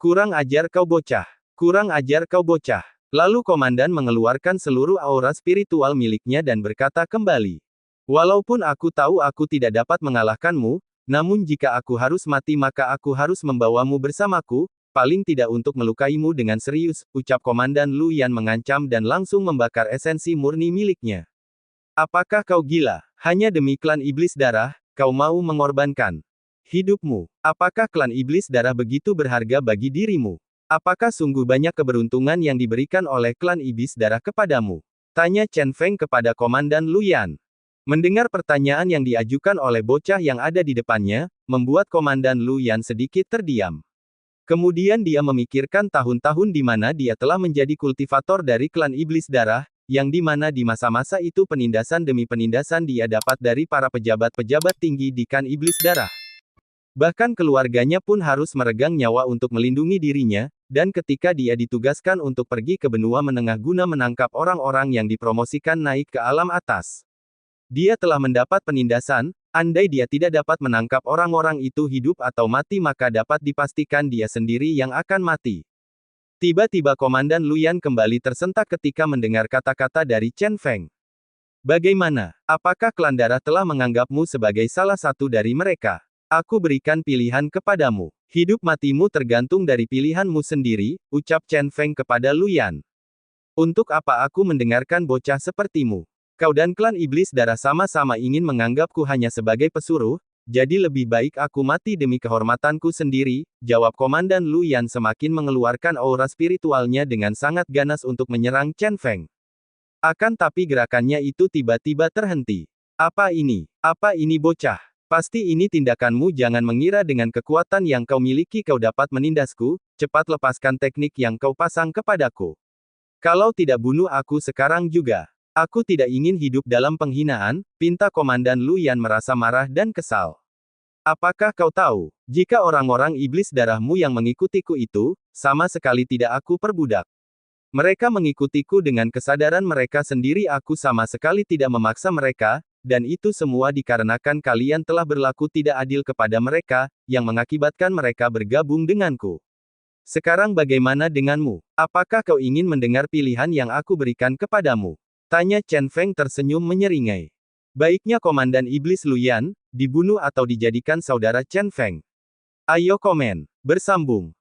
Kurang ajar kau bocah. Kurang ajar kau bocah. Lalu Komandan mengeluarkan seluruh aura spiritual miliknya dan berkata kembali. Walaupun aku tahu aku tidak dapat mengalahkanmu, namun jika aku harus mati maka aku harus membawamu bersamaku, paling tidak untuk melukaimu dengan serius, ucap Komandan Luyan mengancam dan langsung membakar esensi murni miliknya. Apakah kau gila? Hanya demi klan iblis darah, kau mau mengorbankan hidupmu? Apakah klan iblis darah begitu berharga bagi dirimu? Apakah sungguh banyak keberuntungan yang diberikan oleh klan iblis darah kepadamu? Tanya Chen Feng kepada Komandan Luyan. Mendengar pertanyaan yang diajukan oleh bocah yang ada di depannya, membuat Komandan Luyan sedikit terdiam. Kemudian dia memikirkan tahun-tahun di mana dia telah menjadi kultivator dari klan iblis darah, yang di mana di masa-masa itu penindasan demi penindasan dia dapat dari para pejabat-pejabat tinggi di klan iblis darah. Bahkan keluarganya pun harus meregang nyawa untuk melindungi dirinya, dan ketika dia ditugaskan untuk pergi ke benua menengah guna menangkap orang-orang yang dipromosikan naik ke alam atas. Dia telah mendapat penindasan, andai dia tidak dapat menangkap orang-orang itu hidup atau mati maka dapat dipastikan dia sendiri yang akan mati. Tiba-tiba Komandan Luyan kembali tersentak ketika mendengar kata-kata dari Chen Feng. Bagaimana? Apakah klan darah telah menganggapmu sebagai salah satu dari mereka? Aku berikan pilihan kepadamu. Hidup matimu tergantung dari pilihanmu sendiri, ucap Chen Feng kepada Luyan. Untuk apa aku mendengarkan bocah sepertimu? Kau dan klan iblis darah sama-sama ingin menganggapku hanya sebagai pesuruh, jadi lebih baik aku mati demi kehormatanku sendiri, jawab Komandan Luyan semakin mengeluarkan aura spiritualnya dengan sangat ganas untuk menyerang Chen Feng. Akan tapi gerakannya itu tiba-tiba terhenti. Apa ini? Apa ini bocah? Pasti ini tindakanmu. Jangan mengira dengan kekuatan yang kau miliki kau dapat menindasku, cepat lepaskan teknik yang kau pasang kepadaku. Kalau tidak bunuh aku sekarang juga. Aku tidak ingin hidup dalam penghinaan, pinta Komandan Luyan merasa marah dan kesal. Apakah kau tahu, jika orang-orang iblis darahmu yang mengikutiku itu, sama sekali tidak aku perbudak. Mereka mengikutiku dengan kesadaran mereka sendiri aku sama sekali tidak memaksa mereka, dan itu semua dikarenakan kalian telah berlaku tidak adil kepada mereka, yang mengakibatkan mereka bergabung denganku. Sekarang bagaimana denganmu? Apakah kau ingin mendengar pilihan yang aku berikan kepadamu? Tanya Chen Feng tersenyum menyeringai. Baiknya Komandan Iblis Luyan, dibunuh atau dijadikan saudara Chen Feng. Ayo komen. Bersambung.